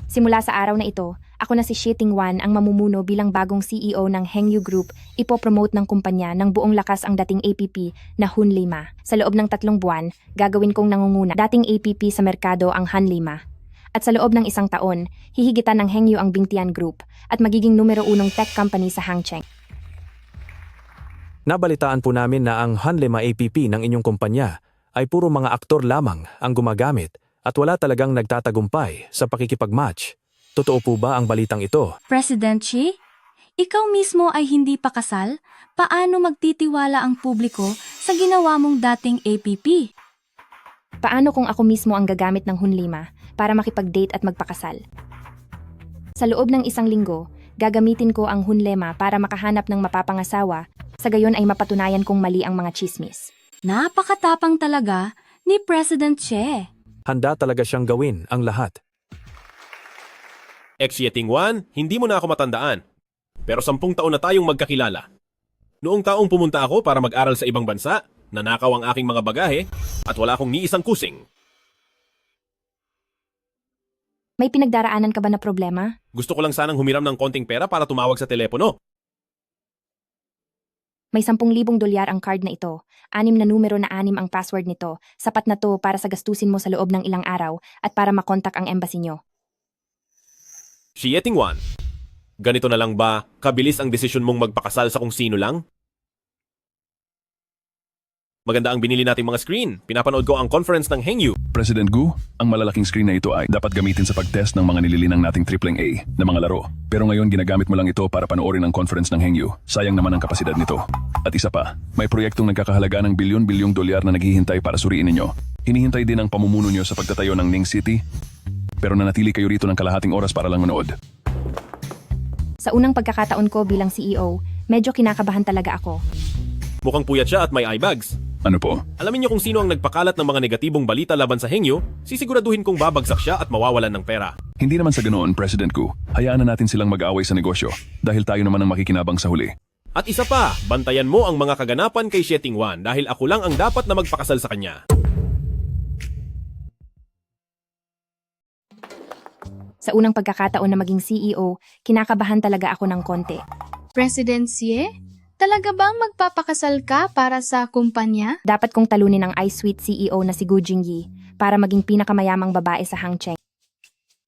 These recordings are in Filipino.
Simula sa araw na ito, ako na si Xie Tingwan ang mamumuno bilang bagong CEO ng Hengyu Group. Ipopromote ng kumpanya ng buong lakas ang dating APP na Hun Lima. Sa loob ng 3 buwan, gagawin kong nangunguna dating APP sa merkado ang Han Lima. At sa loob ng 1 taon, hihigitan ng Hengyu ang Bingtian Group at magiging numero 1 tech company sa Hangzhou. Nabalitaan po namin na ang Hanlima APP ng inyong kumpanya ay puro mga aktor lamang ang gumagamit at wala talagang nagtatagumpay sa pakikipag-match. Totoo po ba ang balitang ito? President Xi, ikaw mismo ay hindi pa kasal? Paano magtitiwala ang publiko sa ginawa mong dating APP? Paano kung ako mismo ang gagamit ng Hun Lima para makipag-date at magpakasal? Sa loob ng 1 linggo, gagamitin ko ang Hun Lima para makahanap ng mapapangasawa, sa gayon ay mapatunayan kong mali ang mga chismis. Napakatapang talaga ni President Xi. Handa talaga siyang gawin ang lahat. Xie Tingwan, hindi mo na ako matandaan. Pero 10 taon na tayong magkakilala. Noong taong pumunta ako para mag-aral sa ibang bansa, nanakaw ang aking mga bagahe at wala akong ni isang kusing. May pinagdaraanan ka ba na problema? Gusto ko lang sanang humiram ng konting pera para tumawag sa telepono. May 10,000 dolyar ang card na ito. 6 na numero na 6 ang password nito. Sapat na to para sa gastusin mo sa loob ng ilang araw at para makontak ang embassy nyo. Xie Tingwan, ganito na lang ba kabilis ang desisyon mong magpakasal sa kung sino lang? Maganda ang binili nating mga screen. Pinapanood ko ang conference ng Hengyu. President Gu, ang malalaking screen na ito ay dapat gamitin sa pag-test ng mga nililinang nating AAA na mga laro. Pero ngayon ginagamit mo lang ito para panoorin ang conference ng Hengyu. Sayang naman ang kapasidad nito. At isa pa, may proyektong nagkakahalaga ng bilyon-bilyong dolyar na naghihintay para suriin ninyo. Hinihintay din ang pamumuno nyo sa pagtatayo ng Ning City, pero nanatili kayo rito ng kalahating oras para lang manood. Sa unang pagkakataon ko bilang CEO, medyo kinakabahan talaga ako. Mukhang puyat siya at may eye bags. Ano po? Alamin niyo kung sino ang nagpakalat ng mga negatibong balita laban sa Hengyu, sisiguraduhin kong babagsak siya at mawawalan ng pera. Hindi naman sa ganoon, President Gu. Hayaan na natin silang mag-away sa negosyo dahil tayo naman ang makikinabang sa huli. At isa pa, bantayan mo ang mga kaganapan kay Xie Tingwan dahil ako lang ang dapat na magpakasal sa kanya. Sa unang pagkakataon na maging CEO, kinakabahan talaga ako ng konti. President Xie, talaga bang magpapakasal ka para sa kumpanya? Dapat kong talunin ang iSuite CEO na si Gu Jingyi para maging pinakamayamang babae sa Hangzhou.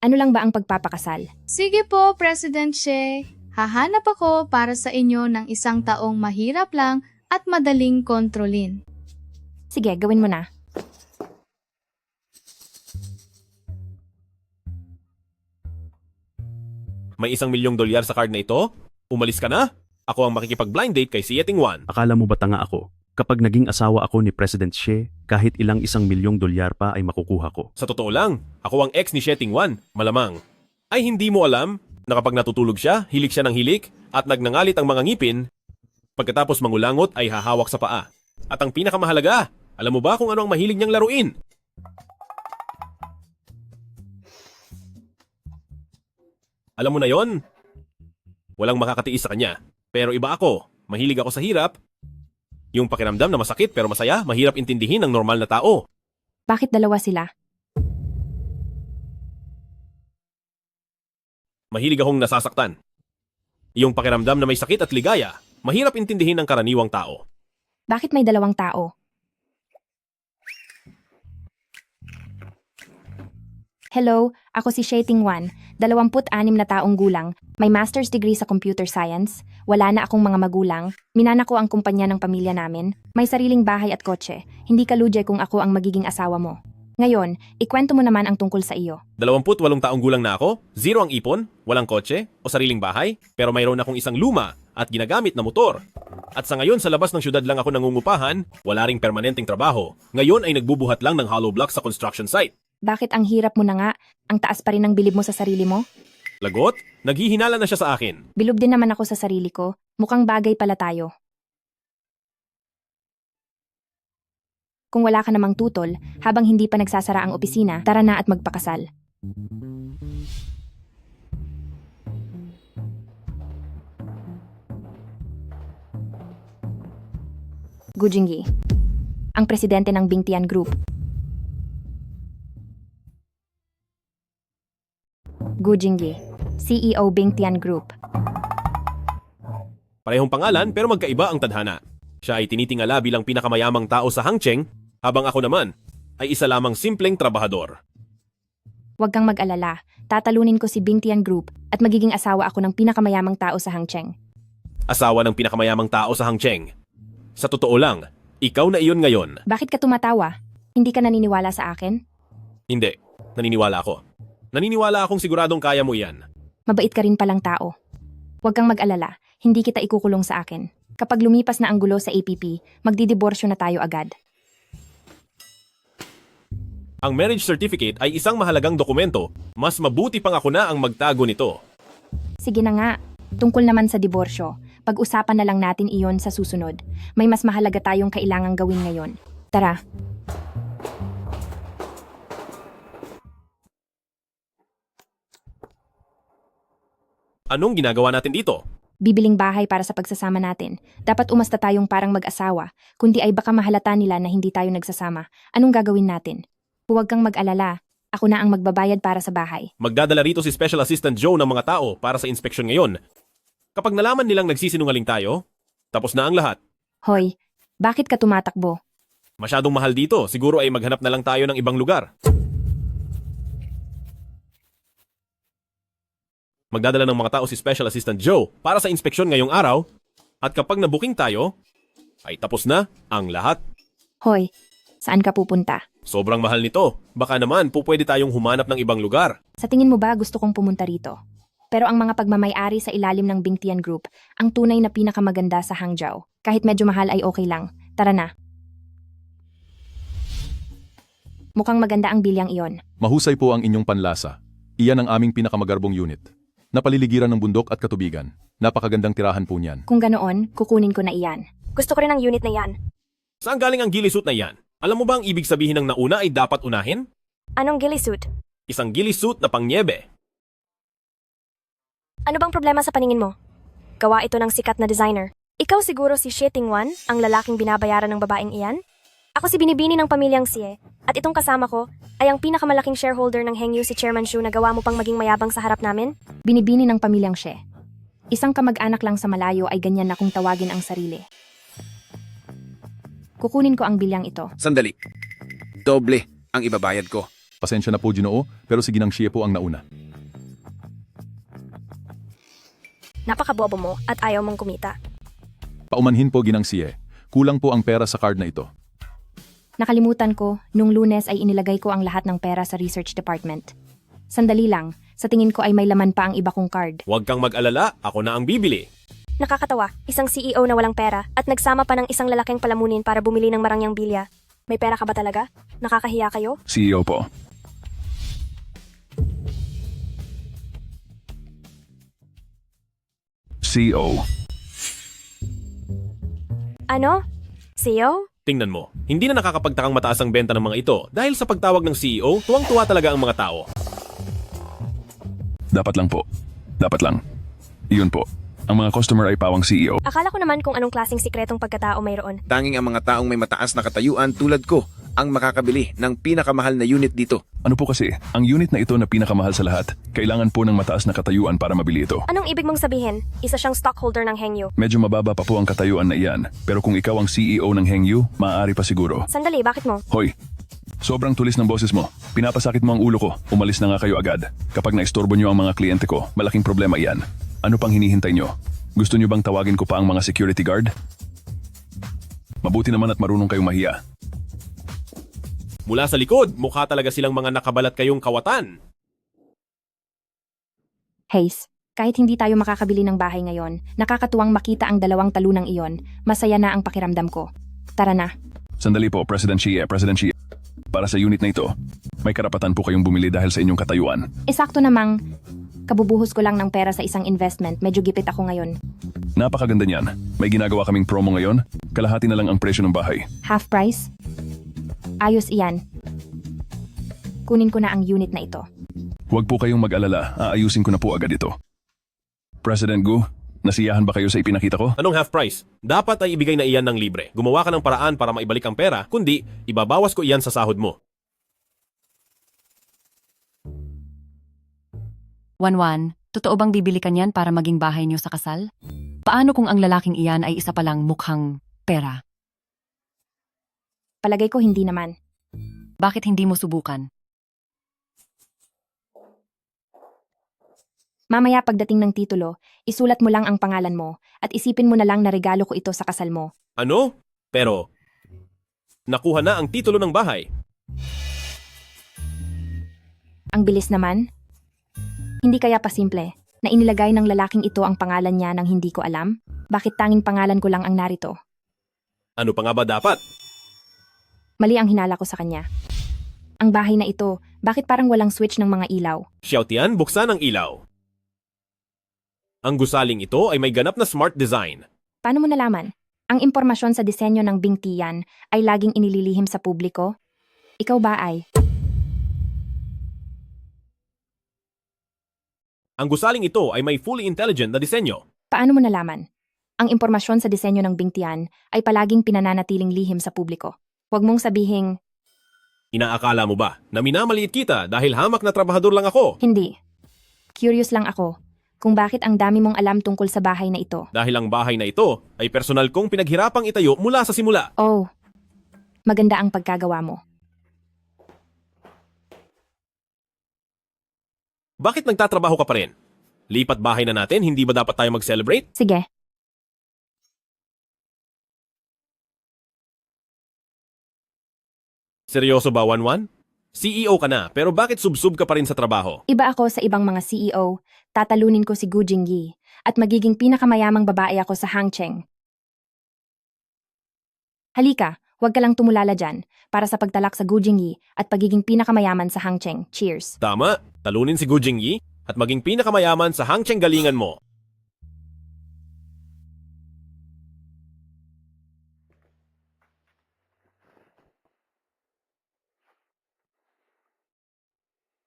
Ano lang ba ang pagpapakasal? Sige po, President Xie. Hahanap ako para sa inyo ng 1 taong mahirap lang at madaling kontrolin. Sige, gawin mo na. May 1 milyong dolyar sa card na ito? Umalis ka na? Ako ang makikipag-blind date kay Xie Tingwan. Akala mo ba tanga ako? Kapag naging asawa ako ni President Xi, kahit ilang 1 milyong dolyar pa ay makukuha ko. Sa totoo lang, ako ang ex ni Xie Tingwan, malamang. Ay hindi mo alam na kapag natutulog siya, hilik siya ng hilik at nagnangalit ang mga ngipin, pagkatapos mangulangot ay hahawak sa paa. At ang pinakamahalaga, alam mo ba kung ano ang mahilig niyang laruin? Alam mo na yon? Walang makakatiis sa kanya. Pero iba ako, mahilig ako sa hirap. Yung pakiramdam na masakit pero masaya, mahirap intindihin ng normal na tao. Bakit dalawa sila? Mahilig akong nasasaktan. Yung pakiramdam na may sakit at ligaya, mahirap intindihin ng karaniwang tao. Bakit may 2 tao? Hello, ako si Xie Tingwan, 26 na taong gulang, may master's degree sa computer science, wala na akong mga magulang, minana ko ang kumpanya ng pamilya namin, may sariling bahay at kotse, hindi ka lugi kung ako ang magiging asawa mo. Ngayon, ikwento mo naman ang tungkol sa iyo. 28 taong gulang na ako, 0 ang ipon, walang kotse o sariling bahay, pero mayroon akong isang luma at ginagamit na motor. At sa ngayon sa labas ng syudad lang ako nangungupahan, wala ring permanenteng trabaho. Ngayon ay nagbubuhat lang ng hollow block sa construction site. Bakit ang hirap mo na nga? Ang taas pa rin ng bilib mo sa sarili mo? Lagot? Naghihinala na siya sa akin. Bilib din naman ako sa sarili ko. Mukhang bagay pala tayo. Kung wala ka namang tutol, habang hindi pa nagsasara ang opisina, tara na at magpakasal. Gu Jingyi, ang presidente ng Bingtian Group. Gu Jingyi, CEO Bingtian Group. Parehong pangalan pero magkaiba ang tadhana. Siya ay tinitingala bilang pinakamayamang tao sa Hangcheng, habang ako naman ay isa lamang simpleng trabahador. Huwag kang mag-alala, tatalunin ko si Bingtian Group at magiging asawa ako ng pinakamayamang tao sa Hangcheng. Asawa ng pinakamayamang tao sa Hangcheng. Sa totoo lang, ikaw na iyon ngayon. Bakit ka tumatawa? Hindi ka naniniwala sa akin? Hindi, naniniwala ako. Naniniwala akong siguradong kaya mo yan. Mabait ka rin palang tao. Huwag kang mag-alala, hindi kita ikukulong sa akin. Kapag lumipas na ang gulo sa APP, magdidiborsyo na tayo agad. Ang marriage certificate ay isang mahalagang dokumento. Mas mabuti pang ako na ang magtago nito. Sige na nga, tungkol naman sa diborsyo, pag-usapan na lang natin iyon sa susunod. May mas mahalaga tayong kailangang gawin ngayon. Tara. Anong ginagawa natin dito? Bibiling bahay para sa pagsasama natin. Dapat umasta tayong parang mag-asawa, kundi ay baka mahalata nila na hindi tayo nagsasama. Anong gagawin natin? Huwag kang mag-alala. Ako na ang magbabayad para sa bahay. Magdadala rito si Special Assistant Joe ng mga tao para sa inspeksyon ngayon. Kapag nalaman nilang nagsisinungaling tayo, tapos na ang lahat. Hoy, bakit ka tumatakbo? Masyadong mahal dito, siguro ay maghanap na lang tayo ng ibang lugar. Magdadala ng mga tao si Special Assistant Joe para sa inspeksyon ngayong araw, at kapag nabuking tayo, ay tapos na ang lahat. Hoy, saan ka pupunta? Sobrang mahal nito. Baka naman pupwede tayong humanap ng ibang lugar. Sa tingin mo ba gusto kong pumunta rito? Pero ang mga pagmamay-ari sa ilalim ng Bingtian Group, ang tunay na pinakamaganda sa Hangzhou. Kahit medyo mahal ay okay lang. Tara na. Mukhang maganda ang bilyang iyon. Mahusay po ang inyong panlasa. Iyan ang aming pinakamagarbong unit. Napaliligiran ng bundok at katubigan. Napakagandang tirahan po niyan. Kung ganoon, kukunin ko na iyan. Gusto ko rin ang unit na iyan. Saan galing ang ghillie suit na yan? Alam mo ba ang ibig sabihin ng nauna ay dapat unahin? Anong ghillie suit? Isang ghillie suit na pangnyebe. Ano bang problema sa paningin mo? Gawa ito ng sikat na designer. Ikaw siguro si Xie Tingwan, ang lalaking binabayaran ng babaeng iyan? Ako si Binibini ng pamilyang Xie, at itong kasama ko ay ang pinakamalaking shareholder ng Hengyu si Chairman Shu na gawa mo pang maging mayabang sa harap namin? Binibini ng pamilyang She. Isang kamag-anak lang sa malayo ay ganyan na kung tawagin ang sarili. Kukunin ko ang bilyang ito. Sandali. Doble ang ibabayad ko. Pasensya na po, Ginoo, pero si Ginang Xie po ang nauna. Napakabobo mo at ayaw mong kumita. Paumanhin po, Ginang Xie. Kulang po ang pera sa card na ito. Nakalimutan ko, nung Lunes ay inilagay ko ang lahat ng pera sa research department. Sandali lang, sa tingin ko ay may laman pa ang iba kong card. Huwag kang mag-alala, ako na ang bibili. Nakakatawa, isang CEO na walang pera at nagsama pa ng isang lalaking palamunin para bumili ng marangyang bilya. May pera ka ba talaga? Nakakahiya kayo? CEO po. CEO. Ano? CEO? Tingnan mo, hindi na nakakapagtakang mataas ang benta ng mga ito dahil sa pagtawag ng CEO, tuwang-tuwa talaga ang mga tao. Dapat lang po. Dapat lang. Iyon po. Ang mga customer ay pawang CEO. Akala ko naman kung anong klaseng sikretong pagkatao mayroon. Tanging ang mga taong may mataas na katayuan tulad ko ang makakabili ng pinakamahal na unit dito. Ano po kasi, ang unit na ito na pinakamahal sa lahat, kailangan po ng mataas na katayuan para mabili ito. Anong ibig mong sabihin? Isa siyang stockholder ng Hengyu. Medyo mababa pa po ang katayuan na iyan, pero kung ikaw ang CEO ng Hengyu, maaari pa siguro. Sandali, bakit mo? Hoy, sobrang tulis ng boses mo. Pinapasakit mo ang ulo ko. Umalis na nga kayo agad. Kapag naistorbo nyo ang mga kliyente ko, malaking problema iyan. Ano pang hinihintay nyo? Gusto nyo bang tawagin ko pa ang mga security guard? Mabuti naman at marunong kayong mahiya. Mula sa likod, mukha talaga silang mga nakabalat kayong kawatan. Hayes, kahit hindi tayo makakabili ng bahay ngayon, nakakatuwang makita ang dalawang talunang iyon. Masaya na ang pakiramdam ko. Tara na. Sandali po, President Xie. Para sa unit na ito, may karapatan po kayong bumili dahil sa inyong katayuan. Eksakto namang, kabubuhos ko lang ng pera sa isang investment. Medyo gipit ako ngayon. Napakaganda niyan. May ginagawa kaming promo ngayon. Kalahati na lang ang presyo ng bahay. Half price? Ayos iyan. Kunin ko na ang unit na ito. Huwag po kayong mag-alala. Aayusin ko na po agad ito. President Gu, nasiyahan ba kayo sa ipinakita ko? Anong half price? Dapat ay ibigay na iyan ng libre. Gumawa ka ng paraan para maibalik ang pera, kundi ibabawas ko iyan sa sahod mo. Wanwan, totoo bang bibili ka niyan para maging bahay niyo sa kasal? Paano kung ang lalaking iyan ay isa palang mukhang pera? Palagay ko hindi naman. Bakit hindi mo subukan? Mamaya pagdating ng titulo, isulat mo lang ang pangalan mo at isipin mo na lang na regalo ko ito sa kasal mo. Ano? Pero, nakuha na ang titulo ng bahay. Ang bilis naman. Hindi kaya pa simple na inilagay ng lalaking ito ang pangalan niya nang hindi ko alam? Bakit tanging pangalan ko lang ang narito? Ano pa nga ba dapat? Mali ang hinala ko sa kanya. Ang bahay na ito, bakit parang walang switch ng mga ilaw? Xiaotian, buksan ang ilaw. Ang gusaling ito ay may ganap na smart design. Paano mo nalaman? Ang impormasyon sa disenyo ng Bingtian ay laging inililihim sa publiko? Ikaw ba ay? Ang gusaling ito ay may fully intelligent na disenyo. Paano mo nalaman? Ang impormasyon sa disenyo ng Bingtian ay palaging pinananatiling lihim sa publiko. Huwag mong sabihing, Inaakala mo ba na minamaliit kita dahil hamak na trabahador lang ako? hindi. Curious lang ako kung bakit ang dami mong alam tungkol sa bahay na ito. Dahil ang bahay na ito ay personal kong pinaghirapang itayo mula sa simula. Oh, maganda ang pagkagawa mo. Bakit nagtatrabaho ka pa rin? Lipat bahay na natin, hindi ba dapat tayo mag-celebrate? Sige, Seryoso ba, Wanwan? CEO ka na, pero bakit subsub ka pa rin sa trabaho? iba ako sa ibang mga CEO. Tatalunin ko si Gu Jingyi at magiging pinakamayamang babae ako sa Hangcheng. Halika, huwag ka lang tumulala dyan para sa pagtalak sa Gu Jingyi at pagiging pinakamayaman sa Hangcheng. Cheers! Tama, talunin si Gu Jingyi at maging pinakamayaman sa Hangcheng galingan mo.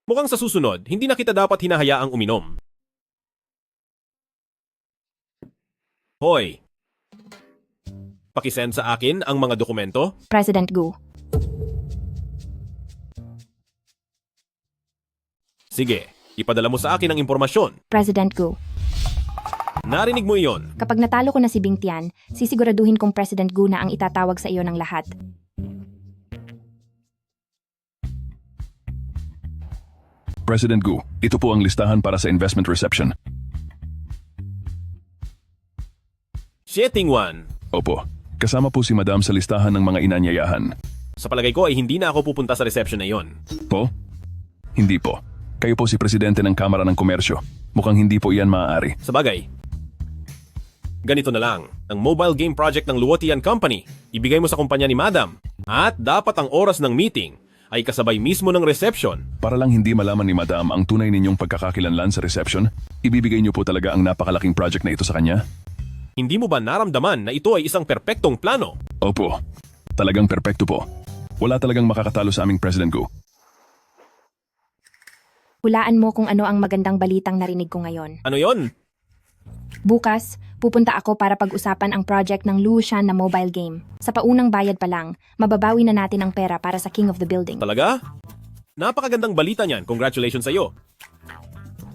Mukhang sa susunod, hindi na kita dapat hinahayaang uminom. Hoy! Pakisend sa akin ang mga dokumento. President Gu. Sige, ipadala mo sa akin ang impormasyon. President Gu. Narinig mo iyon. Kapag natalo ko na si Bingtian, sisiguraduhin kong President Gu na ang itatawag sa iyo ng lahat. President Gu, ito po ang listahan para sa investment reception. Xie Tingwan. Opo, kasama po si Madam sa listahan ng mga inanyayahan. Sa palagay ko ay hindi na ako pupunta sa reception na iyon. Po? Hindi po. Kayo po si Presidente ng Kamara ng Komersyo. Mukhang hindi po iyan maaari. Sa bagay, ganito na lang. Ang mobile game project ng Luotian Company, ibigay mo sa kumpanya ni Madam. At dapat ang oras ng meeting ay kasabay mismo ng reception. Para lang hindi malaman ni Madam ang tunay ninyong pagkakakilanlan sa reception, ibibigay niyo po talaga ang napakalaking project na ito sa kanya? Hindi mo ba naramdaman na ito ay isang perpektong plano? Opo, talagang perpekto po. Wala talagang makakatalo sa aming President Gu. Hulaan mo kung ano ang magandang balitang narinig ko ngayon. Ano yon? Bukas, pupunta ako para pag-usapan ang project ng Lushan na mobile game. Sa paunang bayad pa lang, mababawi na natin ang pera para sa King of the Building. Talaga? Napakagandang balita niyan. Congratulations sa iyo.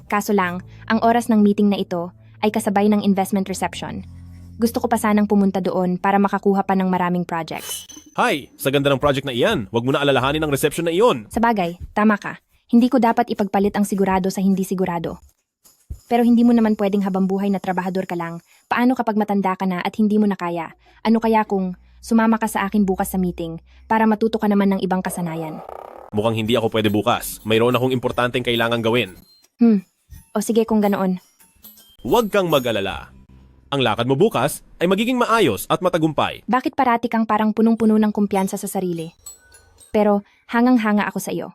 Kaso lang, ang oras ng meeting na ito ay kasabay ng investment reception. Gusto ko pa sanang pumunta doon para makakuha pa ng maraming projects. Hi, sa ganda ng project na iyan, huwag mo na alalahanin ang reception na iyon. Sa bagay, tama ka. Hindi ko dapat ipagpalit ang sigurado sa hindi sigurado. Pero hindi mo naman pwedeng habambuhay na trabahador ka lang. Paano kapag matanda ka na at hindi mo na kaya? Ano kaya kung sumama ka sa akin bukas sa meeting para matuto ka naman ng ibang kasanayan? Mukhang hindi ako pwede bukas. Mayroon akong importanteng kailangang gawin. O sige kung ganoon. Huwag kang mag-alala. Ang lakad mo bukas ay magiging maayos at matagumpay. Bakit parati kang parang punong-puno ng kumpiyansa sa sarili? Pero hangang-hanga ako sa iyo.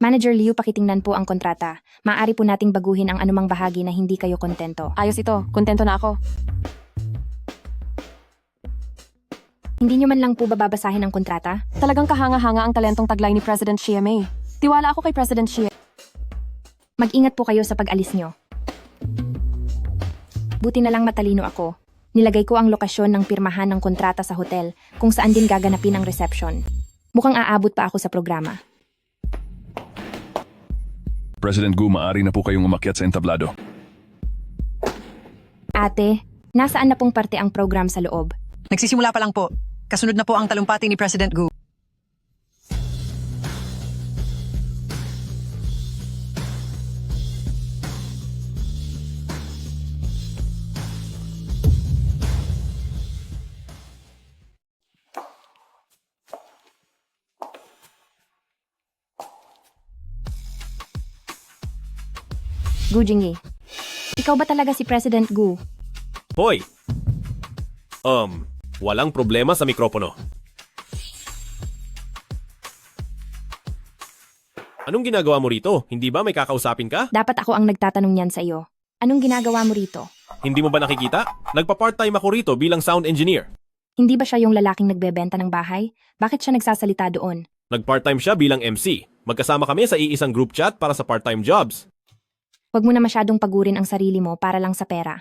Manager Liu, pakitingnan po ang kontrata. Maaari po nating baguhin ang anumang bahagi na hindi kayo kontento. Ayos ito, kontento na ako. Hindi nyo man lang po babasahin ang kontrata? Talagang kahanga-hanga ang talentong taglay ni President Xie Mei. Tiwala ako kay President Xie. Mag-ingat po kayo sa pag-alis nyo. Buti na lang matalino ako. Nilagay ko ang lokasyon ng pirmahan ng kontrata sa hotel kung saan din gaganapin ang reception. Mukhang aabot pa ako sa programa. President Gu, maaari na po kayong umakyat sa entablado. Ate, nasaan na pong parte ang program sa loob? Nagsisimula pa lang po. Kasunod na po ang talumpati ni President Gu. Gu Jingyi, ikaw ba talaga si President Gu? Hoy! Walang problema sa mikropono. Anong ginagawa mo rito? Hindi ba may kakausapin ka? Dapat ako ang nagtatanong niyan sa iyo. Anong ginagawa mo rito? Hindi mo ba nakikita? Nagpa-part-time ako rito bilang sound engineer. Hindi ba siya yung lalaking nagbebenta ng bahay? Bakit siya nagsasalita doon? Nag-part-time siya bilang MC. Magkasama kami sa iisang group chat para sa part-time jobs. Huwag mo na masyadong pagurin ang sarili mo para lang sa pera.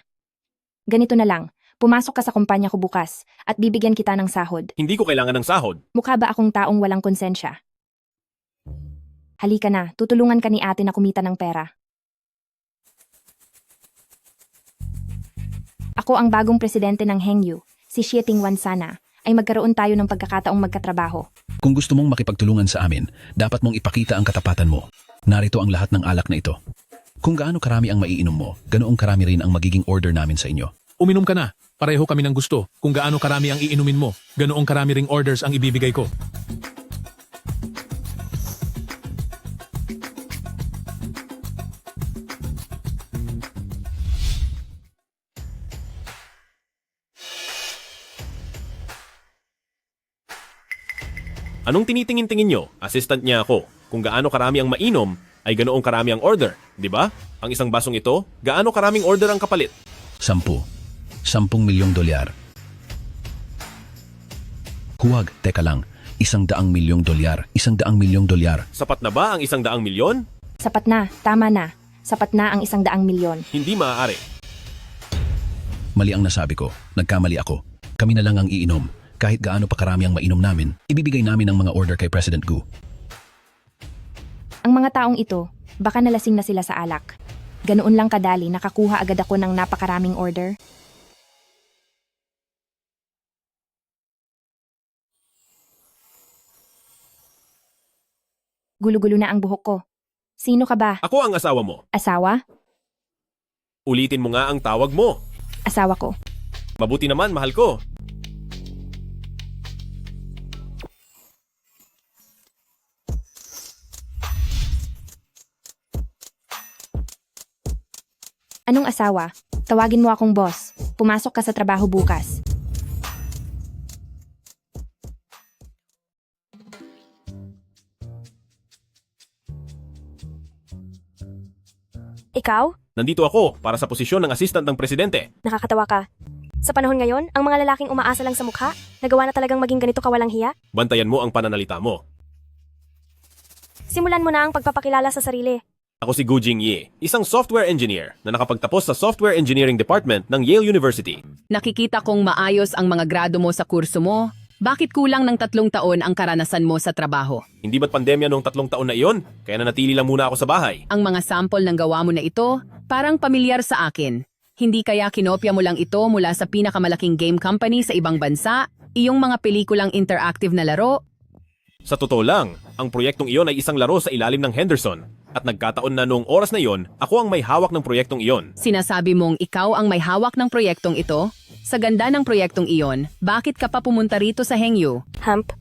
Ganito na lang, pumasok ka sa kumpanya ko bukas at bibigyan kita ng sahod. Hindi ko kailangan ng sahod. Mukha ba akong taong walang konsensya? Halika na, tutulungan ka ni ate na kumita ng pera. Ako ang bagong presidente ng Hengyu, si Xie Tingwan sana, ay magkaroon tayo ng pagkakataong magkatrabaho. Kung gusto mong makipagtulungan sa amin, dapat mong ipakita ang katapatan mo. Narito ang lahat ng alak na ito. Kung gaano karami ang maiinom mo, ganoong karami rin ang magiging order namin sa inyo. Uminom ka na. Pareho kami ng gusto. Kung gaano karami ang iinumin mo, ganoong karami ring orders ang ibibigay ko. Anong tinitingin-tingin nyo? Assistant niya ako. Kung gaano karami ang mainom, ay ganoong karami ang order. Di ba? Ang isang basong ito, gaano karaming order ang kapalit? 10 milyong dolyar. Huwag, teka lang. 100 milyong dolyar. 100 milyong dolyar. Sapat na ba ang 100 milyon? Sapat na, tama na. Sapat na ang 100 milyon. Hindi maaari. Mali ang nasabi ko. Nagkamali ako. Kami na lang ang iinom. Kahit gaano pa karami ang mainom namin, ibibigay namin ang mga order kay President Gu. Ang mga taong ito, baka nalasing na sila sa alak. Ganoon lang kadali nakakuha agad ako ng napakaraming order. Gulo-gulo na ang buhok ko. Sino ka ba? Ako ang asawa mo. Asawa? Ulitin mo nga ang tawag mo. Asawa ko. Mabuti naman, mahal ko. Anong asawa? Tawagin mo akong boss. Pumasok ka sa trabaho bukas. Ikaw? Nandito ako para sa posisyon ng assistant ng presidente. Nakakatawa ka. Sa panahon ngayon, ang mga lalaking umaasa lang sa mukha, nagawa na talagang maging ganito kawalang hiya? Bantayan mo ang pananalita mo. Simulan mo na ang pagpapakilala sa sarili. Ako si Gu Jingyi, isang software engineer na nakapagtapos sa Software Engineering Department ng Yale University. Nakikita kong maayos ang mga grado mo sa kurso mo. Bakit kulang ng 3 taon ang karanasan mo sa trabaho? Hindi ba't pandemya noong 3 taon na iyon? Kaya nanatili lang muna ako sa bahay. Ang mga sample ng gawa mo na ito, parang pamilyar sa akin. Hindi kaya kinopya mo lang ito mula sa pinakamalaking game company sa ibang bansa, iyong mga pelikulang interactive na laro? Sa totoo lang, ang proyektong iyon ay isang laro sa ilalim ng Henderson. At nagkataon na noong oras na iyon, ako ang may hawak ng proyektong iyon. Sinasabi mong ikaw ang may hawak ng proyektong ito? Sa ganda ng proyektong iyon, bakit ka pa pumunta rito sa Hengyu? Hump.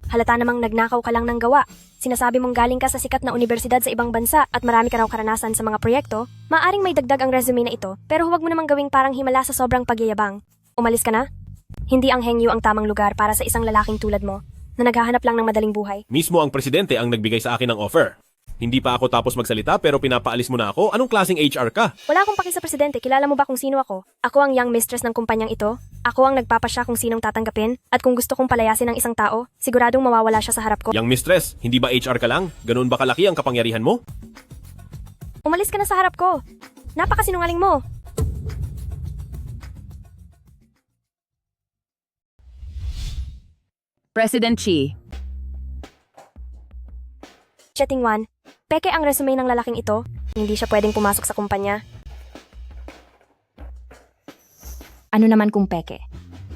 Halata namang nagnakaw ka lang ng gawa. Sinasabi mong galing ka sa sikat na universidad sa ibang bansa at marami ka raw karanasan sa mga proyekto, maaring may dagdag ang resume na ito, pero huwag mo namang gawing parang himala sa sobrang pagyayabang. Umalis ka na? Hindi ang Hengyu ang tamang lugar para sa isang lalaking tulad mo, na naghahanap lang ng madaling buhay. Mismo ang presidente ang nagbigay sa akin ng offer. Hindi pa ako tapos magsalita pero pinapaalis mo na ako. Anong klaseng HR ka? Wala akong paki sa presidente, kilala mo ba kung sino ako? Ako ang young mistress ng kumpanyang ito. Ako ang nagpapasya kung sinong tatanggapin. At kung gusto kong palayasin ng isang tao, siguradong mawawala siya sa harap ko. Young mistress, hindi ba HR ka lang? Ganoon ba kalaki ang kapangyarihan mo? Umalis ka na sa harap ko. Napakasinungaling mo. President Xi, Xie Tingwan, Peke ang resume ng lalaking ito. Hindi siya pwedeng pumasok sa kumpanya. Ano naman kung peke?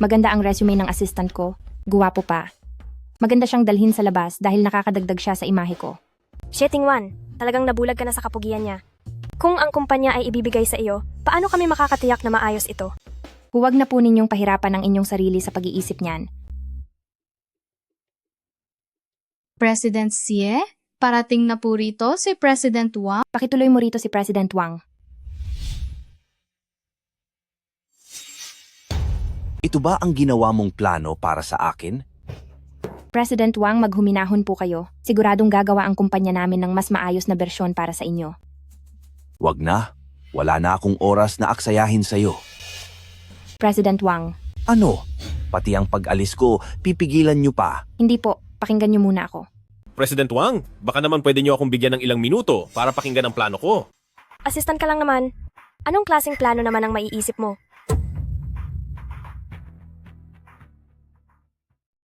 Maganda ang resume ng assistant ko. Guwapo pa. Maganda siyang dalhin sa labas dahil nakakadagdag siya sa imahe ko. Sheting Wan, talagang nabulag ka na sa kapugian niya. Kung ang kumpanya ay ibibigay sa iyo, paano kami makakatiyak na maayos ito? Huwag na po ninyong pahirapan ang inyong sarili sa pag-iisip niyan. President Xie, parating na po rito si President Wang. Pakituloy mo rito si President Wang. Ito ba ang ginawa mong plano para sa akin? President Wang, maghuminahon po kayo. Siguradong gagawa ang kumpanya namin ng mas maayos na bersyon para sa inyo. Wag na. Wala na akong oras na aksayahin sa'yo. President Wang. Ano? Pati ang pag-alis ko, pipigilan niyo pa. Hindi po. Pakinggan niyo muna ako. President Wang, baka naman pwede niyo akong bigyan ng ilang minuto para pakinggan ang plano ko. Assistant ka lang naman. Anong klaseng plano naman ang maiisip mo?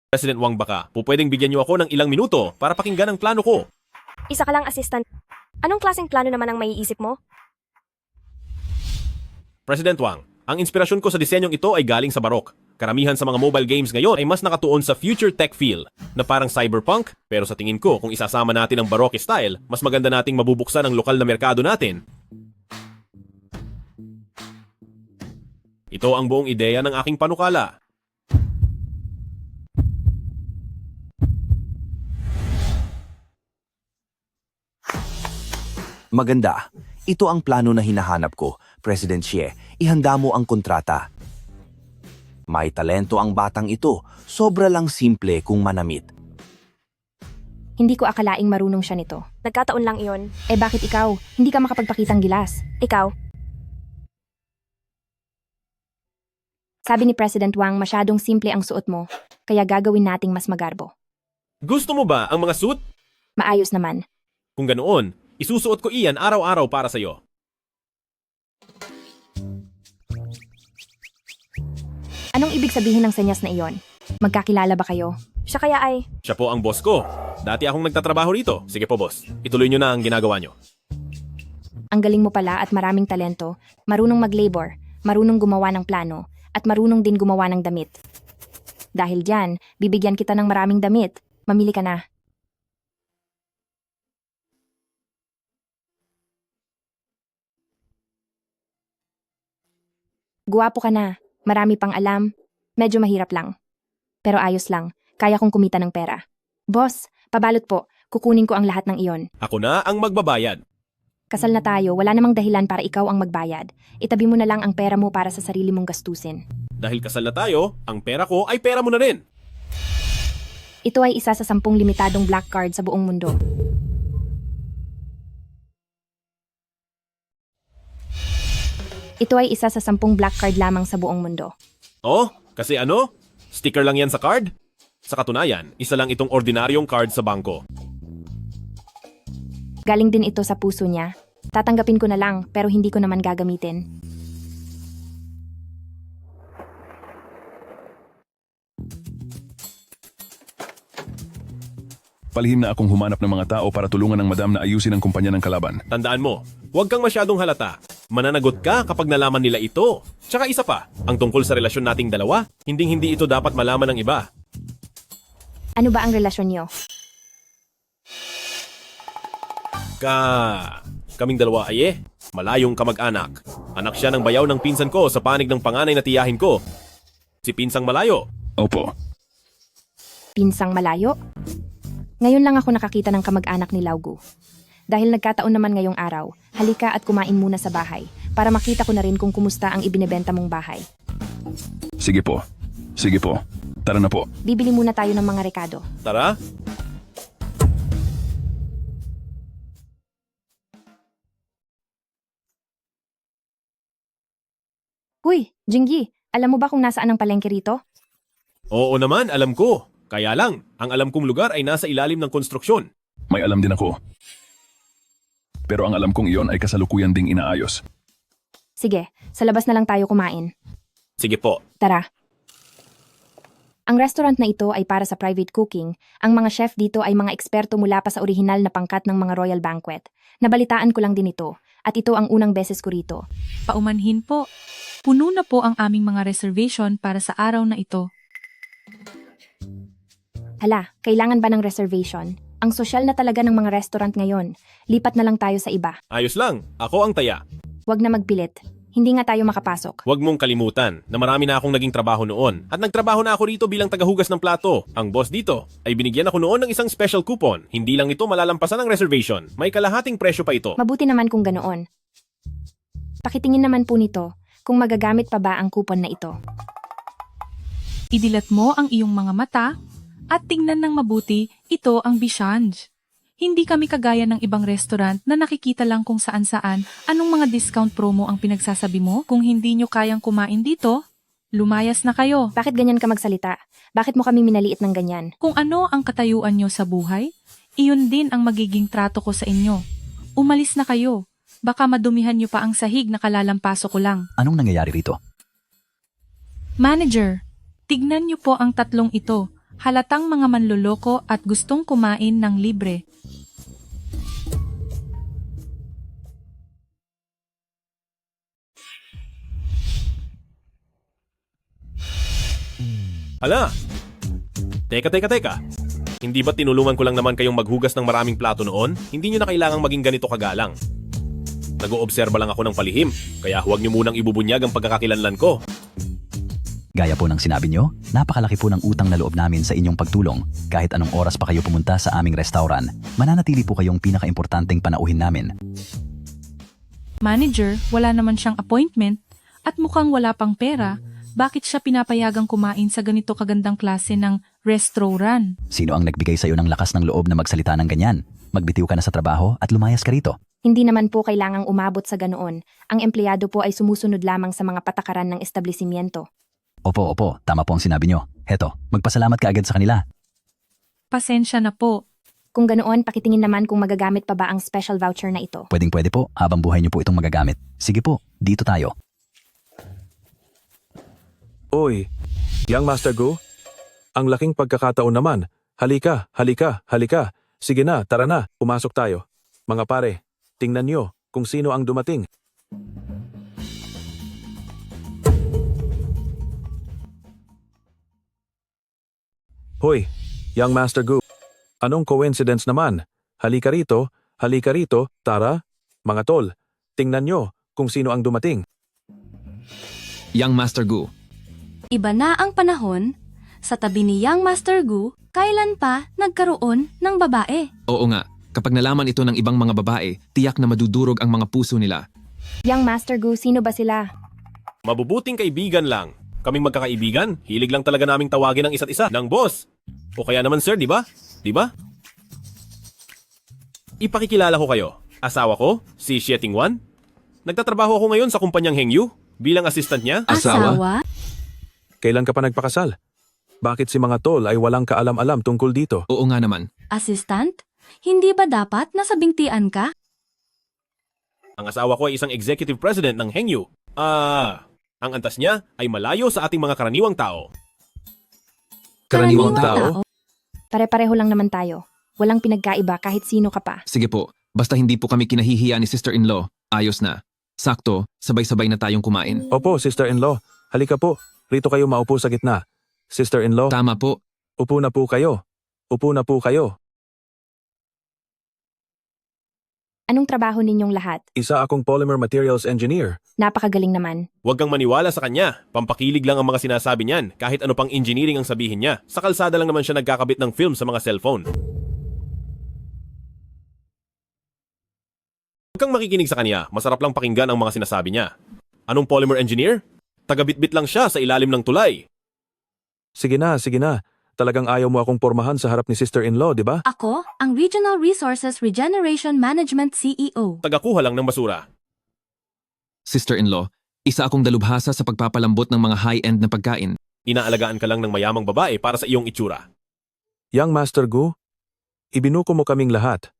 President Wang, baka pwedeng bigyan niyo ako ng ilang minuto para pakinggan ang plano ko. Isa ka lang assistant. Anong klaseng plano naman ang maiisip mo? President Wang, ang inspirasyon ko sa disenyong ito ay galing sa barok. Karamihan sa mga mobile games ngayon ay mas nakatuon sa future tech feel na parang cyberpunk, pero sa tingin ko kung isasama natin ang baroque style, mas maganda nating mabubuksan ang lokal na merkado natin. Ito ang buong ideya ng aking panukala. Maganda. Ito ang plano na hinahanap ko, President Xie. Ihanda mo ang kontrata. May talento ang batang ito. Sobra lang simple kung manamit. Hindi ko akalaing marunong siya nito. Nagkataon lang iyon. Eh bakit ikaw? Hindi ka makapagpakitang gilas. Ikaw, Sabi ni President Wang, masyadong simple ang suot mo. Kaya gagawin nating mas magarbo. Gusto mo ba ang mga suit? Maayos naman. Kung ganoon, isusuot ko iyan araw-araw para sa'yo. Anong ibig sabihin ng senyas na iyon? Magkakilala ba kayo? siya kaya ay... Siya po ang boss ko. Dati akong nagtatrabaho rito. Sige po, boss. Ituloy nyo na ang ginagawa nyo. Ang galing mo pala at maraming talento, marunong mag-labor, marunong gumawa ng plano, at marunong din gumawa ng damit. Dahil dyan, bibigyan kita ng maraming damit. Mamili ka na. Guwapo ka na. Marami pang alam. Medyo mahirap lang. Pero ayos lang. Kaya kong kumita ng pera. Boss, pabalot po. Kukunin ko ang lahat ng iyon. Ako na ang magbabayad. Kasal na tayo, wala namang dahilan para ikaw ang magbayad. Itabi mo na lang ang pera mo para sa sarili mong gastusin. Dahil kasal na tayo, ang pera ko ay pera mo na rin. Ito ay isa sa 10 limitadong black card sa buong mundo. Ito ay isa sa 10 black card lamang sa buong mundo. Oh, kasi ano? Sticker lang yan sa card? Sa katunayan, isa lang itong ordinaryong card sa bangko. Galing din ito sa puso niya. Tatanggapin ko na lang pero hindi ko naman gagamitin. Palihim na akong humanap ng mga tao para tulungan ng madam na ayusin ang kumpanya ng kalaban. Tandaan mo, huwag kang masyadong halata. Mananagot ka kapag nalaman nila ito. Tsaka isa pa, ang tungkol sa relasyon nating dalawa, hindi ito dapat malaman ng iba. Ano ba ang relasyon niyo? Kaming dalawa ay malayong kamag-anak. Anak siya ng bayaw ng pinsan ko sa panig ng panganay na tiyahin ko. Si Pinsang Malayo. Opo. Pinsang Malayo? Ngayon lang ako nakakita ng kamag-anak ni Laugu. Dahil nagkataon naman ngayong araw, halika at kumain muna sa bahay para makita ko na rin kung kumusta ang ibinebenta mong bahay. Sige po. Sige po. Tara na po. Bibili muna tayo ng mga rekado. Tara. Huy, Jingyi, alam mo ba kung nasaan ang palengke rito? Oo naman, alam ko. Kaya lang, ang alam kong lugar ay nasa ilalim ng konstruksyon. May alam din ako. Pero ang alam kong iyon ay kasalukuyan ding inaayos. Sige, sa labas na lang tayo kumain. Sige po. Tara. Ang restaurant na ito ay para sa private cooking. Ang mga chef dito ay mga eksperto mula pa sa orihinal na pangkat ng mga royal banquet. Nabalitaan ko lang din ito, at ito ang unang beses ko rito. Paumanhin po. Puno na po ang aming mga reservation para sa araw na ito. Hala, kailangan ba ng reservation? Ang sosyal na talaga ng mga restaurant ngayon. Lipat na lang tayo sa iba. Ayos lang, ako ang taya. Huwag na magpilit. Hindi nga tayo makapasok. Huwag mong kalimutan na marami na akong naging trabaho noon. At nagtrabaho na ako rito bilang tagahugas ng plato. Ang boss dito ay binigyan ako noon ng isang special coupon. Hindi lang ito malalampasan ng reservation. May kalahating presyo pa ito. Mabuti naman kung ganoon. Pakitingin naman po nito kung magagamit pa ba ang coupon na ito. Idilat mo ang iyong mga mata at tingnan ng mabuti, ito ang Bishanj. Hindi kami kagaya ng ibang restaurant na nakikita lang kung saan-saan anong mga discount promo ang pinagsasabi mo. Kung hindi nyo kayang kumain dito, lumayas na kayo. Bakit ganyan ka magsalita? Bakit mo kami minaliit ng ganyan? Kung ano ang katayuan nyo sa buhay, iyon din ang magiging trato ko sa inyo. Umalis na kayo. Baka madumihan nyo pa ang sahig na kalalampaso ko lang. Anong nangyayari rito? Manager, tignan nyo po ang tatlong ito. Halatang mga manloloko at gustong kumain ng libre. Hala! Teka. Hindi ba tinulungan ko lang naman kayong maghugas ng maraming plato noon? Hindi nyo na kailangang maging ganito kagalang. Nag-oobserba lang ako ng palihim, kaya huwag nyo munang ibubunyag ang pagkakakilanlan ko. Gaya po ng sinabi nyo, napakalaki po ng utang na loob namin sa inyong pagtulong. Kahit anong oras pa kayo pumunta sa aming restaurant, mananatili po kayong pinaka-importanteng panauhin namin. Manager, wala naman siyang appointment at mukhang wala pang pera. Bakit siya pinapayagang kumain sa ganito kagandang klase ng restaurant? Sino ang nagbigay sa iyo ng lakas ng loob na magsalita ng ganyan? Magbitiw ka na sa trabaho at lumayas ka rito. Hindi naman po kailangang umabot sa ganoon. Ang empleyado po ay sumusunod lamang sa mga patakaran ng establishmento. Opo, tama po ang sinabi nyo. Heto, magpasalamat ka agad sa kanila. Pasensya na po. Kung ganoon, pakitingin naman kung magagamit pa ba ang special voucher na ito. Pwede po, habang buhay nyo po itong magagamit. Sige po, dito tayo. Oy, Young Master Gu? Ang laking pagkakataon naman. Halika. Sige na, tara na, pumasok tayo. Mga pare, tingnan nyo kung sino ang dumating. Hoy, Young Master Gu. Anong coincidence naman? Halika rito, tara. Mga tol, tingnan nyo kung sino ang dumating. Young Master Gu. Iba na ang panahon. Sa tabi ni Young Master Gu, kailan pa nagkaroon ng babae? Oo nga, kapag nalaman ito ng ibang mga babae, tiyak na madudurog ang mga puso nila. Young Master Gu, sino ba sila? Mabubuting kaibigan lang. Kaming magkakaibigan, hilig lang talaga naming tawagin ang isa't isa ng boss. O kaya naman sir, di ba? Ipakikilala ko kayo. Asawa ko, si Xie Tingwan. Nagtatrabaho ako ngayon sa kumpanyang Hengyu bilang assistant niya. Asawa? Kailan ka pa nagpakasal? Bakit si mga tol ay walang kaalam-alam tungkol dito? Oo nga naman. Assistant? Hindi ba dapat nasa bingtian ka? Ang asawa ko ay isang executive president ng Hengyu. Ang antas niya ay malayo sa ating mga karaniwang tao. Karaniwang tao? Pare-pareho lang naman tayo. Walang pinagkaiba kahit sino ka pa. Sige po, basta hindi po kami kinahihiya ni sister-in-law, ayos na. Sakto, sabay-sabay na tayong kumain. Opo, sister-in-law. Halika po. Rito kayo maupo sa gitna. Sister-in-law. Tama po. Upo na po kayo. Anong trabaho ninyong lahat? Isa akong polymer materials engineer. Napakagaling naman. Huwag kang maniwala sa kanya. Pampakilig lang ang mga sinasabi niyan, kahit ano pang engineering ang sabihin niya. Sa kalsada lang naman siya nagkakabit ng film sa mga cellphone. Huwag kang makikinig sa kanya, masarap lang pakinggan ang mga sinasabi niya. Anong polymer engineer? Tagabitbit lang siya sa ilalim ng tulay. Sige na. Talagang ayaw mo akong pormahan sa harap ni sister-in-law, di ba? Ako, ang Regional Resources Regeneration Management CEO. Tagakuha lang ng basura. Sister-in-law, isa akong dalubhasa sa pagpapalambot ng mga high-end na pagkain. Inaalagaan ka lang ng mayamang babae para sa iyong itsura. Young Master Gu, ibinuko mo kaming lahat.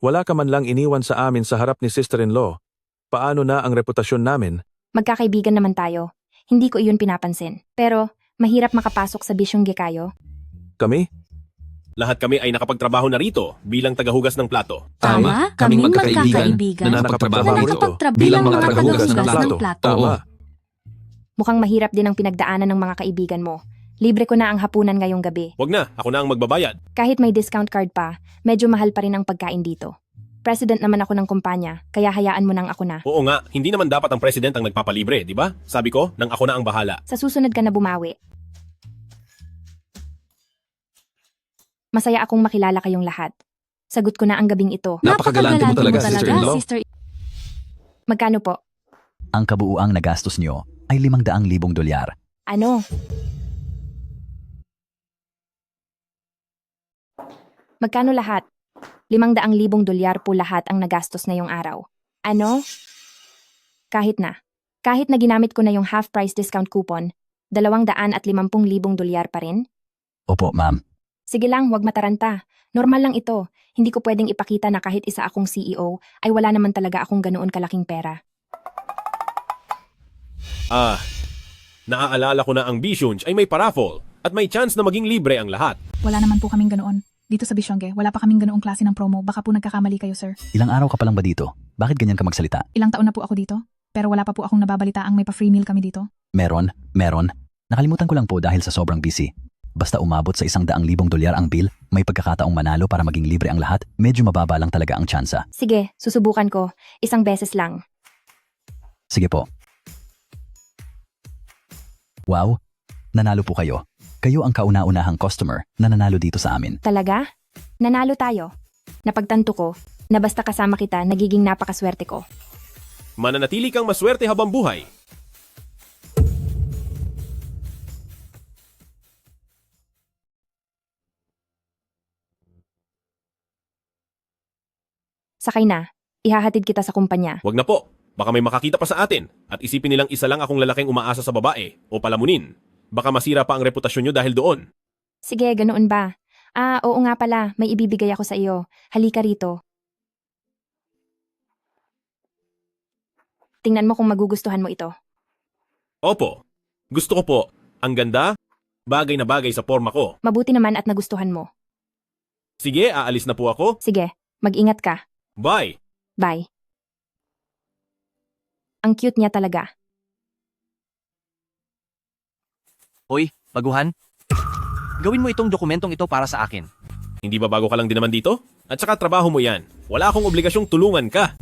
Wala ka man lang iniwan sa amin sa harap ni sister-in-law. Paano na ang reputasyon namin? Magkakaibigan naman tayo. Hindi ko iyon pinapansin. Pero Mahirap makapasok sa bisyong gekayo. Kami? Lahat kami ay nakapagtrabaho na rito bilang tagahugas ng plato. Tama, kaming magkakaibigan na nakapagtrabaho na rito nakapagtrabaho bilang ng mga mga tagahugas ng tagahugas ng plato. plato. Tama. Mukhang mahirap din ang pinagdaanan ng mga kaibigan mo. Libre ko na ang hapunan ngayong gabi. Wag na, ako na ang magbabayad. Kahit may discount card pa, medyo mahal pa rin ang pagkain dito. President naman ako ng kumpanya, kaya hayaan mo nang ako na. Oo nga, hindi naman dapat ang president ang nagpapalibre, di ba? Sabi ko, nang ako na ang bahala. Sa susunod ka na bumawi. Masaya akong makilala kayong lahat. Sagot ko na ang gabing ito. Napakagalante mo talaga, sister-in-law. Magkano po? Ang kabuuang nagastos nyo ay 500,000 dolyar. Ano? Magkano lahat? 500,000 dolyar po lahat ang nagastos ngayong araw. Ano? Kahit na. Kahit na ginamit ko na yung half-price discount coupon, 250,000 dolyar pa rin? Opo, ma'am. Sige lang, wag mataranta. Normal lang ito. Hindi ko pwedeng ipakita na kahit isa akong CEO, ay wala naman talaga akong ganoon kalaking pera. Naaalala ko na ang Bishunj ay may paraffle at may chance na maging libre ang lahat. Wala naman po kaming ganoon. Dito sa Bisyongge, wala pa kaming ganoong klase ng promo. Baka po nagkakamali kayo, sir. Ilang araw ka pa lang ba dito? Bakit ganyan ka magsalita? Ilang taon na po ako dito, pero wala pa po akong nababalita ang may pa-free meal kami dito. Meron. Nakalimutan ko lang po dahil sa sobrang busy. Basta umabot sa 100,000 dolyar ang bill, may pagkakataong manalo para maging libre ang lahat, medyo mababa lang talaga ang tsansa. Sige, susubukan ko. Isang beses lang. Sige po. Wow, nanalo po kayo. Kayo ang kauna-unahang customer na nanalo dito sa amin. Talaga? Nanalo tayo. Napagtanto ko na basta kasama kita, nagiging napakaswerte ko. Mananatili kang maswerte habang buhay. Sakay na. Ihahatid kita sa kumpanya. Wag na po. Baka may makakita pa sa atin at isipin nilang isa lang akong lalaking umaasa sa babae o palamunin. Baka masira pa ang reputasyon nyo dahil doon. Sige, ganoon ba? Oo nga pala. May ibibigay ako sa iyo. Halika rito. Tingnan mo kung magugustuhan mo ito. Opo. Gusto ko po. Ang ganda, bagay na bagay sa forma ko. Mabuti naman at nagustuhan mo. Sige, aalis na po ako. Sige, mag-ingat ka. Bye! Bye. Ang cute niya talaga. Hoy, baguhan. Gawin mo itong dokumentong ito para sa akin. Hindi ba bago ka lang din naman dito? At saka trabaho mo yan. Wala akong obligasyong tulungan ka.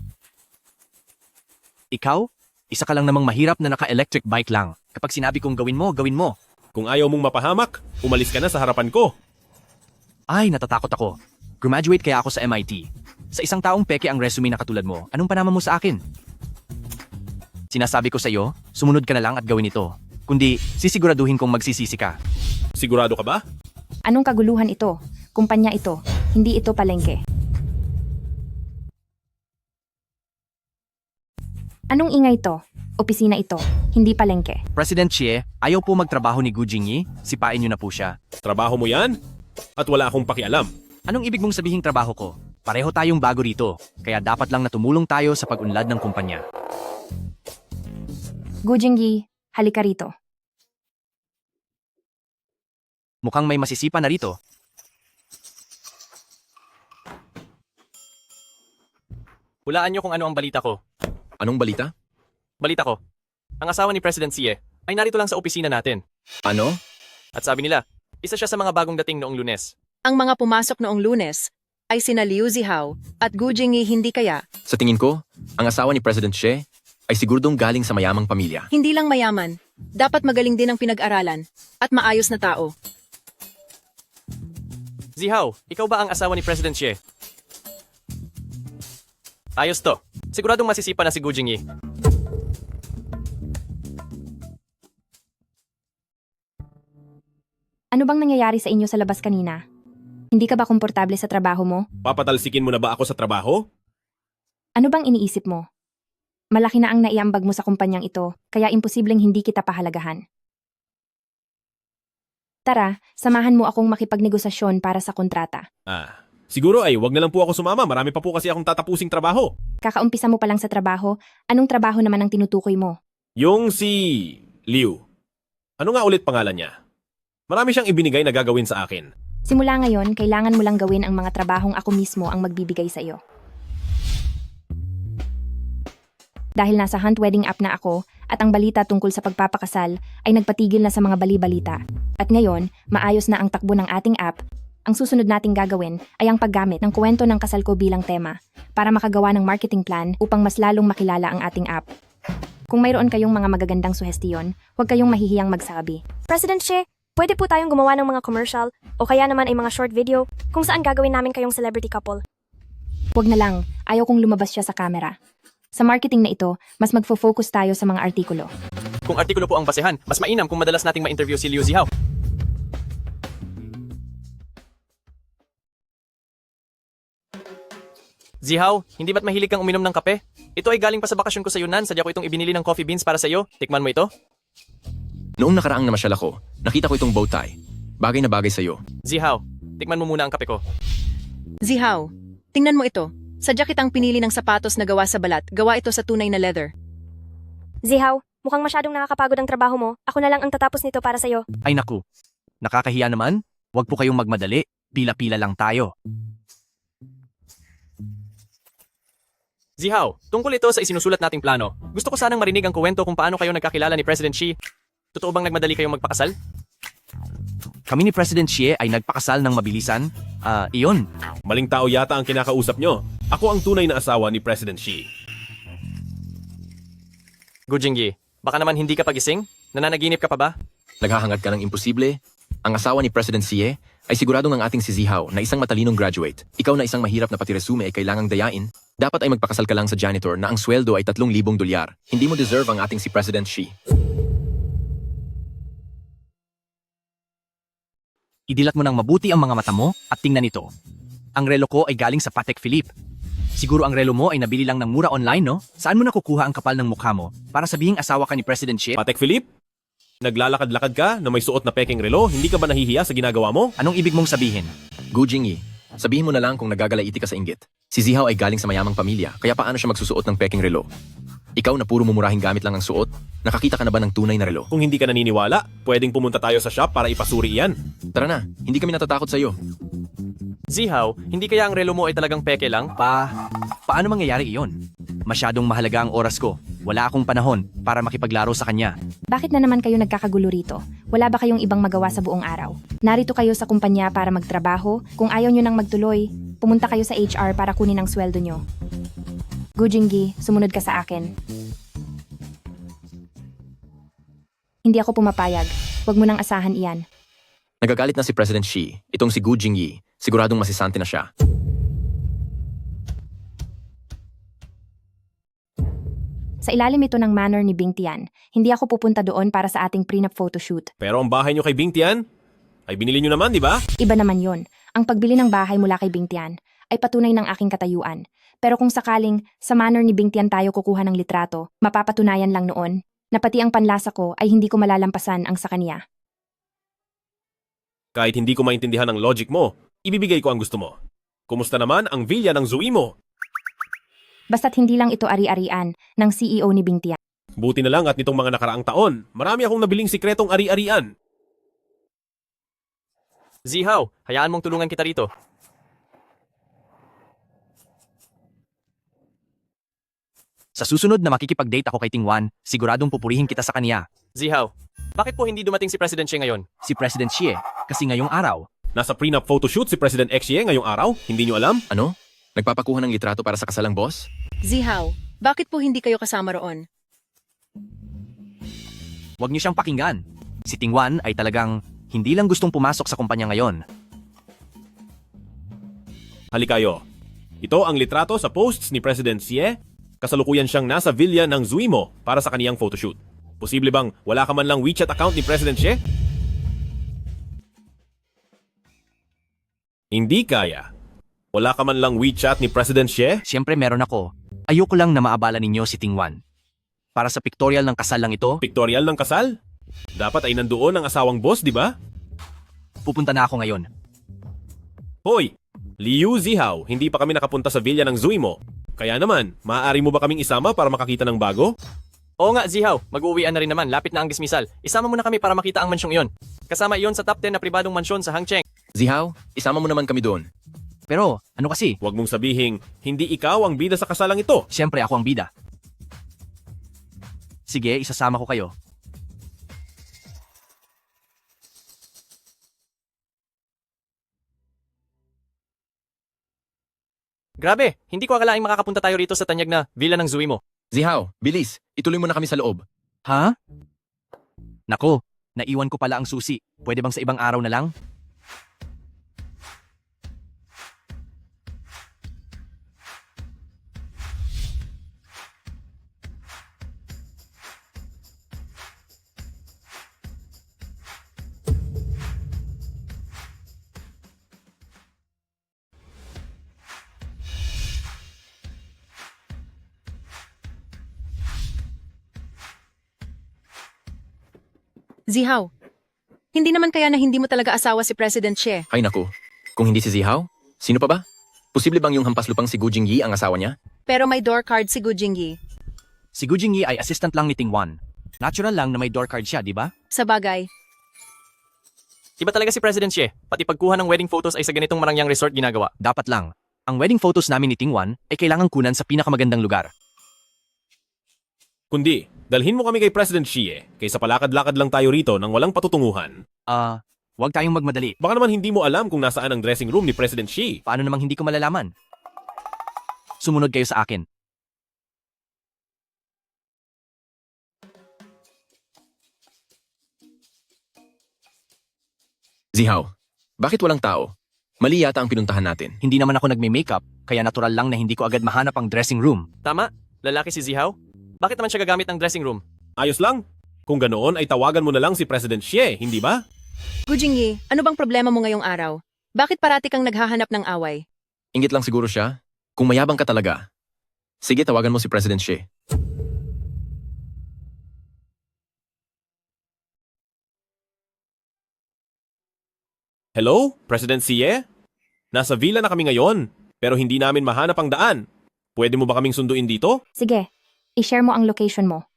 Ikaw? Isa ka lang namang mahirap na naka-electric bike lang. Kapag sinabi kong gawin mo, gawin mo. Kung ayaw mong mapahamak, umalis ka na sa harapan ko. Ay, natatakot ako. Graduate kaya ako sa MIT. Sa isang taong peke ang resume na katulad mo, anong panama mo sa akin? Sinasabi ko sa iyo, sumunod ka na lang at gawin ito. Kundi, sisiguraduhin kong magsisisi ka. Sigurado ka ba? Anong kaguluhan ito? Kumpanya ito. Hindi ito palengke. Anong ingay ito? Opisina ito. Hindi palengke. President Xie, ayaw po magtrabaho ni Gu Jingyi, sipain niyo na po siya. Trabaho mo yan? At wala akong pakialam. Anong ibig mong sabihing trabaho ko? Pareho tayong bago rito, kaya dapat lang na tumulong tayo sa pag-unlad ng kumpanya. Gu Jingyi, halika rito. Mukhang may masisipa na rito. Hulaan niyo kung ano ang balita ko. Anong balita? Balita ko. Ang asawa ni President Xie ay narito lang sa opisina natin. Ano? At sabi nila, isa siya sa mga bagong dating noong Lunes. Ang mga pumasok noong Lunes ay sina Liu Zihao at Gu Jingyi, hindi kaya? Sa tingin ko, ang asawa ni President Xie ay siguradong galing sa mayamang pamilya. Hindi lang mayaman, dapat magaling din ang pinag-aralan at maayos na tao. Zihao, ikaw ba ang asawa ni President Xie? Ayos to. Siguradong masisipa na si Gu Jingyi. Ano bang nangyayari sa inyo sa labas kanina? Hindi ka ba komportable sa trabaho mo? Papatalsikin mo na ba ako sa trabaho? Ano bang iniisip mo? Malaki na ang naiambag mo sa kumpanyang ito, kaya imposibleng hindi kita pahalagahan. Tara, samahan mo akong makipagnegosasyon para sa kontrata. Siguro ay wag na lang po ako sumama. Marami pa po kasi akong tatapusing trabaho. Kakaumpisa mo pa lang sa trabaho, anong trabaho naman ang tinutukoy mo? Yung si Liu. Ano nga ulit pangalan niya? Marami siyang ibinigay na gagawin sa akin. Simula ngayon, kailangan mo lang gawin ang mga trabahong ako mismo ang magbibigay sa iyo. Dahil nasa Hunt Wedding app na ako at ang balita tungkol sa pagpapakasal ay nagpatigil na sa mga bali-balita. At ngayon, maayos na ang takbo ng ating app. Ang susunod nating gagawin ay ang paggamit ng kwento ng kasal ko bilang tema para makagawa ng marketing plan upang mas lalong makilala ang ating app. Kung mayroon kayong mga magagandang suhestiyon, huwag kayong mahihiyang magsabi. President She, pwede po tayong gumawa ng mga commercial o kaya naman ay mga short video kung saan gagawin namin kayong celebrity couple. Huwag na lang, ayaw kong lumabas siya sa camera. Sa marketing na ito, mas magfo-focus tayo sa mga artikulo. Kung artikulo po ang basehan, mas mainam kung madalas nating ma-interview si Liu Zihao. Zihao, hindi ba't mahilig kang uminom ng kape? Ito ay galing pa sa bakasyon ko sa Yunnan. Sadya ko itong ibinili ng coffee beans para sa iyo. Tikman mo ito. Noong nakaraang namasyal ako, nakita ko itong bow tie. Bagay na bagay sa iyo. Zihao, tikman mo muna ang kape ko. Zihao, tingnan mo ito. Sadya kitang pinili ng sapatos na gawa sa balat. Gawa ito sa tunay na leather. Zihaw, mukhang masyadong nakakapagod ang trabaho mo. Ako na lang ang tatapos nito para sa'yo. Ay naku, nakakahiya naman. Huwag po kayong magmadali. Pila-pila lang tayo. Zihao, tungkol ito sa isinusulat nating plano. Gusto ko sanang marinig ang kwento kung paano kayo nagkakilala ni President Xi. Totoo bang nagmadali kayong magpakasal? Kami ni President Xi ay nagpakasal ng mabilisan. Iyon. Maling tao yata ang kinakausap nyo. Ako ang tunay na asawa ni President Xi. Gu Jingyi, baka naman hindi ka pagising? Nananaginip ka pa ba? Naghahangad ka ng imposible? Ang asawa ni President Xi ay siguradong ang ating si Zihao na isang matalinong graduate. Ikaw na isang mahirap na pati resume ay kailangang dayain. Dapat ay magpakasal ka lang sa janitor na ang sweldo ay 3,000 dolyar. Hindi mo deserve ang ating si President Xi. Idilat mo ng mabuti ang mga mata mo at tingnan ito. Ang relo ko ay galing sa Patek Philippe. Siguro ang relo mo ay nabili lang ng mura online, no? Saan mo nakukuha ang kapal ng mukha mo para sabihing asawa ka ni President Xi? Patek Philippe? Naglalakad-lakad ka na may suot na peking relo, hindi ka ba nahihiya sa ginagawa mo? Anong ibig mong sabihin? Gu Jingyi, sabihin mo na lang kung nagagalaiti ka sa inggit. Si Zihao ay galing sa mayamang pamilya, kaya paano siya magsusuot ng peking relo? Ikaw na puro mumurahing gamit lang ang suot, nakakita ka na ba ng tunay na relo? Kung hindi ka naniniwala, pwedeng pumunta tayo sa shop para ipasuri iyan. Tara na, hindi kami natatakot sa iyo. Zihao, hindi kaya ang relo mo ay talagang peke lang? Paano mangyayari iyon? Masyadong mahalaga ang oras ko. Wala akong panahon para makipaglaro sa kanya. Bakit na naman kayo nagkakagulo rito? Wala ba kayong ibang magawa sa buong araw? Narito kayo sa kumpanya para magtrabaho. Kung ayaw nyo nang magtuloy, pumunta kayo sa HR para kunin ang sweldo nyo. Gu Jingyi, sumunod ka sa akin. Hindi ako pumapayag. Huwag mo nang asahan iyan. Nagagalit na si President Xi. Itong si Gu Jingyi, siguradong masisante na siya. Sa ilalim ito ng manor ni Bing Tian, hindi ako pupunta doon para sa ating prenup photoshoot. Pero ang bahay nyo kay Bing Tian, ay binili nyo naman, di ba? Iba naman yon. Ang pagbili ng bahay mula kay Bing Tian ay patunay ng aking katayuan. Pero kung sakaling sa manor ni Bing Tian tayo kukuha ng litrato, mapapatunayan lang noon na pati ang panlasa ko ay hindi ko malalampasan ang sa kanya. Kahit hindi ko maintindihan ang logic mo, ibibigay ko ang gusto mo. Kumusta naman ang villa ng Zui mo? Basta't hindi lang ito ari-arian ng CEO ni Bing Tian. Buti na lang at nitong mga nakaraang taon, marami akong nabiling sikretong ari-arian. Zihao, hayaan mong tulungan kita rito. Sa susunod na makikipag-date ako kay Tingwan, siguradong pupurihin kita sa kanya. Zihao, bakit po hindi dumating si President Xi ngayon? Si President Xi kasi ngayong araw. Nasa prenup photoshoot si President Xi ngayong araw, hindi nyo alam? Ano? Nagpapakuha ng litrato para sa kasalang boss? Zihao, bakit po hindi kayo kasama roon? Huwag niyo siyang pakinggan. Si Tingwan ay talagang hindi lang gustong pumasok sa kumpanya ngayon. Halikayo. Ito ang litrato sa posts ni President Xi. Kasalukuyan siyang nasa villa ng Zui mo para sa kaniyang photoshoot. Posible bang wala ka man lang WeChat account ni President Xi? Hindi kaya. Wala ka man lang WeChat ni President Xi? Siyempre meron ako. Ayoko lang na maabala ninyo si Tingwan. Para sa pictorial ng kasal lang ito. Pictorial ng kasal? Dapat ay nandoon ang asawang boss, di ba? Pupunta na ako ngayon. Hoy! Liu Zihao, hindi pa kami nakapunta sa villa ng Zui mo. Kaya naman, maaari mo ba kaming isama para makakita ng bago? Oo nga, Zihaw. Mag-uuwian na rin naman. Lapit na ang dismissal. Isama mo na kami para makita ang mansyong iyon. Kasama iyon sa top 10 na pribadong mansyon sa Hangcheng. Zihaw, isama mo naman kami doon. Pero, ano kasi? Huwag mong sabihing, hindi ikaw ang bida sa kasalang ito. Siyempre ako ang bida. Sige, isasama ko kayo. Grabe, hindi ko akalaing makakapunta tayo rito sa tanyag na villa ng Zui mo. Zihaw, bilis, ituloy mo na kami sa loob. Ha? Nako, naiwan ko pala ang susi. Pwede bang sa ibang araw na lang? Zihaw, hindi naman kaya na hindi mo talaga asawa si President Xie? Ay naku, kung hindi si Zihaw, sino pa ba? Posible bang yung hampas lupang si Gu Jingyi ang asawa niya? Pero may door card si Gu Jingyi. Si Gu Jingyi ay assistant lang ni Tingwan. Natural lang na may door card siya, di ba? Sa bagay, Iba talaga si President Xie. Pati pagkuha ng wedding photos ay sa ganitong marangyang resort ginagawa. Dapat lang. Ang wedding photos namin ni Tingwan ay kailangang kunan sa pinakamagandang lugar. Kundi, dalhin mo kami kay President Xie, kaysa palakad-lakad lang tayo rito nang walang patutunguhan. Huwag tayong magmadali. Baka naman hindi mo alam kung nasaan ang dressing room ni President Xie. Paano namang hindi ko malalaman? Sumunod kayo sa akin. Zihaw, bakit walang tao? Mali yata ang pinuntahan natin. Hindi naman ako nagme-makeup, kaya natural lang na hindi ko agad mahanap ang dressing room. Tama, lalaki si Zihaw. Bakit naman siya gagamit ng dressing room? Ayos lang. Kung ganoon ay tawagan mo na lang si President Xie, hindi ba? Gu Jingyi, ano bang problema mo ngayong araw? Bakit parati kang naghahanap ng away? Ingit lang siguro siya. Kung mayabang ka talaga. Sige, tawagan mo si President Xie. Hello, President Xie? Nasa villa na kami ngayon, pero hindi namin mahanap ang daan. Pwede mo ba kaming sunduin dito? Sige, i-share mo ang location mo.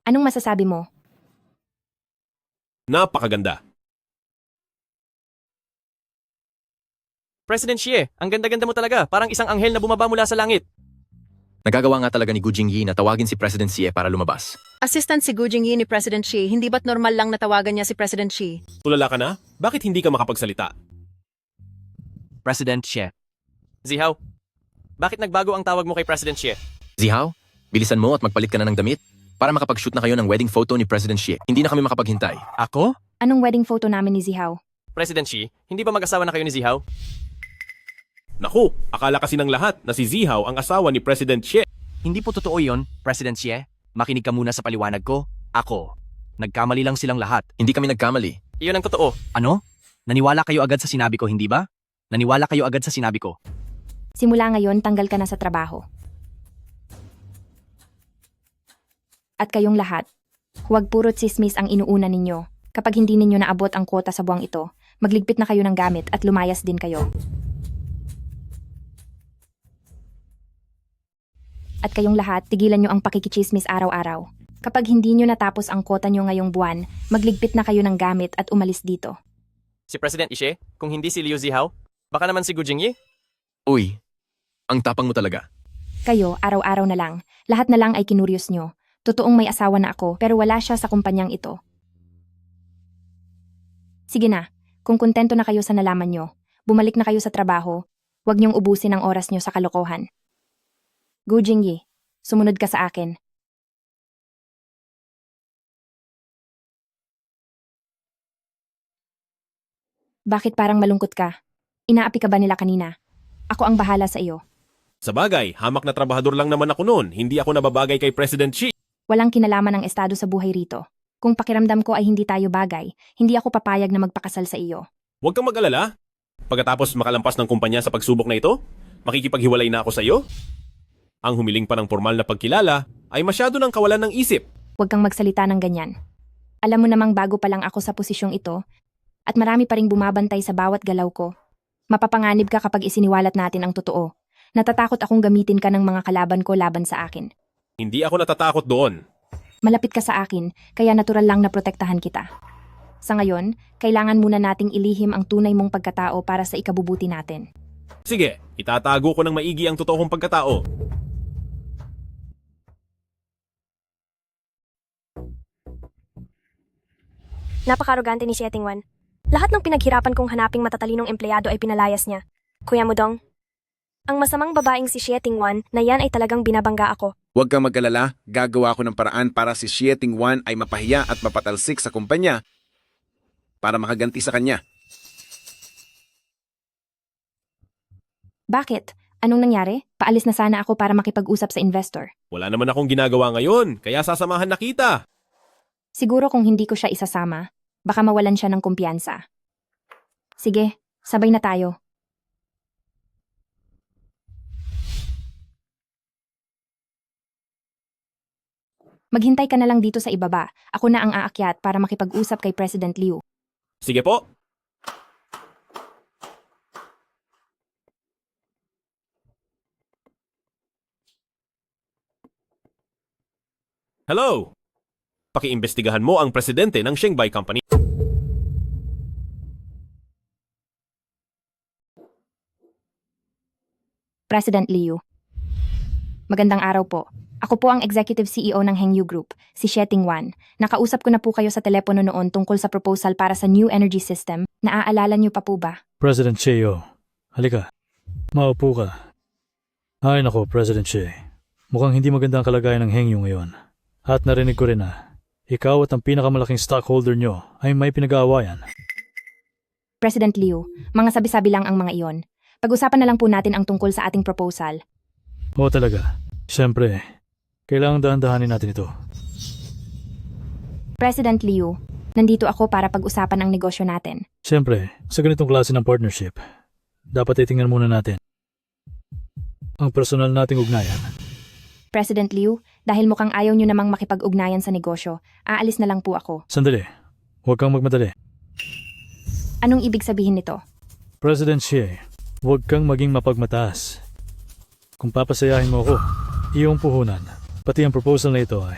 Anong masasabi mo? Napakaganda. President Xie, ang ganda-ganda mo talaga. Parang isang anghel na bumaba mula sa langit. Nagagawa nga talaga ni Gu Jingyi na tawagin si President Xie para lumabas. Assistant si Gu Jingyi ni President Xie, hindi ba't normal lang natawagan niya si President Xie? Tulala ka na? Bakit hindi ka makapagsalita? President Xie. Zihaw, bakit nagbago ang tawag mo kay President Xie? Zihaw, bilisan mo at magpalit ka na ng damit para makapag-shoot na kayo ng wedding photo ni President Xie. Hindi na kami makapaghintay. Ako? Anong wedding photo namin ni Zihaw? President Xie, hindi ba mag-asawa na kayo ni Zihaw? Naku, akala kasi ng lahat na si Zihaw ang asawa ni President Xie. Hindi po totoo yon, President Xie. Makinig ka muna sa paliwanag ko. Ako. Nagkamali lang silang lahat. Hindi kami nagkamali. Iyon ang totoo. Ano? Naniwala kayo agad sa sinabi ko, hindi ba? Naniwala kayo agad sa sinabi ko. Simula ngayon, tanggal ka na sa trabaho. At kayong lahat, huwag puro tsismis ang inuuna ninyo. Kapag hindi ninyo naabot ang kwota sa buwang ito, magligpit na kayo ng gamit at lumayas din kayo. At kayong lahat, tigilan nyo ang pakikichismis araw-araw. Kapag hindi nyo natapos ang kwota nyo ngayong buwan, magligpit na kayo ng gamit at umalis dito. Si President Xie, kung hindi si Liu Zihaw, baka naman si Gu Jingyi? Uy, ang tapang mo talaga. Kayo, araw-araw na lang. Lahat na lang ay kinuryos nyo. Totoong may asawa na ako, pero wala siya sa kumpanyang ito. Sige na, kung kontento na kayo sa nalaman nyo, bumalik na kayo sa trabaho, huwag nyong ubusin ang oras nyo sa kalokohan. Gu Jingyi, sumunod ka sa akin. Bakit parang malungkot ka? Inaapi ka ba nila kanina? Ako ang bahala sa iyo. Sa bagay, hamak na trabahador lang naman ako noon. Hindi ako nababagay kay President Xie. Walang kinalaman ang estado sa buhay rito. Kung pakiramdam ko ay hindi tayo bagay, hindi ako papayag na magpakasal sa iyo. Huwag kang mag-alala. Pagkatapos makalampas ng kumpanya sa pagsubok na ito, makikipaghiwalay na ako sa iyo? Ang humiling pa ng formal na pagkilala ay masyado ng kawalan ng isip. Huwag kang magsalita ng ganyan. Alam mo namang bago pa lang ako sa posisyong ito at marami pa ring bumabantay sa bawat galaw ko. Mapapanganib ka kapag isiniwalat natin ang totoo. Natatakot akong gamitin ka ng mga kalaban ko laban sa akin. Hindi ako natatakot doon. Malapit ka sa akin, kaya natural lang na protektahan kita. Sa ngayon, kailangan muna nating ilihim ang tunay mong pagkatao para sa ikabubuti natin. Sige, itatago ko ng maigi ang totoo kong pagkatao. Napakarogante ni Sheting Wan. Lahat ng pinaghirapan kong hanaping matatalinong empleyado ay pinalayas niya. Kuya Mudong, ang masamang babaeng si Sheting Wan na yan ay talagang binabangga ako. Huwag kang mag-alala, gagawa ko ng paraan para si Sheting Wan ay mapahiya at mapatalsik sa kumpanya para makaganti sa kanya. Bakit? Anong nangyari? Paalis na sana ako para makipag-usap sa investor. Wala naman akong ginagawa ngayon, kaya sasamahan na kita. Siguro kung hindi ko siya isasama, baka mawalan siya ng kumpiyansa. Sige, sabay na tayo. Maghintay ka na lang dito sa ibaba. Ako na ang aakyat para makipag-usap kay President Liu. Sige po. Hello! Pakiimbestigahan mo ang presidente ng Shanghai Company. President Liu. Magandang araw po. Ako po ang Executive CEO ng Hengyu Group, si Sheting Wan. Nakausap ko na po kayo sa telepono noon tungkol sa proposal para sa new energy system. Naaalala niyo pa po ba? President Cheo, halika. Maupo ka. Ay nako, President Che. Mukhang hindi maganda ang kalagayan ng Hengyu ngayon. At narinig ko rin na ikaw at ang pinakamalaking stockholder nyo ay may pinag-aawayan. President Liu, mga sabi-sabi lang ang mga iyon. Pag-usapan na lang po natin ang tungkol sa ating proposal. Oo talaga. Siyempre, kailangang dahan-dahanin natin ito. President Liu, nandito ako para pag-usapan ang negosyo natin. Siyempre, sa ganitong klase ng partnership, dapat itingnan muna natin ang personal nating ugnayan. President Liu, dahil mukhang ayaw nyo namang makipag-ugnayan sa negosyo, aalis na lang po ako. Sandali, huwag kang magmadali. Anong ibig sabihin nito? President Xie, huwag kang maging mapagmataas. Kung papasayahin mo ako, iyong puhunan, pati ang proposal na ito ay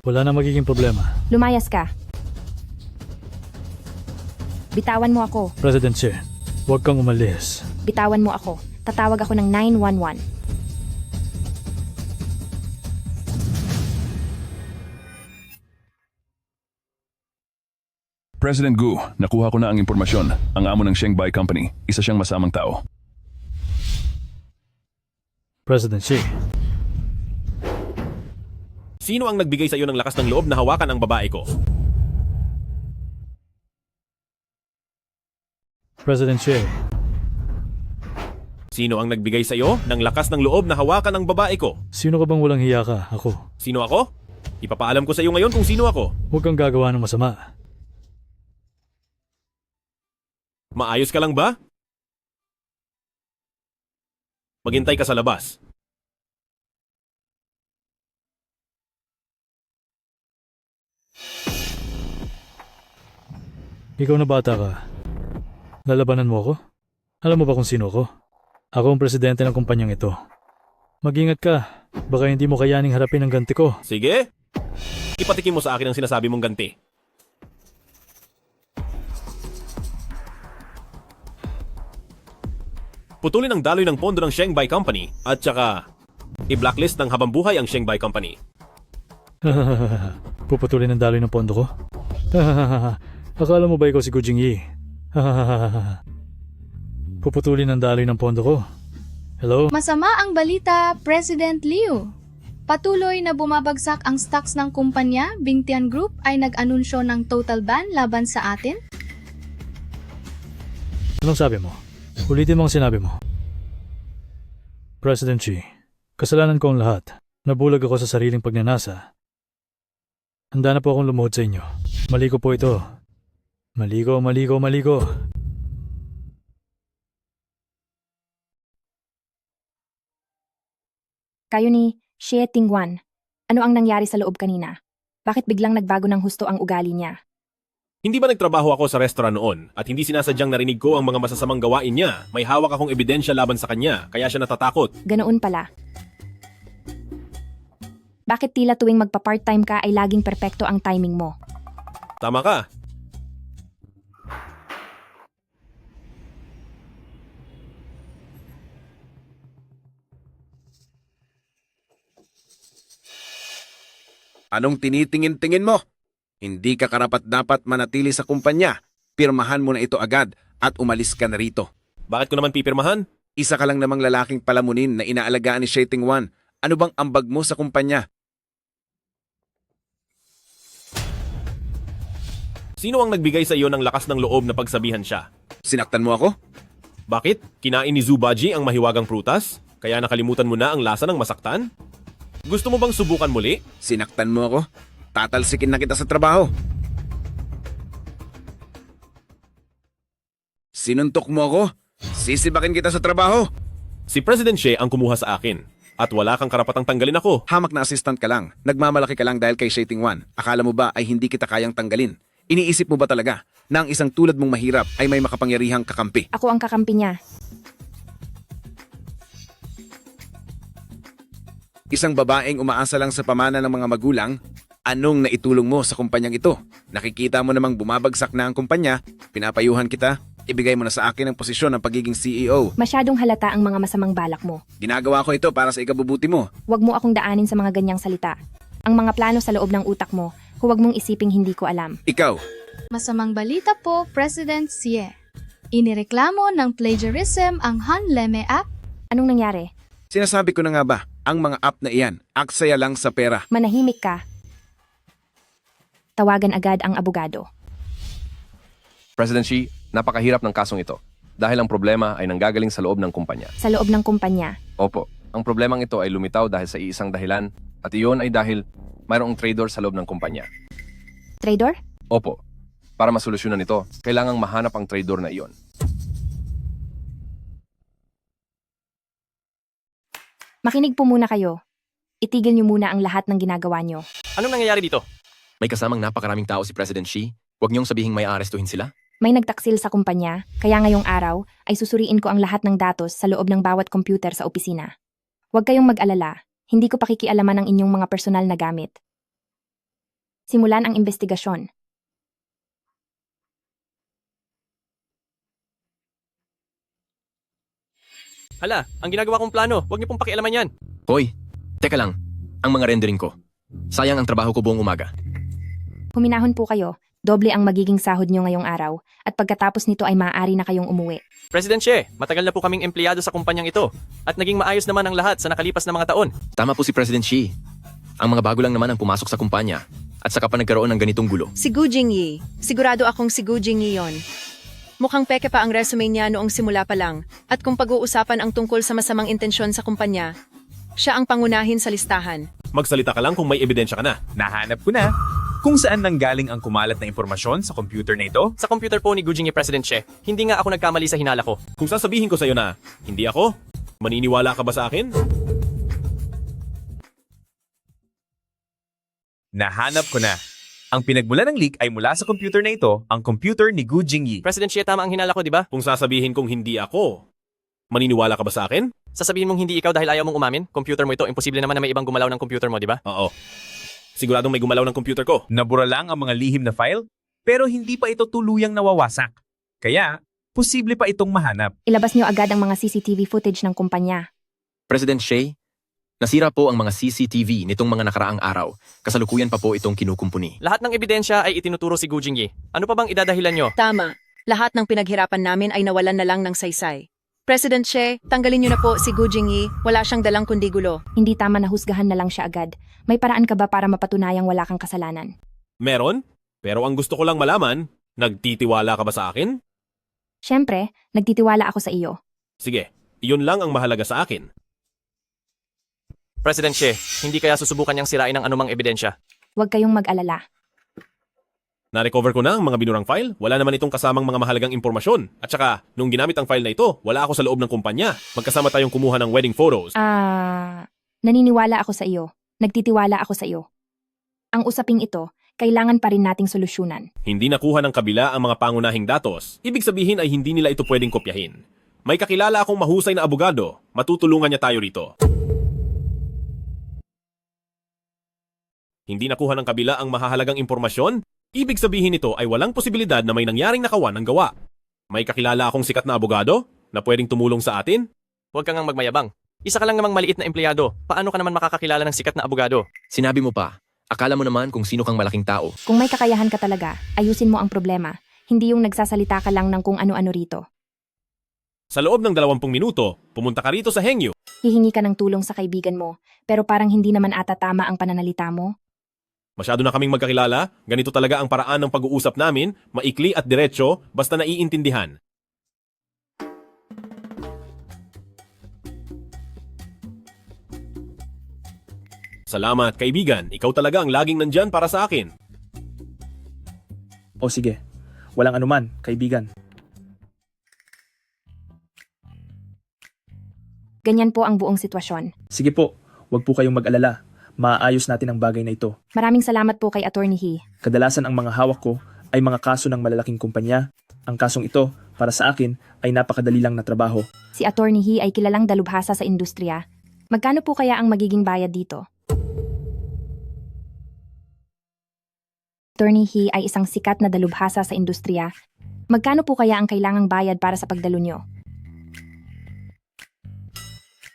wala na magiging problema. Lumayas ka. Bitawan mo ako. President Xie, huwag kang umalis. Bitawan mo ako. Tatawag ako ng 911. President Gu, nakuha ko na ang impormasyon. Ang amo ng Shanghai Company, isa siyang masamang tao. President Xie. Sino ang nagbigay sa iyo ng lakas ng loob na hawakan ang babae ko? President Xie. Sino ang nagbigay sa iyo ng lakas ng loob na hawakan ang babae ko? Sino ka bang walang hiya ka? Ako. Sino ako? Ipapaalam ko sa iyo ngayon kung sino ako. Huwag kang gagawa ng masama. Maayos ka lang ba? Maghintay ka sa labas. Ikaw na bata ka. Lalabanan mo ako? Alam mo ba kung sino ako? Ako ang presidente ng kumpanyang ito. Mag-ingat ka. Baka hindi mo kayaning harapin ang ganti ko. Sige. Ipatikim mo sa akin ang sinasabi mong ganti. Putulin ang daloy ng pondo ng Shanghai Company at saka i-blacklist ng habang buhay ang Shanghai Company. Puputulin ang daloy ng pondo ko? Akala mo ba ikaw si Gu Jingyi? Puputulin ang daloy ng pondo ko? Hello? Masama ang balita, President Liu. Patuloy na bumabagsak ang stocks ng kumpanya, Bingtian Group ay nag-anunsyo ng total ban laban sa atin? Anong sabi mo? Ulitin mo ang sinabi mo. President Xi, kasalanan ko ang lahat. Nabulag ako sa sariling pagnanasa. Handa na po akong lumuhod sa inyo. Mali ko po ito. Maligo. Kayo ni Xie Tingwan. Ano ang nangyari sa loob kanina? Bakit biglang nagbago ng husto ang ugali niya? Hindi ba nagtrabaho ako sa restaurant noon at hindi sinasadyang narinig ko ang mga masasamang gawain niya? May hawak akong ebidensya laban sa kanya, kaya siya natatakot. Ganoon pala. Bakit tila tuwing magpa-part-time ka ay laging perpekto ang timing mo? Tama ka. Anong tinitingin-tingin mo? Hindi ka karapat-dapat manatili sa kumpanya. Pirmahan mo na ito agad at umalis ka na rito. Bakit ko naman pipirmahan? Isa ka lang namang lalaking palamunin na inaalagaan ni Xie Tingwan. Ano bang ambag mo sa kumpanya? Sino ang nagbigay sa iyo ng lakas ng loob na pagsabihan siya? Sinaktan mo ako? Bakit? Kinain ni Zubaji ang mahiwagang prutas? Kaya nakalimutan mo na ang lasa ng masaktan? Gusto mo bang subukan muli? Sinaktan mo ako? Tatalsikin na kita sa trabaho. Sinuntok mo ako? Sisibakin kita sa trabaho. Si President Xie ang kumuha sa akin. At wala kang karapatang tanggalin ako. Hamak na assistant ka lang. Nagmamalaki ka lang dahil kay Xie Tingwan. Akala mo ba ay hindi kita kayang tanggalin? Iniisip mo ba talaga na ang isang tulad mong mahirap ay may makapangyarihang kakampi? Ako ang kakampi niya. Isang babaeng umaasa lang sa pamana ng mga magulang, anong naitulong mo sa kumpanyang ito? Nakikita mo namang bumabagsak na ang kumpanya, pinapayuhan kita, ibigay mo na sa akin ang posisyon ng pagiging CEO. Masyadong halata ang mga masamang balak mo. Ginagawa ko ito para sa ikabubuti mo. Huwag mo akong daanin sa mga ganyang salita. Ang mga plano sa loob ng utak mo, huwag mong isiping hindi ko alam. Ikaw. Masamang balita po, President Xie. Inireklamo ng plagiarism ang Han Leme app. Anong nangyari? Sinasabi ko na nga ba, ang mga app na iyan, aksaya lang sa pera. Manahimik ka. Tawagan agad ang abogado. President Xi, napakahirap ng kasong ito. Dahil ang problema ay nanggagaling sa loob ng kumpanya. Sa loob ng kumpanya. Opo, ang problemang ito ay lumitaw dahil sa iisang dahilan at iyon ay dahil mayroong trader sa loob ng kumpanya. Trader? Opo, para masolusyonan ito, kailangang mahanap ang trader na iyon. Makinig po muna kayo. Itigil niyo muna ang lahat ng ginagawa niyo. Anong nangyayari dito? May kasamang napakaraming tao si President Xi. Huwag niyong sabihing may aarestuhin sila. May nagtaksil sa kumpanya, kaya ngayong araw ay susuriin ko ang lahat ng datos sa loob ng bawat computer sa opisina. Huwag kayong mag-alala, hindi ko pakikialaman ang inyong mga personal na gamit. Simulan ang investigasyon. Hala, ang ginagawa kong plano, huwag niyo pong pakialaman yan. Hoy, teka lang. Ang mga rendering ko. Sayang ang trabaho ko buong umaga. Huminahon po kayo, doble ang magiging sahod niyo ngayong araw, at pagkatapos nito ay maaari na kayong umuwi. President Xie, matagal na po kaming empleyado sa kumpanyang ito at naging maayos naman ang lahat sa nakalipas na mga taon. Tama po si President Xi. Ang mga bago lang naman ang pumasok sa kumpanya at saka pa nagkaroon ng ganitong gulo. Si Gu Jingyi. Sigurado akong si Gu Jingyi yon. Mukhang peke pa ang resume niya noong simula pa lang. At kung pag-uusapan ang tungkol sa masamang intensyon sa kumpanya, siya ang pangunahin sa listahan. Magsalita ka lang kung may ebidensya ka na. Nahanap ko na kung saan nanggaling ang kumalat na impormasyon sa computer na ito. Sa computer po ni Gu Jingyi President Xie, hindi nga ako nagkamali sa hinala ko. Kung sasabihin ko sa'yo na, hindi ako, maniniwala ka ba sa akin? Nahanap ko na. Ang pinagmula ng leak ay mula sa computer na ito, ang computer ni Gu Jingyi. President Xie, tama ang hinala ko, di ba? Kung sasabihin kong hindi ako, maniniwala ka ba sa akin? Sasabihin mong hindi ikaw dahil ayaw mong umamin? Computer mo ito, imposible naman na may ibang gumalaw ng computer mo, di ba? Oo. Siguradong may gumalaw ng computer ko. Nabura lang ang mga lihim na file, pero hindi pa ito tuluyang nawawasak. Kaya, posible pa itong mahanap. Ilabas niyo agad ang mga CCTV footage ng kumpanya. President Xie, nasira po ang mga CCTV nitong mga nakaraang araw. Kasalukuyan pa po itong kinukumpuni. Lahat ng ebidensya ay itinuturo si Gu Jingyi. Ano pa bang idadahilan nyo? Tama. Lahat ng pinaghirapan namin ay nawalan na lang ng saysay. President Xie, tanggalin niyo na po si Gu Jingyi. Wala siyang dalang kundi gulo. Hindi tama na husgahan na lang siya agad. May paraan ka ba para mapatunayang wala kang kasalanan? Meron? Pero ang gusto ko lang malaman, nagtitiwala ka ba sa akin? Siyempre, nagtitiwala ako sa iyo. Sige, iyon lang ang mahalaga sa akin. President Xie, hindi kaya susubukan niyang sirain ang anumang ebidensya? Huwag kayong mag-alala. Na-recover ko na ang mga binurang file. Wala naman itong kasamang mga mahalagang impormasyon. At saka, nung ginamit ang file na ito, wala ako sa loob ng kumpanya. Magkasama tayong kumuha ng wedding photos. Naniniwala ako sa iyo. Nagtitiwala ako sa iyo. Ang usaping ito, kailangan pa rin nating solusyonan. Hindi nakuha ng kabila ang mga pangunahing datos. Ibig sabihin ay hindi nila ito pwedeng kopyahin. May kakilala akong mahusay na abogado. Matutulungan niya tayo rito. Hindi nakuha ng kabila ang mahahalagang impormasyon? Ibig sabihin nito ay walang posibilidad na may nangyaring nakawan ng gawa. May kakilala akong sikat na abogado na pwedeng tumulong sa atin? Huwag kang magmayabang. Isa ka lang namang maliit na empleyado. Paano ka naman makakakilala ng sikat na abogado? Sinabi mo pa, akala mo naman kung sino kang malaking tao. Kung may kakayahan ka talaga, ayusin mo ang problema. Hindi yung nagsasalita ka lang ng kung ano-ano rito. Sa loob ng 20 minuto, pumunta ka rito sa Hengyu. Hihingi ka ng tulong sa kaibigan mo, pero parang hindi naman ata tama ang pananalita mo. Masyado na kaming magkakilala, ganito talaga ang paraan ng pag-uusap namin, maikli at diretsyo, basta naiintindihan. Salamat, kaibigan. Ikaw talaga ang laging nandyan para sa akin. O sige, walang anuman, kaibigan. Ganyan po ang buong sitwasyon. Sige po, wag po kayong mag-alala. Maayos natin ang bagay na ito. Maraming salamat po kay Attorney He. Kadalasan ang mga hawak ko ay mga kaso ng malalaking kumpanya. Ang kasong ito, para sa akin, ay napakadali lang na trabaho. Si Attorney He ay kilalang dalubhasa sa industriya. Magkano po kaya ang magiging bayad dito? Attorney He ay isang sikat na dalubhasa sa industriya. Magkano po kaya ang kailangang bayad para sa pagdalo nyo?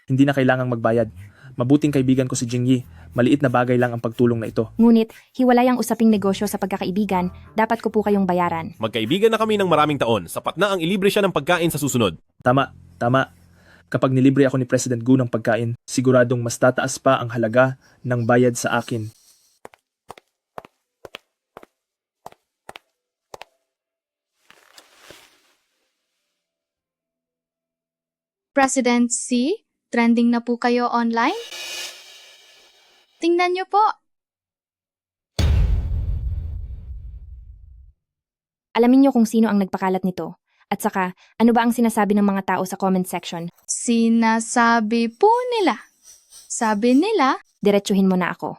Hindi na kailangang magbayad. Mabuting kaibigan ko si Jingyi. Maliit na bagay lang ang pagtulong na ito. Ngunit, hiwalay ang usaping negosyo sa pagkakaibigan, dapat ko po kayong bayaran. Magkaibigan na kami ng maraming taon, sapat na ang ilibre siya ng pagkain sa susunod. Tama. Kapag nilibre ako ni President Gu ng pagkain, siguradong mas tataas pa ang halaga ng bayad sa akin. President C, trending na po kayo online? Tingnan niyo po. Alamin nyo kung sino ang nagpakalat nito. At saka, ano ba ang sinasabi ng mga tao sa comment section? Sinasabi po nila. Sabi nila, Diretsuhin mo na ako.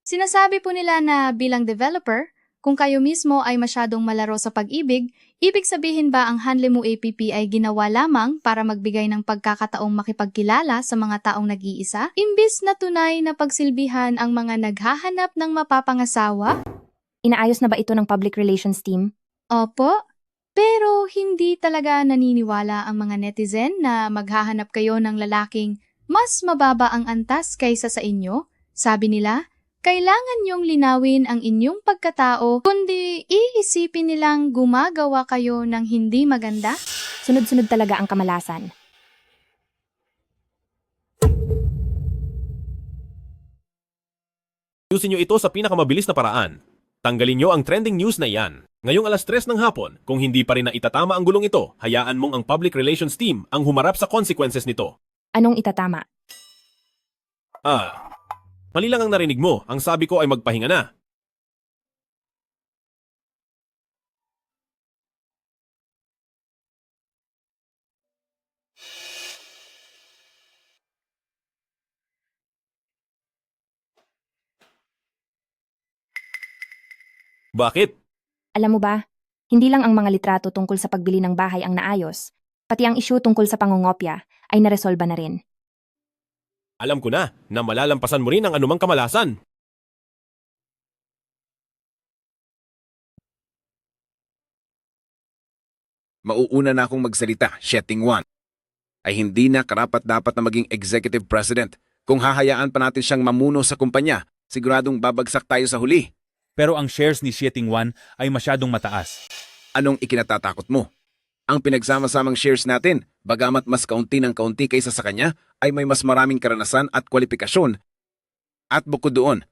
sinasabi po nila na bilang developer, kung kayo mismo ay masyadong malaro sa pag-ibig, ibig sabihin ba ang Hanlemu APP ay ginawa lamang para magbigay ng pagkakataong makipagkilala sa mga taong nag-iisa? Imbis na tunay na pagsilbihan ang mga naghahanap ng mapapangasawa? Inaayos na ba ito ng public relations team? Opo, pero hindi talaga naniniwala ang mga netizen na maghahanap kayo ng lalaking mas mababa ang antas kaysa sa inyo. Sabi nila, kailangan niyong linawin ang inyong pagkatao kundi iisipin nilang gumagawa kayo ng hindi maganda. Sunod-sunod talaga ang kamalasan. Ayusin nyo ito sa pinakamabilis na paraan. Tanggalin nyo ang trending news na iyan. Ngayong alas 3 ng hapon, kung hindi pa rin na itatama ang gulong ito, hayaan mong ang public relations team ang humarap sa consequences nito. Anong itatama? Mali lang ang narinig mo. Ang sabi ko ay magpahinga na. Bakit? Alam mo ba, hindi lang ang mga litrato tungkol sa pagbili ng bahay ang naayos, pati ang issue tungkol sa pangungopya ay naresolba na rin. Alam ko na malalampasan mo rin ang anumang kamalasan. Mauuna na akong magsalita, Sheting Wan. Ay hindi na karapat-dapat na maging executive president. Kung hahayaan pa natin siyang mamuno sa kumpanya, siguradong babagsak tayo sa huli. Pero ang shares ni Sheting Wan ay masyadong mataas. Anong ikinatatakot mo? Ang pinagsama-samang shares natin, bagamat mas kaunti ng kaunti kaysa sa kanya, ay may mas maraming karanasan at kwalifikasyon. At bukod doon,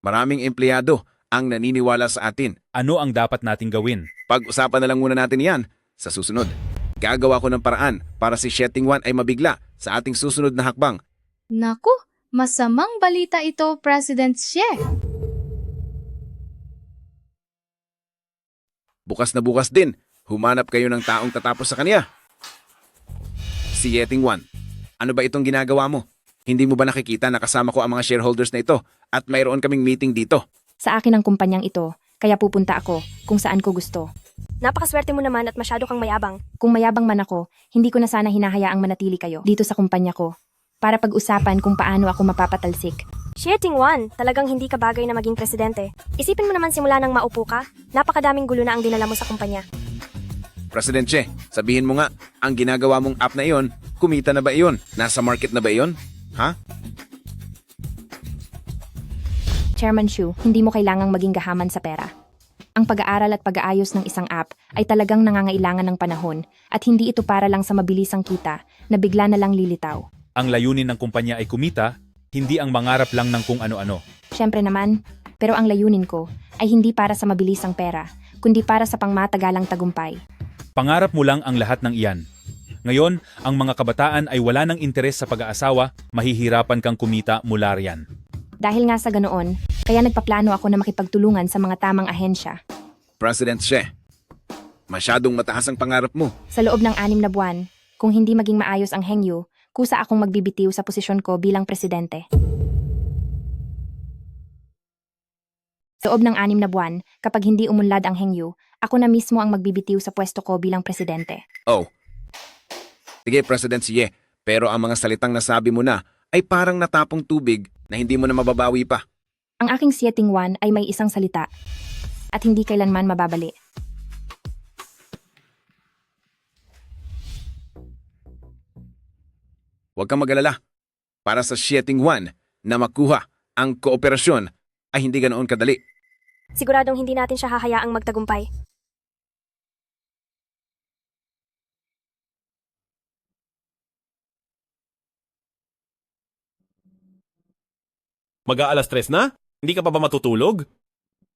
maraming empleyado ang naniniwala sa atin. Ano ang dapat nating gawin? Pag-usapan na lang muna natin yan sa susunod. Gagawa ko ng paraan para si Sheting Wan ay mabigla sa ating susunod na hakbang. Naku, masamang balita ito, President Xie. Bukas na bukas din, humanap kayo ng taong tatapos sa kanya. Si Sheting Wan, ano ba itong ginagawa mo? Hindi mo ba nakikita na kasama ko ang mga shareholders na ito at mayroon kaming meeting dito? Sa akin ang kumpanyang ito, kaya pupunta ako kung saan ko gusto. Napakaswerte mo naman at masyado kang mayabang. Kung mayabang man ako, hindi ko na sana hinahayaang manatili kayo dito sa kumpanya ko para pag-usapan kung paano ako mapapatalsik. Shieting Wan, talagang hindi ka bagay na maging presidente. Isipin mo naman simula nang maupo ka, napakadaming gulo na ang dinala mo sa kumpanya. President Che, sabihin mo nga, ang ginagawa mong app na iyon, kumita na ba iyon? Nasa market na ba iyon? Ha? Chairman Shu, hindi mo kailangang maging gahaman sa pera. Ang pag-aaral at pag-aayos ng isang app ay talagang nangangailangan ng panahon at hindi ito para lang sa mabilisang kita na bigla na lang lilitaw. Ang layunin ng kumpanya ay kumita, hindi ang mangarap lang ng kung ano-ano. Siyempre naman, pero ang layunin ko ay hindi para sa mabilisang pera, kundi para sa pangmatagalang tagumpay. Pangarap mo lang ang lahat ng iyan. Ngayon, ang mga kabataan ay wala ng interes sa pag-aasawa, mahihirapan kang kumita mula riyan. Dahil nga sa ganoon, kaya nagpaplano ako na makipagtulungan sa mga tamang ahensya. President Che, masyadong mataas ang pangarap mo. Sa loob ng 6 na buwan, kung hindi maging maayos ang Hengyu, kusa akong magbibitiw sa posisyon ko bilang presidente. Sa loob ng 6 na buwan, kapag hindi umunlad ang Hengyu, ako na mismo ang magbibitiw sa pwesto ko bilang presidente. Oh. Sige, President Xie, pero ang mga salitang nasabi mo na ay parang natapong tubig na hindi mo na mababawi pa. Ang aking Shieting Wan ay may isang salita at hindi kailanman mababali. Huwag kang mag-alala. Para sa Shieting Wan na makuha ang kooperasyon ay hindi ganoon kadali. Siguradong hindi natin siya hahayaang magtagumpay. Mag-aalas 3 na? Hindi ka pa ba matutulog?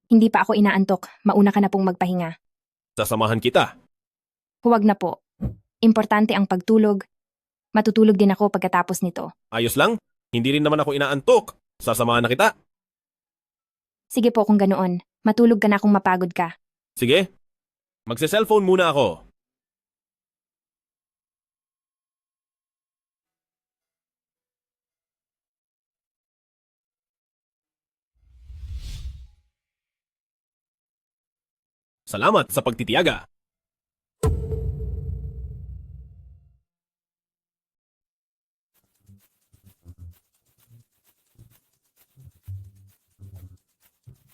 Hindi pa ako inaantok, mauna ka na pong magpahinga. Sasamahan kita. Huwag na po. Importante ang pagtulog. Matutulog din ako pagkatapos nito. Ayos lang? Hindi rin naman ako inaantok. Sasamahan na kita. Sige po kung ganoon. Matulog ka na kung mapagod ka. Sige. Magse-cellphone muna ako. Salamat sa pagtitiyaga.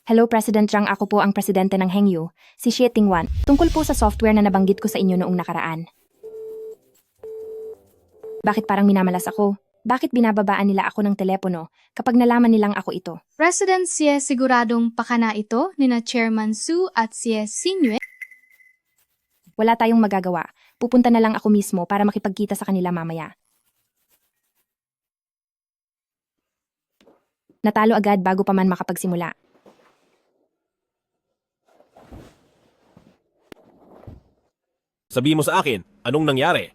Hello President Zhang, ako po ang presidente ng Hengyu, si Shieting Wan, tungkol po sa software na nabanggit ko sa inyo noong nakaraan. Bakit parang minamalas ako? Bakit binababaan nila ako ng telepono kapag nalaman nilang ako ito? President Xie, siguradong pakana ito ni na Chairman Su at Xie Xingyue. Wala tayong magagawa. Pupunta na lang ako mismo para makipagkita sa kanila mamaya. Natalo agad bago pa man makapagsimula. Sabihin mo sa akin, anong nangyari?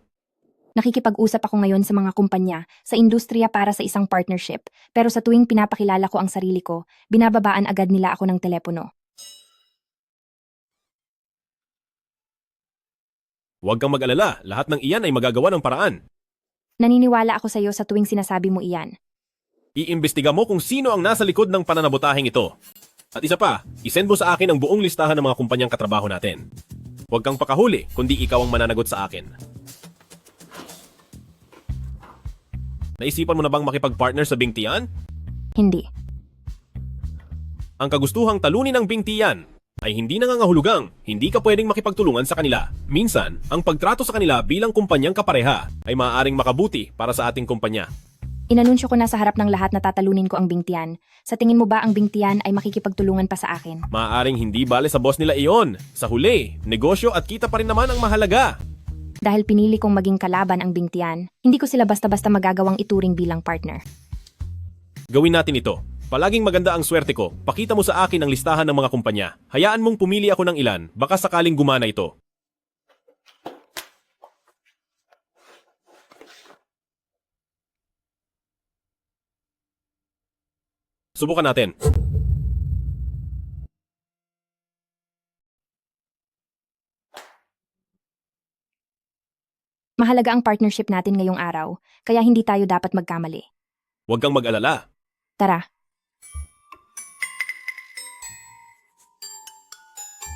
Nakikipag-usap ako ngayon sa mga kumpanya, sa industriya para sa isang partnership, pero sa tuwing pinapakilala ko ang sarili ko, binababaan agad nila ako ng telepono. Huwag kang mag-alala, lahat ng iyan ay magagawa ng paraan. Naniniwala ako sa iyo sa tuwing sinasabi mo iyan. Iimbestiga mo kung sino ang nasa likod ng pananabutahing ito. At isa pa, isend mo sa akin ang buong listahan ng mga kumpanyang katrabaho natin. Huwag kang pakahuli, kundi ikaw ang mananagot sa akin. Naisipan mo na bang makipag-partner sa Bingtian? Hindi. Ang kagustuhang talunin ng Bingtian ay hindi nangangahulugang hindi ka pwedeng makipagtulungan sa kanila. Minsan, ang pagtrato sa kanila bilang kumpanyang kapareha ay maaaring makabuti para sa ating kumpanya. Inanunsyo ko na sa harap ng lahat na tatalunin ko ang Bingtian. Sa tingin mo ba ang Bingtian ay makikipagtulungan pa sa akin? Maaaring hindi bale sa boss nila iyon. Sa huli, negosyo at kita pa rin naman ang mahalaga. Dahil pinili kong maging kalaban ang Bingtian, hindi ko sila basta-basta magagawang ituring bilang partner. Gawin natin ito. Palaging maganda ang swerte ko. Pakita mo sa akin ang listahan ng mga kumpanya. Hayaan mong pumili ako ng ilan, baka sakaling gumana ito. Subukan natin. Mahalaga ang partnership natin ngayong araw, kaya hindi tayo dapat magkamali. Huwag kang mag-alala. Tara.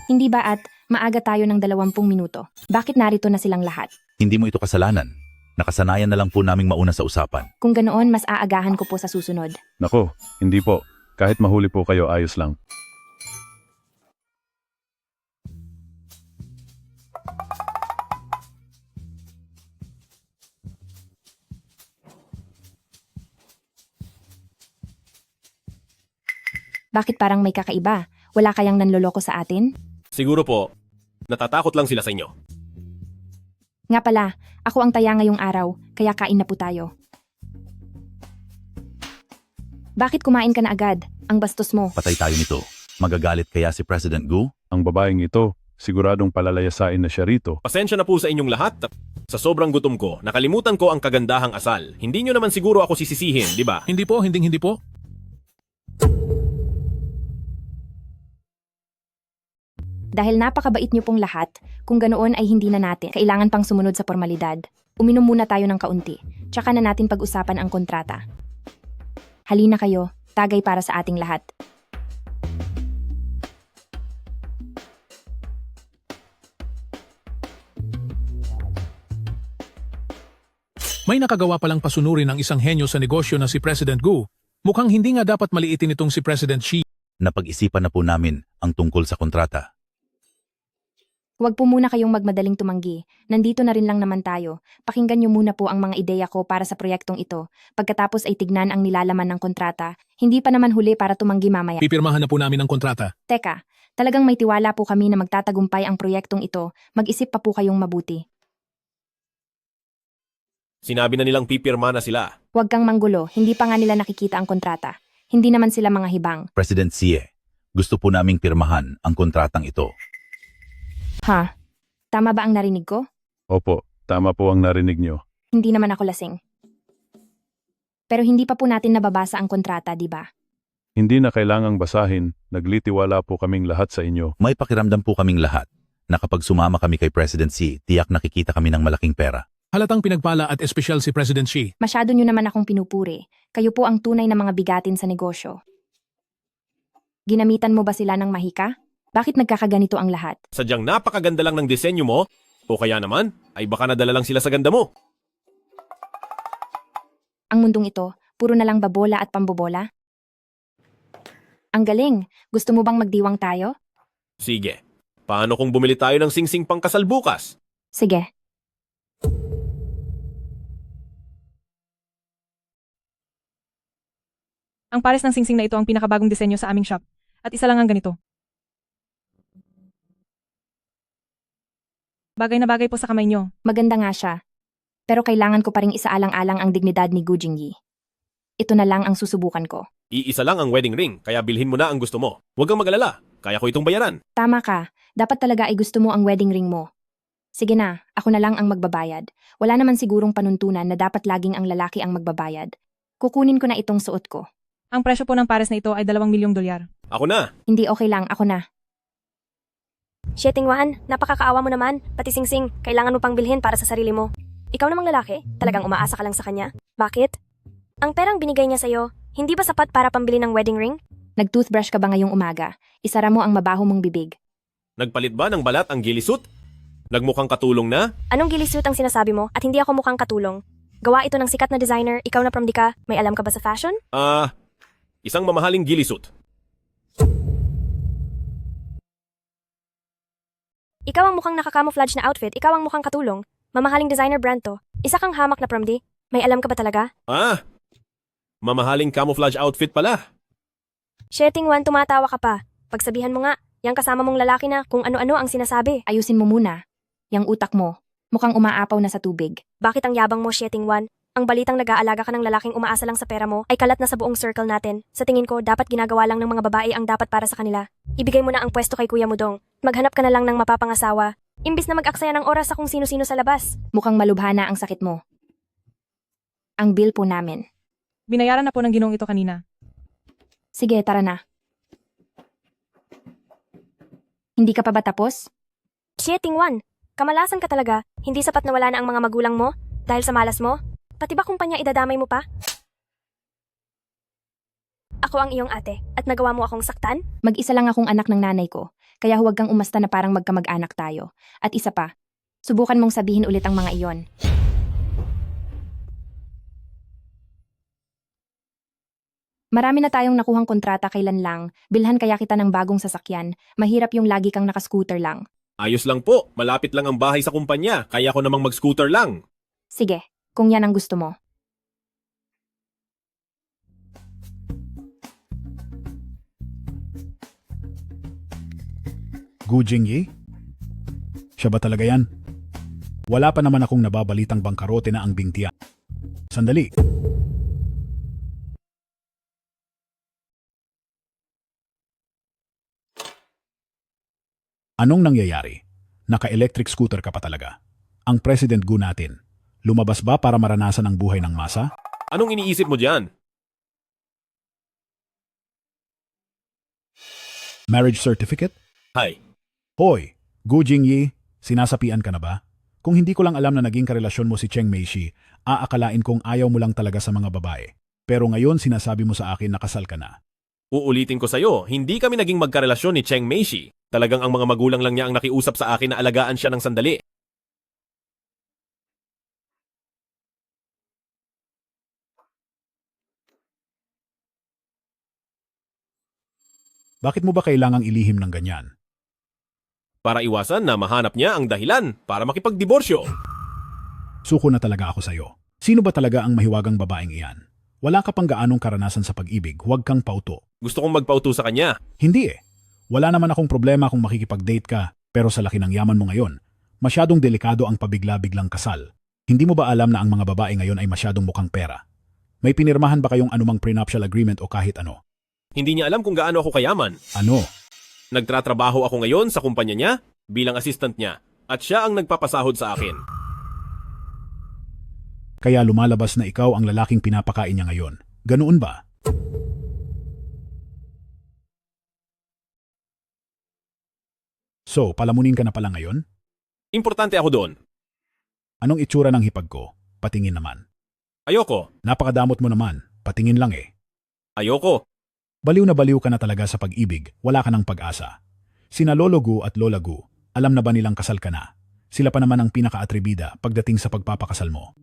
Hindi ba at maaga tayo ng 20 minuto? Bakit narito na silang lahat? Hindi mo ito kasalanan. Nakasanayan na lang po naming mauna sa usapan. Kung ganoon, mas aagahan ko po sa susunod. Nako, hindi po. Kahit mahuli po kayo, ayos lang. Bakit parang may kakaiba? Wala kayang nanloloko sa atin? Siguro po, natatakot lang sila sa inyo. Nga pala, ako ang taya ngayong araw, kaya kain na po tayo. Bakit kumain ka na agad? Ang bastos mo. Patay tayo nito. Magagalit kaya si President Gu? Ang babaeng ito, siguradong palalayasain na siya rito. Pasensya na po sa inyong lahat. Sa sobrang gutom ko, nakalimutan ko ang kagandahang asal. Hindi nyo naman siguro ako sisisihin, di ba? Hindi po, hindi po. Dahil napakabait niyo pong lahat, kung ganoon ay hindi na natin kailangan pang sumunod sa formalidad. Uminom muna tayo ng kaunti, tsaka na natin pag-usapan ang kontrata. Halina kayo, tagay para sa ating lahat. May nakagawa palang pasunurin ng isang henyo sa negosyo na si President Gu. Mukhang hindi nga dapat maliitin itong si President Xi. Napag-isipan na po namin ang tungkol sa kontrata. Huwag po muna kayong magmadaling tumanggi. Nandito na rin lang naman tayo. Pakinggan niyo muna po ang mga ideya ko para sa proyektong ito. Pagkatapos ay tignan ang nilalaman ng kontrata. Hindi pa naman huli para tumanggi mamaya. Pipirmahan na po namin ang kontrata. Teka, talagang may tiwala po kami na magtatagumpay ang proyektong ito. Mag-isip pa po kayong mabuti. Sinabi na nilang pipirma na sila. Huwag kang manggulo, hindi pa nga nila nakikita ang kontrata. Hindi naman sila mga hibang. President Xi, gusto po naming pirmahan ang kontratang ito. Ha? Tama ba ang narinig ko? Opo, tama po ang narinig nyo. Hindi naman ako lasing. Pero hindi pa po natin nababasa ang kontrata, di ba? Hindi na kailangang basahin, naglitiwala po kaming lahat sa inyo. May pakiramdam po kaming lahat na kapag sumama kami kay President Xi, tiyak nakikita kami ng malaking pera. Halatang pinagpala at espesyal si President Xi. Masyado nyo naman akong pinupuri. Kayo po ang tunay na mga bigatin sa negosyo. Ginamitan mo ba sila ng mahika? Bakit nagkakaganito ang lahat? Sadyang napakaganda lang ng disenyo mo, o kaya naman, ay baka nadala lang sila sa ganda mo. Ang mundong ito, puro na lang babola at pambobola? Ang galing! Gusto mo bang magdiwang tayo? Sige, paano kung bumili tayo ng singsing pangkasal bukas? Sige. Ang pares ng singsing na ito ang pinakabagong disenyo sa aming shop. At isa lang ang ganito. Bagay na bagay po sa kamay nyo. Maganda nga siya. Pero kailangan ko pa ring isaalang-alang ang dignidad ni Gu Jingyi. Ito na lang ang susubukan ko. Iisa lang ang wedding ring, kaya bilhin mo na ang gusto mo. Huwag kang mag-alala, kaya ko itong bayaran. Tama ka. Dapat talaga ay gusto mo ang wedding ring mo. Sige na, ako na lang ang magbabayad. Wala naman sigurong panuntunan na dapat laging ang lalaki ang magbabayad. Kukunin ko na itong suot ko. Ang presyo po ng pares na ito ay 2 milyong dolyar. Ako na. Hindi okay lang, ako na. Sheting Wan, napakakaawa mo naman. Pati singsing, kailangan mo pang bilhin para sa sarili mo. Ikaw namang lalaki, talagang umaasa ka lang sa kanya. Bakit? Ang perang binigay niya sa'yo, hindi ba sapat para pambili ng wedding ring? Nag-toothbrush ka ba ngayong umaga? Isara mo ang mabaho mong bibig. Nagpalit ba ng balat ang gilisut? Nagmukhang katulong na? Anong gilisut ang sinasabi mo at hindi ako mukhang katulong? Gawa ito ng sikat na designer, ikaw na prom di ka, may alam ka ba sa fashion? Isang mamahaling gilisut. Ikaw ang mukhang naka-camouflage na outfit, ikaw ang mukhang katulong. Mamahaling designer brand to. Isa kang hamak na prom di. May alam ka ba talaga? Mamahaling camouflage outfit pala. Sheting Wan, tumatawa ka pa. Pagsabihan mo nga, yang kasama mong lalaki na kung ano-ano ang sinasabi. Ayusin mo muna. Yang utak mo, mukhang umaapaw na sa tubig. Bakit ang yabang mo, Sheting Wan? Ang balitang nag-aalaga ka ng lalaking umaasa lang sa pera mo ay kalat na sa buong circle natin. Sa tingin ko, dapat ginagawa lang ng mga babae ang dapat para sa kanila. Ibigay mo na ang pwesto kay Kuya Mudong. Maghanap ka na lang ng mapapangasawa. Imbis na mag-aksaya ng oras sa kung sino-sino sa labas. Mukhang malubha na ang sakit mo. Ang bill po namin. Binayaran na po ng ginong ito kanina. Sige, tara na. Hindi ka pa ba tapos? Sheting Wan, kamalasan ka talaga. Hindi sapat na wala na ang mga magulang mo dahil sa malas mo. Pati ba kumpanya idadamay mo pa? ako ang iyong ate at nagawa mo akong saktan? Mag-isa lang akong anak ng nanay ko, kaya huwag kang umasta na parang magkamag-anak tayo. At isa pa, subukan mong sabihin ulit ang mga iyon. Marami na tayong nakuhang kontrata kailan lang, bilhan kaya kita ng bagong sasakyan, mahirap yung lagi kang nakascooter lang. Ayos lang po, malapit lang ang bahay sa kumpanya, kaya ko namang mag-scooter lang. Sige, kung yan ang gusto mo. Gu Jingyi? Siya ba talaga yan? Wala pa naman akong nababalitang bangkarote na ang Bingtian. Sandali. Anong nangyayari? Naka-electric scooter ka pa talaga. Ang President Gu natin, lumabas ba para maranasan ang buhay ng masa? Anong iniisip mo dyan? Marriage certificate? Hi. Hoy, Gu Jingyi, sinasapian ka na ba? Kung hindi ko lang alam na naging karelasyon mo si Cheng Meishi, aakalain kong ayaw mo lang talaga sa mga babae. Pero ngayon sinasabi mo sa akin na kasal ka na. Uulitin ko sa'yo, hindi kami naging magkarelasyon ni Cheng Meishi. Talagang ang mga magulang lang niya ang nakiusap sa akin na alagaan siya ng sandali. Bakit mo ba kailangang ilihim ng ganyan? Para iwasan na mahanap niya ang dahilan para makipagdiborsyo. Suko na talaga ako sa'yo. Sino ba talaga ang mahiwagang babaeng iyan? Wala ka pang gaanong karanasan sa pag-ibig, huwag kang pauto. Gusto kong magpauto sa kanya. Hindi eh. Wala naman akong problema kung makikipag-date ka, pero sa laki ng yaman mo ngayon, masyadong delikado ang pabigla-biglang kasal. Hindi mo ba alam na ang mga babae ngayon ay masyadong mukhang pera? May pinirmahan ba kayong anumang prenuptial agreement o kahit ano? Hindi niya alam kung gaano ako kayaman. Ano? Nagtratrabaho ako ngayon sa kumpanya niya bilang assistant niya at siya ang nagpapasahod sa akin. Kaya lumalabas na ikaw ang lalaking pinapakain niya ngayon. Ganoon ba? So, palamunin ka na pala ngayon? Importante ako doon. Anong itsura ng hipag ko? Patingin naman. Ayoko. Napakadamot mo naman. Patingin lang eh. Ayoko. Baliw na baliw ka na talaga sa pag-ibig. Wala ka ng pag-asa. Sina Lolo Gu at Lola Gu, alam na ba nilang kasal ka na? Sila pa naman ang pinaka-atribida pagdating sa pagpapakasal mo.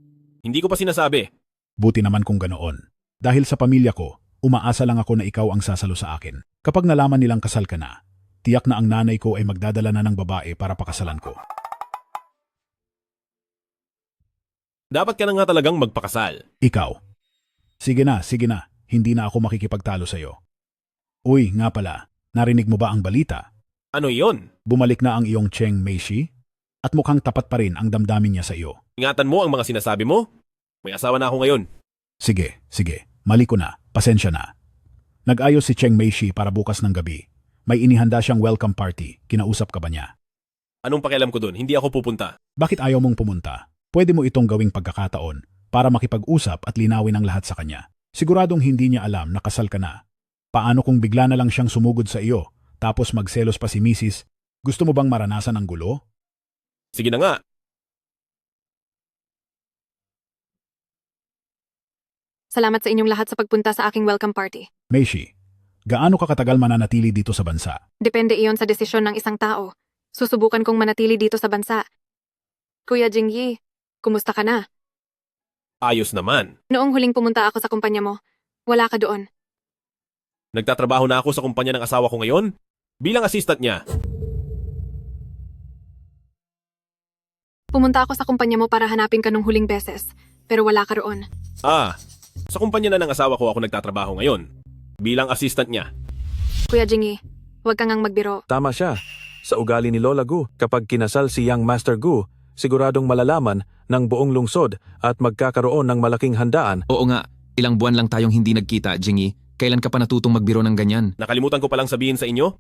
Hindi ko pa sinasabi. Buti naman kung ganoon. Dahil sa pamilya ko, umaasa lang ako na ikaw ang sasalo sa akin. Kapag nalaman nilang kasal ka na, tiyak na ang nanay ko ay magdadala na ng babae para pakasalan ko. Dapat ka na nga talagang magpakasal. Ikaw. Sige na, sige na. Hindi na ako makikipagtalo sa'yo. Uy, nga pala. Narinig mo ba ang balita? Ano iyon? Bumalik na ang iyong Cheng Meishi? At mukhang tapat pa rin ang damdamin niya sa iyo. Ingatan mo ang mga sinasabi mo. May asawa na ako ngayon. Sige, sige. Mali ko na. Pasensya na. Nag-ayos si Cheng Meishi para bukas ng gabi. May inihanda siyang welcome party. Kinausap ka ba niya? Anong pakialam ko dun? Hindi ako pupunta. Bakit ayaw mong pumunta? Pwede mo itong gawing pagkakataon para makipag-usap at linawin ang lahat sa kanya. Siguradong hindi niya alam na kasal ka na. Paano kung bigla na lang siyang sumugod sa iyo, tapos magselos pa si Mrs.? Gusto mo bang maranasan ang gulo? Sige na nga. Salamat sa inyong lahat sa pagpunta sa aking welcome party. Meishi, gaano ka katagal mananatili dito sa bansa? Depende iyon sa desisyon ng isang tao. Susubukan kong manatili dito sa bansa. Kuya Jingyi, kumusta ka na? Ayos naman. Noong huling pumunta ako sa kumpanya mo, wala ka doon. Nagtatrabaho na ako sa kumpanya ng asawa ko ngayon bilang assistant niya. Pumunta ako sa kumpanya mo para hanapin ka nung huling beses, pero wala ka roon. Sa kumpanya na ng asawa ko ako nagtatrabaho ngayon bilang assistant niya. Kuya Jingyi, huwag kang ngang magbiro. Tama siya. Sa ugali ni Lola Gu, kapag kinasal si Young Master Gu, siguradong malalaman ng buong lungsod at magkakaroon ng malaking handaan. Oo nga, ilang buwan lang tayong hindi nagkita, Jingyi. Kailan ka pa natutong magbiro ng ganyan? Nakalimutan ko palang sabihin sa inyo.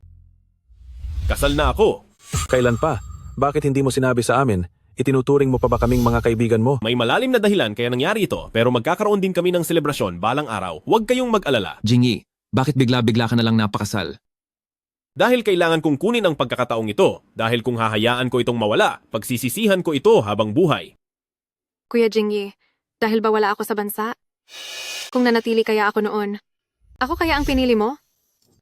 Kasal na ako. Kailan pa? Bakit hindi mo sinabi sa amin? Itinuturing mo pa ba kaming mga kaibigan mo? May malalim na dahilan kaya nangyari ito, pero magkakaroon din kami ng selebrasyon balang araw. Huwag kayong mag-alala. Jingyi, bakit bigla-bigla ka na lang napakasal? Dahil kailangan kong kunin ang pagkakataong ito. Dahil kung hahayaan ko itong mawala, pagsisisihan ko ito habang buhay. Kuya Jingyi, dahil ba wala ako sa bansa? Kung nanatili kaya ako noon, Ako kaya ang pinili mo?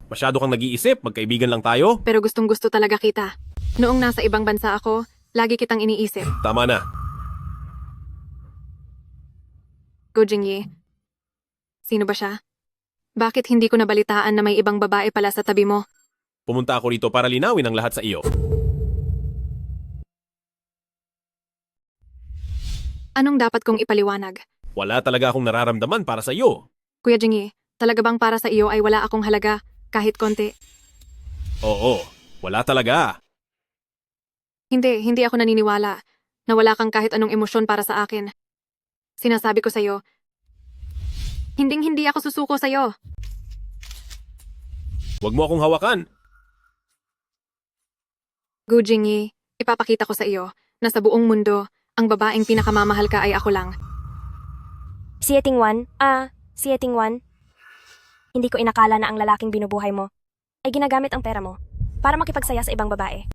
Masyado kang nag-iisip, magkaibigan lang tayo. Pero gustong-gusto talaga kita. Noong nasa ibang bansa ako, lagi kitang iniisip. Tama na. Go Jingyi. Sino ba siya? Bakit hindi ko nabalitaan na may ibang babae pala sa tabi mo? Pumunta ako rito para linawin ang lahat sa iyo. Anong dapat kong ipaliwanag? Wala talaga akong nararamdaman para sa iyo. Kuya Jingyi, talaga bang para sa iyo ay wala akong halaga, kahit konti? Oo, wala talaga. Hindi ako naniniwala na wala kang kahit anong emosyon para sa akin. Sinasabi ko sa'yo, hindi ako susuko sa'yo. Huwag mo akong hawakan. Gu Jingyi, ipapakita ko sa iyo na sa buong mundo, ang babaeng pinakamamahal ka ay ako lang. Sieting Wan, hindi ko inakala na ang lalaking binubuhay mo ay ginagamit ang pera mo para makipagsaya sa ibang babae.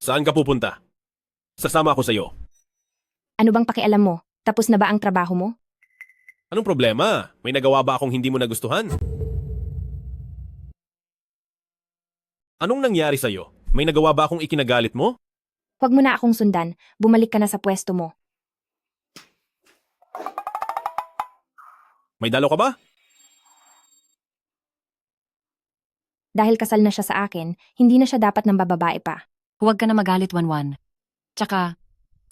Saan ka pupunta? Sasama ako sa iyo. Ano bang pakialam mo? Tapos na ba ang trabaho mo? Anong problema? May nagawa ba akong hindi mo nagustuhan? Anong nangyari sa iyo? May nagawa ba akong ikinagalit mo? Huwag mo na akong sundan. Bumalik ka na sa pwesto mo. May dalo ka ba? Dahil kasal na siya sa akin, hindi na siya dapat ng bababae pa. Huwag ka na magalit, Wanwan. Tsaka,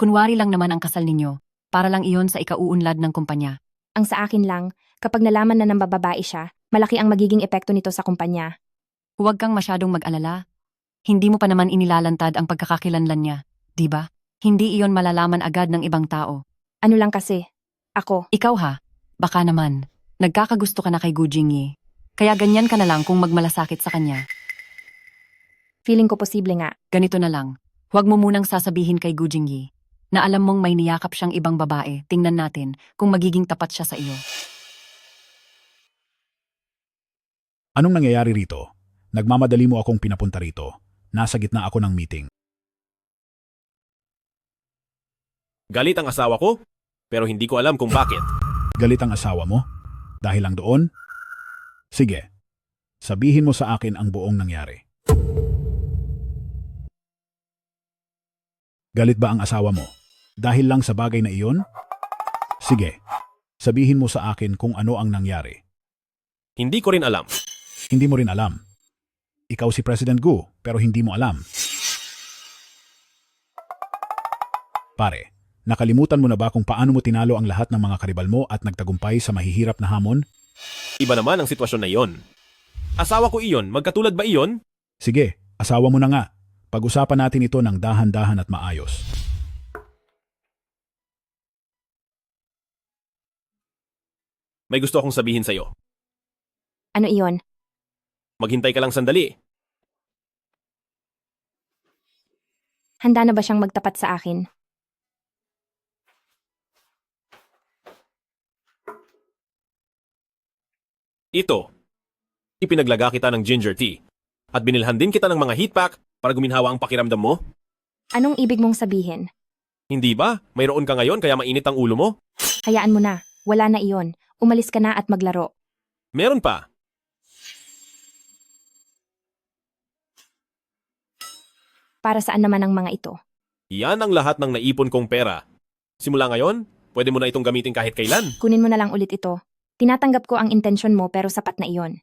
kunwari lang naman ang kasal ninyo, para lang iyon sa ikauunlad ng kumpanya. Ang sa akin lang, kapag nalaman na ng bababae siya, malaki ang magiging epekto nito sa kumpanya. Huwag kang masyadong mag-alala. Hindi mo pa naman inilalantad ang pagkakakilanlan niya, di ba? Hindi iyon malalaman agad ng ibang tao. Ano lang kasi, ako. Ikaw ha, baka naman, nagkakagusto ka na kay Gu Jingyi. Kaya ganyan ka na lang kung magmalasakit sa kanya. Feeling ko posible nga. Ganito na lang, huwag mo munang sasabihin kay Gu Jingyi na alam mong may niyakap siyang ibang babae. Tingnan natin kung magiging tapat siya sa iyo. Anong nangyayari rito? Nagmamadali mo akong pinapunta rito. Nasa gitna ako ng meeting. Galit ang asawa ko, pero hindi ko alam kung bakit. Galit ang asawa mo? Dahil lang doon? Sige, sabihin mo sa akin ang buong nangyari. Galit ba ang asawa mo? Dahil lang sa bagay na iyon? Sige, sabihin mo sa akin kung ano ang nangyari. Hindi ko rin alam. Hindi mo rin alam. Ikaw si President Gu, pero hindi mo alam. Pare, nakalimutan mo na ba kung paano mo tinalo ang lahat ng mga karibal mo at nagtagumpay sa mahihirap na hamon? Iba naman ang sitwasyon na iyon. Asawa ko iyon, magkatulad ba iyon? Sige, asawa mo na nga. Pag-usapan natin ito ng dahan-dahan at maayos. May gusto akong sabihin sa iyo. Ano iyon? Maghintay ka lang sandali. Handa na ba siyang magtapat sa akin? Ito, ipinaglaga kita ng ginger tea at binilhan din kita ng mga heat pack para guminhawa ang pakiramdam mo. Anong ibig mong sabihin? Hindi ba? Mayroon ka ngayon kaya mainit ang ulo mo? Hayaan mo na. Wala na iyon. Umalis ka na at maglaro. Meron pa. Para saan naman ang mga ito? Yan ang lahat ng naipon kong pera. Simula ngayon, pwede mo na itong gamitin kahit kailan. Kunin mo na lang ulit ito. Tinatanggap ko ang intensyon mo pero sapat na iyon.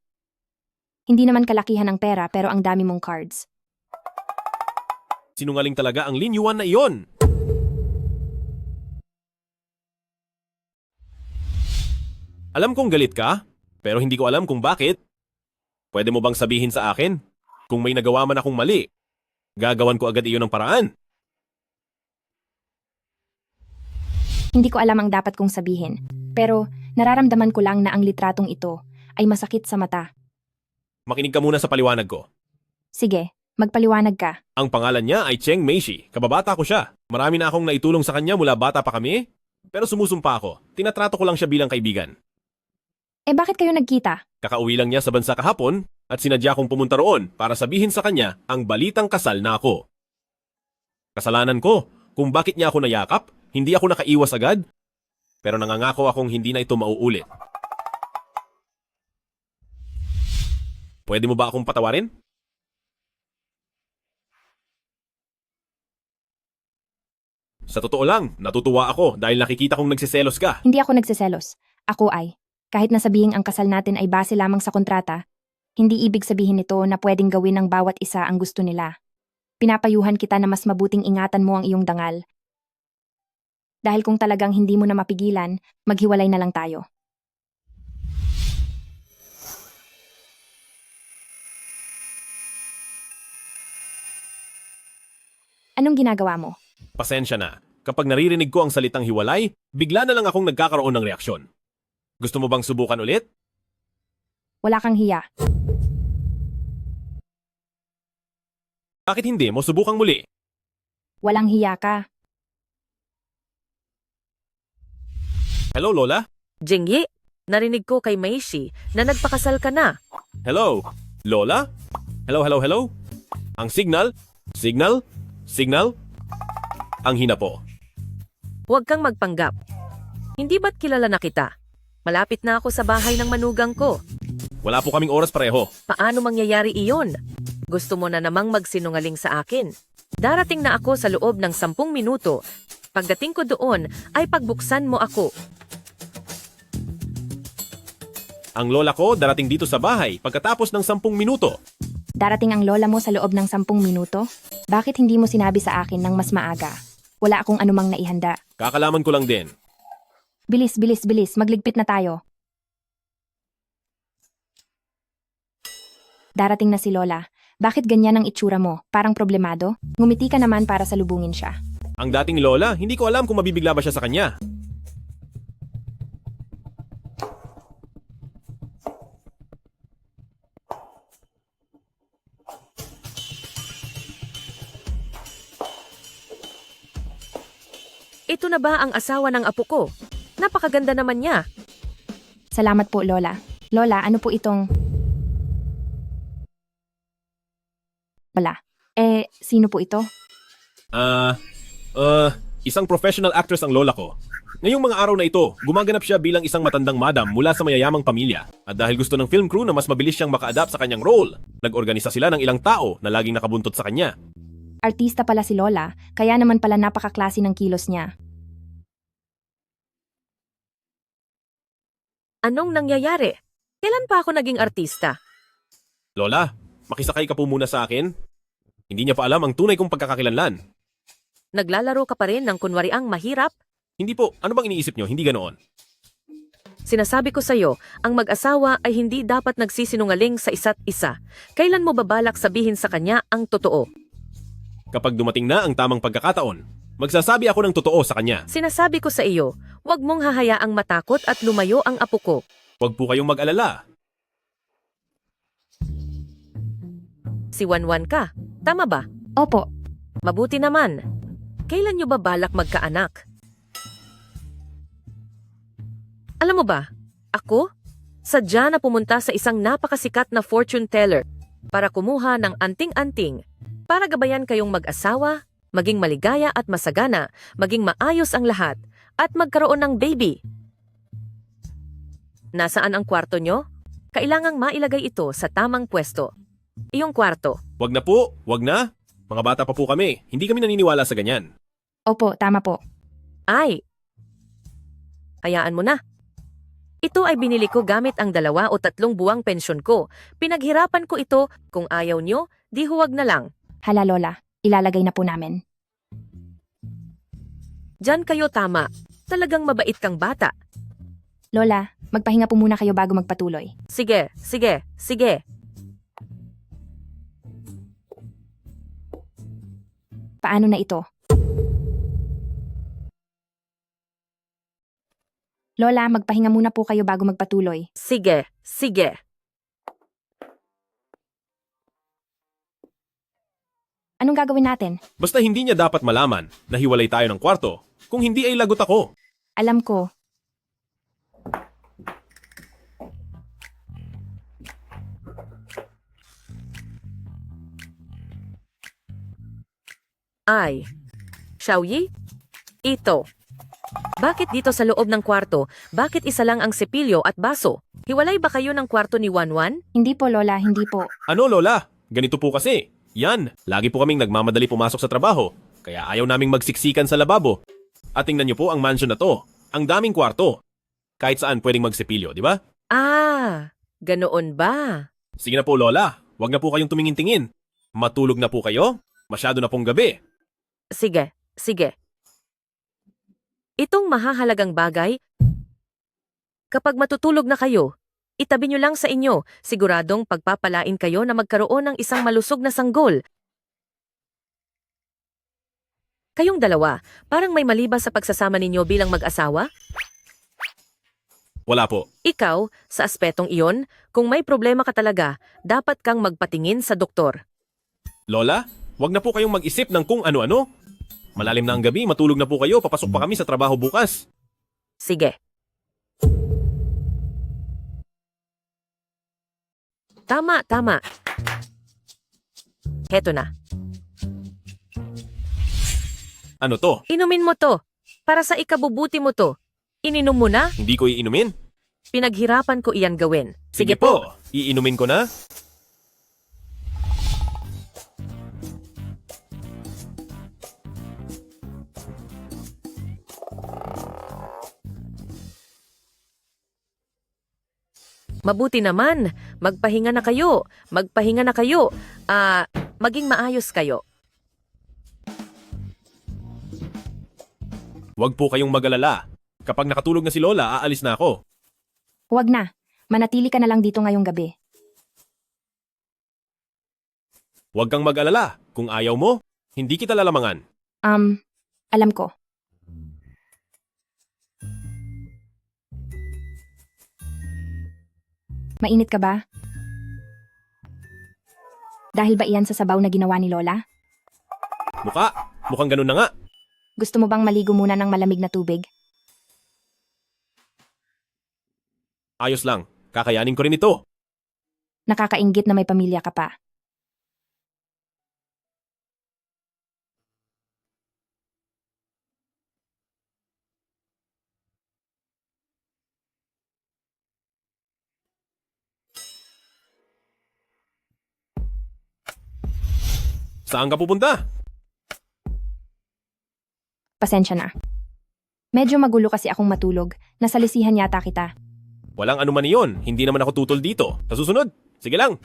Hindi naman kalakihan ang pera pero ang dami mong cards. Sinungaling talaga ang Lin Yuan na iyon. Alam kong galit ka, pero hindi ko alam kung bakit. Pwede mo bang sabihin sa akin? Kung may nagawa man akong mali, gagawan ko agad iyon ng paraan. Hindi ko alam ang dapat kong sabihin, pero nararamdaman ko lang na ang litratong ito ay masakit sa mata. Makinig ka muna sa paliwanag ko. Sige, magpaliwanag ka. Ang pangalan niya ay Cheng Meishi. Kababata ko siya. Marami na akong naitulong sa kanya mula bata pa kami. Pero sumusumpa ako. Tinatrato ko lang siya bilang kaibigan. Eh bakit kayo nagkita? Kakauwi lang niya sa bansa kahapon at sinadya kong pumunta roon para sabihin sa kanya ang balitang kasal na ako. Kasalanan ko kung bakit niya ako nayakap, hindi ako nakaiwas agad, pero nangangako akong hindi na ito mauulit. Pwede mo ba akong patawarin? Sa totoo lang, natutuwa ako dahil nakikita kong nagsiselos ka. Hindi ako nagseselos. Ako ay. Kahit nasabihing ang kasal natin ay base lamang sa kontrata, hindi ibig sabihin nito na pwedeng gawin ng bawat isa ang gusto nila. Pinapayuhan kita na mas mabuting ingatan mo ang iyong dangal. Dahil kung talagang hindi mo na mapigilan, maghiwalay na lang tayo. Anong ginagawa mo? Pasensya na. Kapag naririnig ko ang salitang hiwalay, bigla na lang akong nagkakaroon ng reaksyon. Gusto mo bang subukan ulit? Wala kang hiya. Bakit hindi mo subukang muli? Walang hiya ka. Hello, Lola? Jingyi, narinig ko kay Maishi na nagpakasal ka na. Hello? Lola? Hello, hello, hello? Ang signal? Signal? Signal? Ang hina po. Huwag kang magpanggap. Hindi ba't kilala na kita? Malapit na ako sa bahay ng manugang ko. Wala po kaming oras pareho. Paano mangyayari iyon? Gusto mo na namang magsinungaling sa akin. Darating na ako sa loob ng 10 minuto. Pagdating ko doon, ay pagbuksan mo ako. Ang lola ko darating dito sa bahay pagkatapos ng 10 minuto. Darating ang lola mo sa loob ng 10 minuto? Bakit hindi mo sinabi sa akin ng mas maaga? Wala akong anumang naihanda. Kakalaman ko lang din. Bilis, bilis, bilis. Magligpit na tayo. Darating na si Lola. Bakit ganyan ang itsura mo? Parang problemado? Ngumiti ka naman para salubungin siya. Ang dating lola, hindi ko alam kung mabibigla ba siya sa kanya. Ito na ba ang asawa ng apo ko? Napakaganda naman niya. Salamat po, Lola. Lola, ano po itong... Wala. Sino po ito? Isang professional actress ang lola ko. Ngayong mga araw na ito, gumaganap siya bilang isang matandang madam mula sa mayayamang pamilya. At dahil gusto ng film crew na mas mabilis siyang maka-adapt sa kanyang role, nag-organisa sila ng ilang tao na laging nakabuntot sa kanya. Artista pala si Lola, kaya naman pala napakaklase ng kilos niya. Anong nangyayari? Kailan pa ako naging artista? Lola, makisakay ka po muna sa akin. Hindi niya pa alam ang tunay kong pagkakakilanlan. Naglalaro ka pa rin ng kunwariang mahirap? Hindi po, ano bang iniisip niyo? Hindi ganoon. Sinasabi ko sa'yo, ang mag-asawa ay hindi dapat nagsisinungaling sa isa't isa. Kailan mo babalak sabihin sa kanya ang totoo? Kapag dumating na ang tamang pagkakataon, magsasabi ako ng totoo sa kanya. Sinasabi ko sa iyo, huwag mong hahayaang matakot at lumayo ang apo ko. Huwag po kayong mag-alala. Si Wanwan ka, tama ba? Opo. Mabuti naman. Kailan nyo ba balak magkaanak? Alam mo ba, ako, sadya na pumunta sa isang napakasikat na fortune teller para kumuha ng anting-anting para gabayan kayong mag-asawa, maging maligaya at masagana, maging maayos ang lahat, at magkaroon ng baby. Nasaan ang kwarto nyo? Kailangang mailagay ito sa tamang pwesto. Iyong kwarto. Wag na po, wag na. Mga bata pa po kami, hindi kami naniniwala sa ganyan. Opo, tama po. Ay, hayaan mo na. Ito ay binili ko gamit ang 2 o 3 buwang pensyon ko. Pinaghirapan ko ito, kung ayaw nyo, di huwag na lang. Hala Lola, ilalagay na po namin. Diyan kayo tama. Talagang mabait kang bata. Lola, magpahinga po muna kayo bago magpatuloy. Sige, sige, sige. Paano na ito? Lola, magpahinga muna po kayo bago magpatuloy. Sige, sige. Anong gagawin natin? Basta hindi niya dapat malaman na hiwalay tayo ng kwarto. Kung hindi ay lagot ako. Alam ko. Ay, Xiaoyi? Ito. Bakit dito sa loob ng kwarto, bakit isa lang ang sepilyo at baso? Hiwalay ba kayo ng kwarto ni Wanwan? Hindi po, Lola, hindi po. Ano, Lola? Ganito po kasi. Yan, lagi po kaming nagmamadali pumasok sa trabaho. Kaya ayaw naming magsiksikan sa lababo. At tingnan niyo po ang mansion na to. Ang daming kwarto. Kahit saan pwedeng magsepilyo, di ba? Ah, ganoon ba? Sige na po, Lola. Huwag na po kayong tumingin-tingin. Matulog na po kayo. Masyado na pong gabi. Sige, sige. Itong mahahalagang bagay, kapag matutulog na kayo, itabi nyo lang sa inyo, siguradong pagpapalain kayo na magkaroon ng isang malusog na sanggol. Kayong dalawa, parang may mali ba sa pagsasama ninyo bilang mag-asawa? Wala po. Ikaw, sa aspetong iyon, kung may problema ka talaga, dapat kang magpatingin sa doktor. Lola, huwag na po kayong mag-isip ng kung ano-ano. Malalim na ang gabi, matulog na po kayo, papasok pa kami sa trabaho bukas. Sige. Tama, tama. Heto na. Ano to? Inumin mo to. Para sa ikabubuti mo to. Ininom mo na? Hindi ko iinumin. Pinaghirapan ko iyan gawin. Sige po. Iinumin ko na. Mabuti naman. Magpahinga na kayo. Magpahinga na kayo. Maging maayos kayo. Huwag po kayong mag-alala. Kapag nakatulog na si Lola, aalis na ako. Huwag na. Manatili ka na lang dito ngayong gabi. Huwag kang mag-alala. Kung ayaw mo, hindi kita lalamangan. Alam ko. Mainit ka ba? Dahil ba iyan sa sabaw na ginawa ni Lola? Mukhang ganun na nga. Gusto mo bang maligo muna ng malamig na tubig? Ayos lang. Kakayanin ko rin ito. Nakakainggit na may pamilya ka pa. Saan ka pupunta? Pasensya na. Medyo magulo kasi akong matulog. Nasalisihan yata kita. Walang anuman iyon. Hindi naman ako tutol dito. Sa susunod. Sige lang.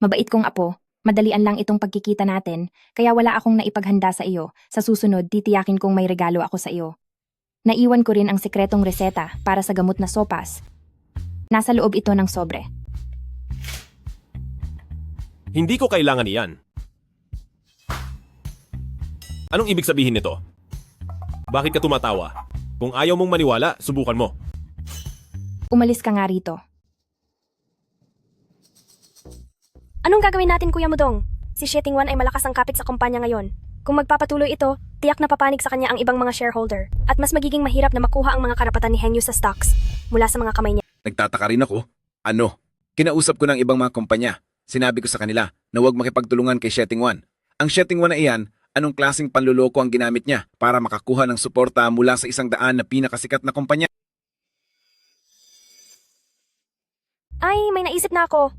Mabait kong apo. Madalian lang itong pagkikita natin, kaya wala akong naipaghanda sa iyo. Sa susunod, titiyakin kong may regalo ako sa iyo. Naiwan ko rin ang sikretong reseta para sa gamot na sopas. Nasa loob ito ng sobre. Hindi ko kailangan iyan. Anong ibig sabihin nito? Bakit ka tumatawa? Kung ayaw mong maniwala, subukan mo. Umalis ka nga rito. Anong gagawin natin, Kuya Mudong? Si Sheting Wan ay malakas ang kapit sa kumpanya ngayon. Kung magpapatuloy ito, tiyak na papanig sa kanya ang ibang mga shareholder at mas magiging mahirap na makuha ang mga karapatan ni Hengyu sa stocks mula sa mga kamay niya. Nagtataka rin ako. Ano? Kinausap ko ng ibang mga kumpanya. Sinabi ko sa kanila na huwag makipagtulungan kay Sheting Wan. Ang Sheting Wan na iyan, anong klaseng panluloko ang ginamit niya para makakuha ng suporta mula sa 100 na pinakasikat na kumpanya? Ay, may naisip na ako.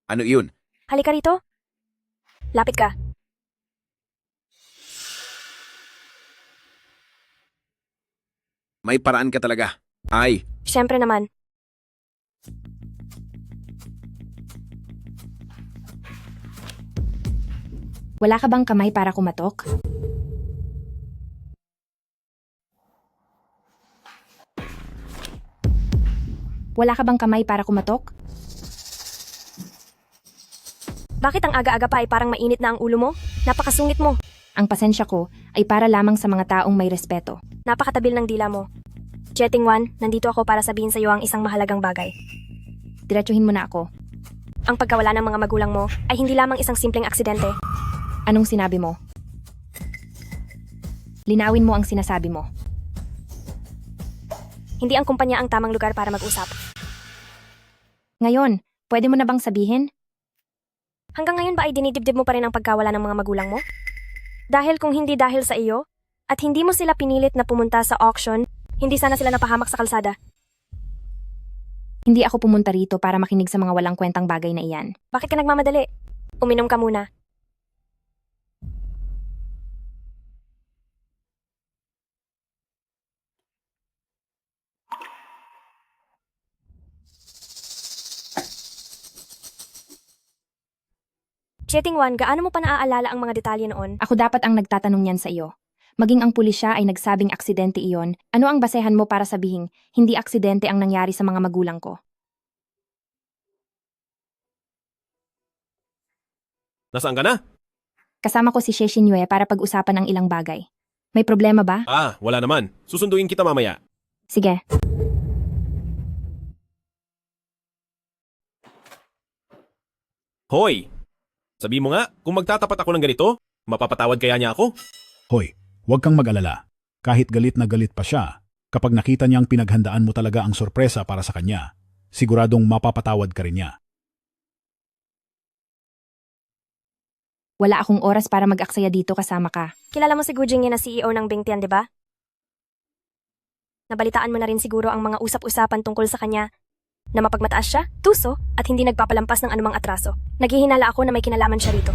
Ano iyon? Halika rito. Lapit ka. May paraan ka talaga. Ay, Siyempre naman. Wala ka bang kamay para kumatok? Wala ka bang kamay para kumatok? Bakit ang aga-aga pa ay parang mainit na ang ulo mo? Napakasungit mo. Ang pasensya ko ay para lamang sa mga taong may respeto. Napakatabil ng dila mo. Jetting One, nandito ako para sabihin sa iyo ang isang mahalagang bagay. Diretsuhin mo na ako. Ang pagkawala ng mga magulang mo ay hindi lamang isang simpleng aksidente. Anong sinabi mo? Linawin mo ang sinasabi mo. Hindi ang kumpanya ang tamang lugar para mag-usap. Ngayon, pwede mo na bang sabihin? Hanggang ngayon ba ay dinidibdib mo pa rin ang pagkawala ng mga magulang mo? Dahil kung hindi dahil sa iyo, at hindi mo sila pinilit na pumunta sa auction, hindi sana sila napahamak sa kalsada. Hindi ako pumunta rito para makinig sa mga walang kwentang bagay na iyan. Bakit ka nagmamadali? Uminom ka muna. Jetting One, gaano mo pa naaalala ang mga detalye noon? Ako dapat ang nagtatanong niyan sa iyo. Maging ang pulisya ay nagsabing aksidente iyon, ano ang basehan mo para sabihing hindi aksidente ang nangyari sa mga magulang ko? Nasaan ka na? Kasama ko si Sheshinyue para pag-usapan ang ilang bagay. May problema ba? Wala naman. Susunduin kita mamaya. Sige. Hoy! Sabi mo nga, kung magtatapat ako ng ganito, mapapatawad kaya niya ako? Hoy, huwag kang mag-alala. Kahit galit na galit pa siya, kapag nakita niyang pinaghandaan mo talaga ang sorpresa para sa kanya, siguradong mapapatawad ka rin niya. Wala akong oras para mag-aksaya dito kasama ka. Kilala mo si Gu Jingye na CEO ng Bingtian, di ba? Nabalitaan mo na rin siguro ang mga usap-usapan tungkol sa kanya na mapagmataas siya, tuso, at hindi nagpapalampas ng anumang atraso. Naghihinala ako na may kinalaman siya rito.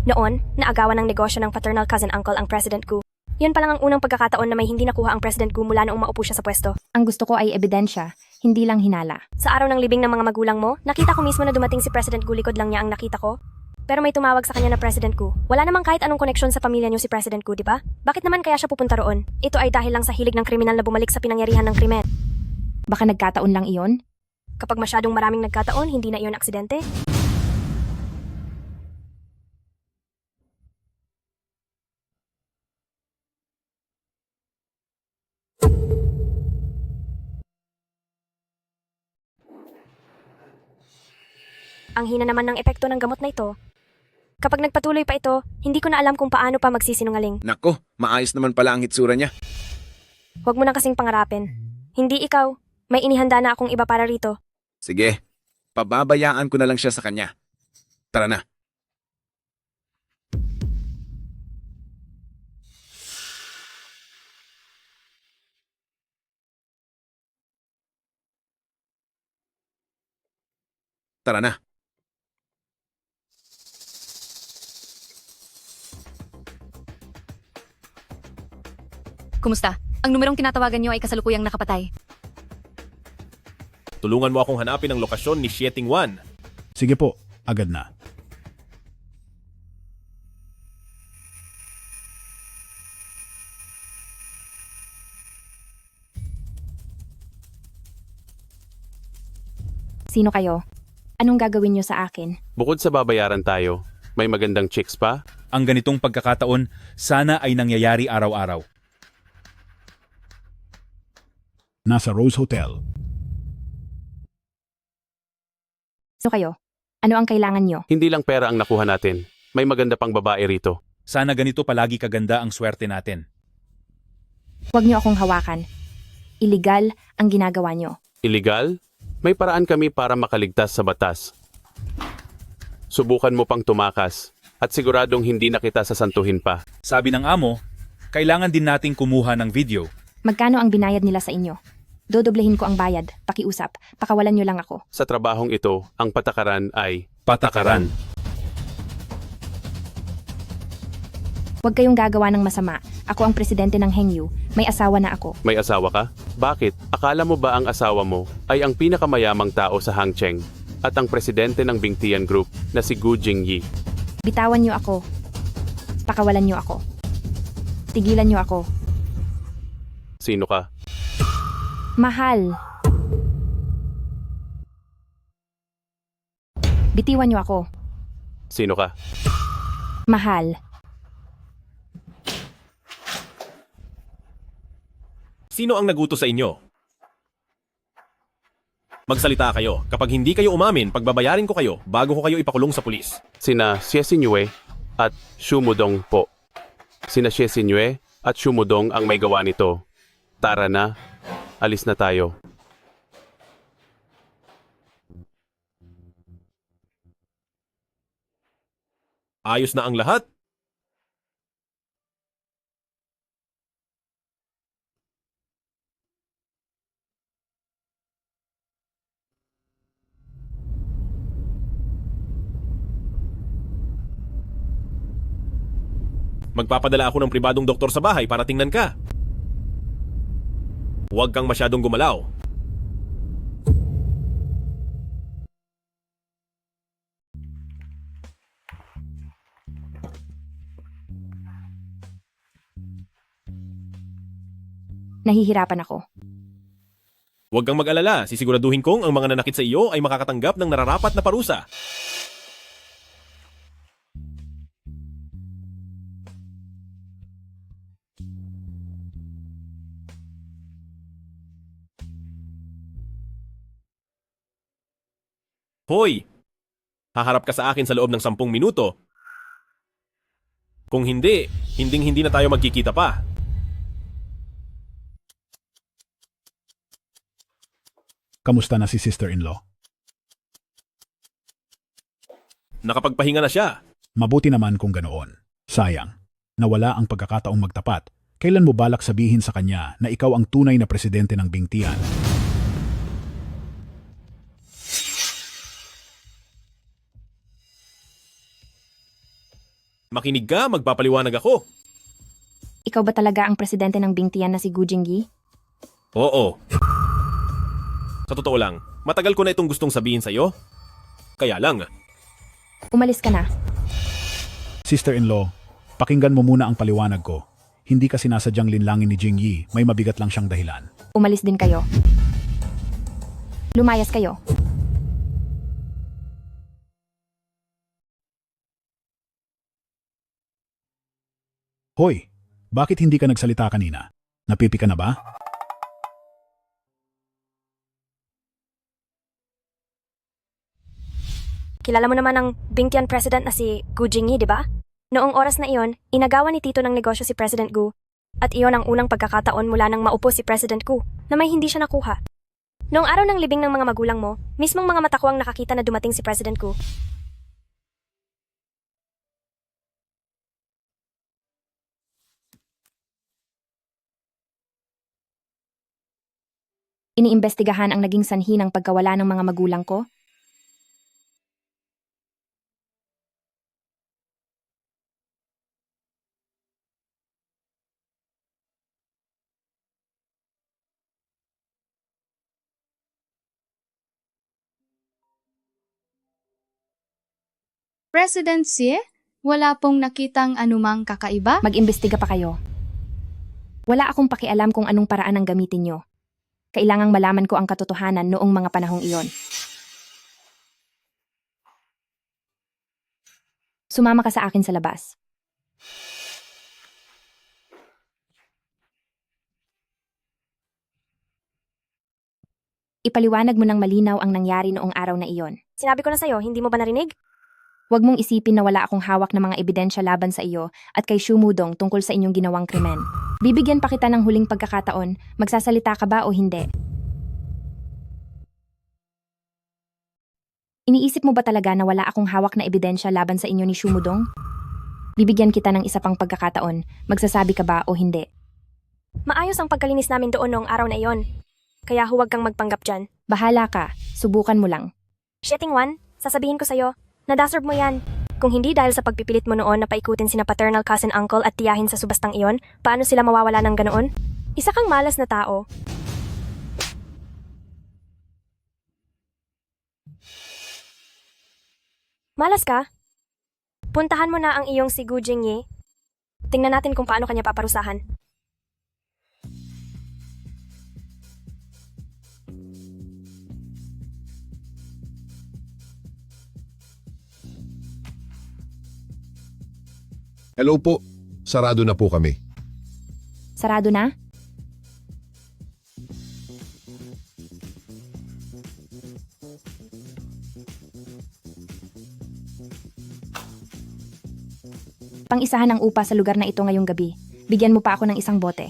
Noon, naagawan ng negosyo ng paternal cousin uncle ang President Gu. Yun pa lang ang unang pagkakataon na may hindi nakuha ang President Gu mula noong maupo siya sa pwesto. Ang gusto ko ay ebidensya, hindi lang hinala. Sa araw ng libing ng mga magulang mo, nakita ko mismo na dumating si President Gu, likod lang niya ang nakita ko. Pero may tumawag sa kanya na President Gu. Wala namang kahit anong koneksyon sa pamilya niyo si President Gu, di ba? Bakit naman kaya siya pupunta roon? Ito ay dahil lang sa hilig ng kriminal na bumalik sa pinangyarihan ng krimen. Baka nagkataon lang iyon? Kapag masyadong maraming nagkataon, hindi na iyon aksidente. Ang hina naman ng epekto ng gamot na ito. Kapag nagpatuloy pa ito, hindi ko na alam kung paano pa magsisinungaling. Nako, maayos naman pala ang hitsura niya. Huwag mo nang kasing pangarapin. Hindi ikaw. May inihanda na akong iba para rito. Sige, pababayaan ko na lang siya sa kanya. Tara na. Tara na. Kumusta? Ang numerong tinatawagan niyo ay kasalukuyang nakapatay. Tulungan mo akong hanapin ang lokasyon ni Shieting One. Sige po, agad na. Sino kayo? Anong gagawin niyo sa akin? Bukod sa babayaran tayo, may magandang chicks pa? Ang ganitong pagkakataon, sana ay nangyayari araw-araw. Nasa Rose Hotel. Sino kayo? Ano ang kailangan niyo? Hindi lang pera ang nakuha natin. May maganda pang babae rito. Sana ganito palagi kaganda ang swerte natin. Huwag niyo akong hawakan. Iligal ang ginagawa niyo. Illegal? May paraan kami para makaligtas sa batas. Subukan mo pang tumakas at siguradong hindi na kita sasantuhin pa. Sabi ng amo, kailangan din nating kumuha ng video. Magkano ang binayad nila sa inyo? Dodoblehin ko ang bayad, pakiusap, pakawalan niyo lang ako. Sa trabahong ito, ang patakaran ay patakaran. Huwag kayong gagawa ng masama. Ako ang presidente ng Hengyu. May asawa na ako. May asawa ka? Bakit? Akala mo ba ang asawa mo ay ang pinakamayamang tao sa Hangcheng at ang presidente ng Bingtian Group na si Gu Jingyi? Bitawan niyo ako. Pakawalan niyo ako. Tigilan niyo ako. Sino ka? Mahal. Bitiwan niyo ako. Sino ka? Mahal. Sino ang nagutos sa inyo? Magsalita kayo. Kapag hindi kayo umamin, pagbabayarin ko kayo bago ko kayo ipakulong sa pulis. Sina Xie Xingyue at Xu Mudong po. Sina Xie Xingyue at Xu Mudong ang may gawa nito. Tara na, alis na tayo. Ayos na ang lahat? Magpapadala ako ng pribadong doktor sa bahay para tingnan ka. Huwag kang masyadong gumalaw. Nahihirapan ako. Huwag kang mag-alala, sisiguraduhin kong ang mga nanakit sa iyo ay makakatanggap ng nararapat na parusa. Hoy! Haharap ka sa akin sa loob ng 10 minuto. Kung hindi, hindi na tayo magkikita pa. Kamusta na si sister-in-law? Nakapagpahinga na siya. Mabuti naman kung ganoon. Sayang, nawala ang pagkakataong magtapat. Kailan mo balak sabihin sa kanya na ikaw ang tunay na presidente ng Bingtian? Makinig ka, magpapaliwanag ako. Ikaw ba talaga ang presidente ng Bingtian na si Gu Jingyi? Oo. Sa totoo lang, matagal ko na itong gustong sabihin sa'yo. Kaya lang. Umalis ka na. Sister-in-law, pakinggan mo muna ang paliwanag ko. Hindi ka sinasadyang linlangin ni Jingyi, may mabigat lang siyang dahilan. Umalis din kayo. Lumayas kayo. Hoy, bakit hindi ka nagsalita kanina? Napipi ka na ba? Kilala mo naman ang Bingtian President na si Gu Jingyi, di ba? Noong oras na iyon, inagawan ni Tito ng negosyo si President Gu. At iyon ang unang pagkakataon mula nang maupo si President Gu na may hindi siya nakuha. Noong araw ng libing ng mga magulang mo, mismong mga mata ko ang nakakita na dumating si President Gu. Iniimbestigahan ang naging sanhi ng pagkawala ng mga magulang ko? President Xie, wala pong nakitang anumang kakaiba? Mag-imbestiga pa kayo. Wala akong pakialam kung anong paraan ang gamitin nyo. Kailangang malaman ko ang katotohanan noong mga panahong iyon. Sumama ka sa akin sa labas. Ipaliwanag mo ng malinaw ang nangyari noong araw na iyon. Sinabi ko na sa'yo, hindi mo ba narinig? Huwag mong isipin na wala akong hawak na mga ebidensya laban sa iyo at kay Xu Mudong tungkol sa inyong ginawang krimen. Bibigyan pa kita ng huling pagkakataon, magsasalita ka ba o hindi? Iniisip mo ba talaga na wala akong hawak na ebidensya laban sa inyo ni Xu Mudong? Bibigyan kita ng isa pang pagkakataon, magsasabi ka ba o hindi? Maayos ang pagkalinis namin doon noong araw na iyon. Kaya huwag kang magpanggap dyan. Bahala ka, subukan mo lang. Sheting Wan, sasabihin ko sa'yo, nadaserve mo yan. Kung hindi dahil sa pagpipilit mo noon na paikutin sina paternal cousin uncle at tiyahin sa subastang iyon, paano sila mawawala ng ganoon? Isa kang malas na tao. Malas ka? Puntahan mo na ang iyong si Gu Jingyi. Tingnan natin kung paano kanya paparusahan. Hello po. Sarado na po kami. Sarado na? Pang-isahan ang upa sa lugar na ito ngayong gabi. Bigyan mo pa ako ng isang bote.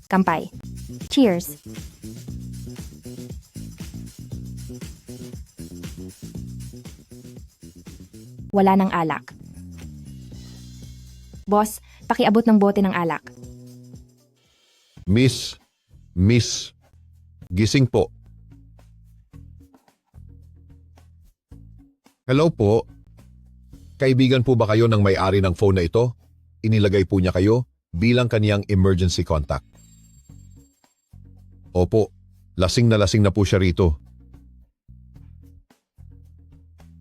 Kampay. Cheers! Wala ng alak. Boss, pakiabot ng bote ng alak. Miss, gising po. Hello po. Kaibigan po ba kayo ng may-ari ng phone na ito? Inilagay po niya kayo bilang kaniyang emergency contact. Opo, lasing na po siya rito.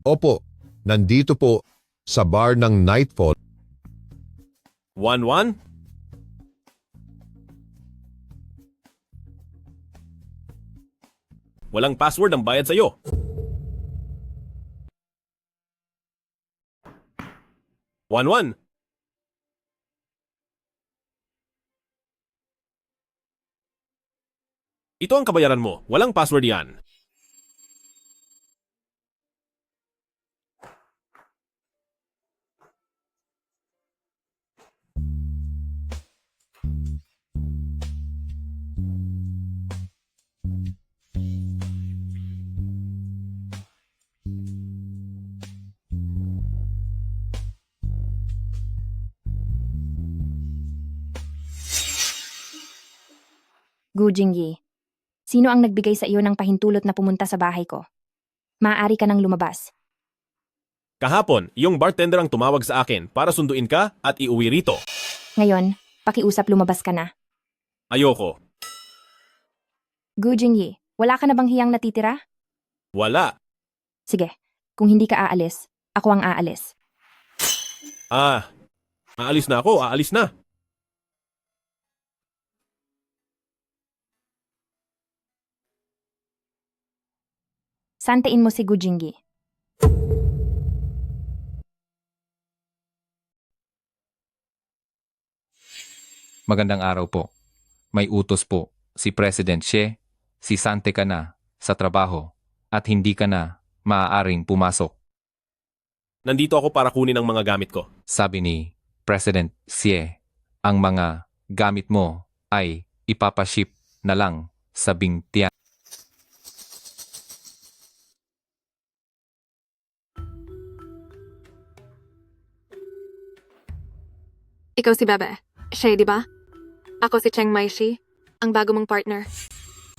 Opo, nandito po sa bar ng Nightfall. 1-1? Walang password ang bayad sa'yo. One. Ito ang kabayaran mo. Walang password yan. Gu Jingyi, sino ang nagbigay sa iyo ng pahintulot na pumunta sa bahay ko? Maaari ka nang lumabas. Kahapon, iyong bartender ang tumawag sa akin para sunduin ka at iuwi rito. Ngayon, pakiusap lumabas ka na. Ayoko. Gu Jingyi, wala ka na bang hiyang natitira? Wala. Sige, kung hindi ka aalis, ako ang aalis. Aalis na ako, aalis na. Santain mo si Gu Jingyi. Magandang araw po. May utos po si President Xie, si Sante ka na sa trabaho at hindi ka na maaaring pumasok. Nandito ako para kunin ang mga gamit ko. Sabi ni President Xie, ang mga gamit mo ay ipapaship na lang sa Bingtian. Ikaw si Bebe. Siya, di ba? Ako si Cheng Maishi, ang bago mong partner.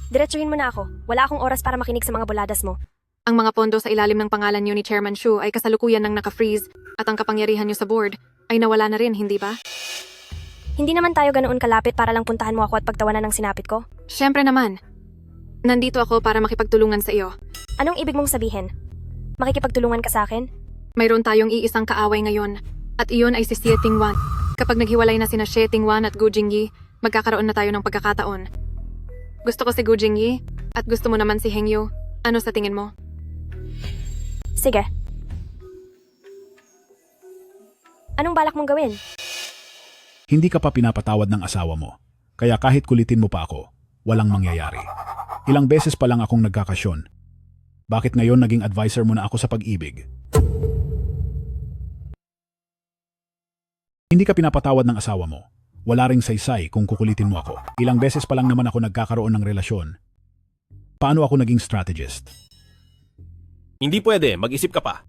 Diretsuhin mo na ako. Wala akong oras para makinig sa mga buladas mo. Ang mga pondo sa ilalim ng pangalan niyo ni Chairman Shu ay kasalukuyan ng naka-freeze at ang kapangyarihan niyo sa board ay nawala na rin, hindi ba? Hindi naman tayo ganoon kalapit para lang puntahan mo ako at pagtawanan ng sinapit ko. Siyempre naman. Nandito ako para makipagtulungan sa iyo. Anong ibig mong sabihin? Makikipagtulungan ka sa akin? Mayroon tayong iisang kaaway ngayon at iyon ay si Xie Tingwan. Kapag naghiwalay na sina Xie Tingwan at Gu Jingyi, magkakaroon na tayo ng pagkakataon. Gusto ko si Gu Jingyi at gusto mo naman si Hengyu. Ano sa tingin mo? Sige. Anong balak mong gawin? Hindi ka pa pinapatawad ng asawa mo. Kaya kahit kulitin mo pa ako, walang mangyayari. Ilang beses pa lang akong nagkakasyon. Bakit ngayon naging advisor mo na ako sa pag-ibig? Hindi ka pinapatawad ng asawa mo. Wala ring saysay kung kukulitin mo ako. Ilang beses pa lang naman ako nagkakaroon ng relasyon. Paano ako naging strategist? Hindi pwede, mag-isip ka pa.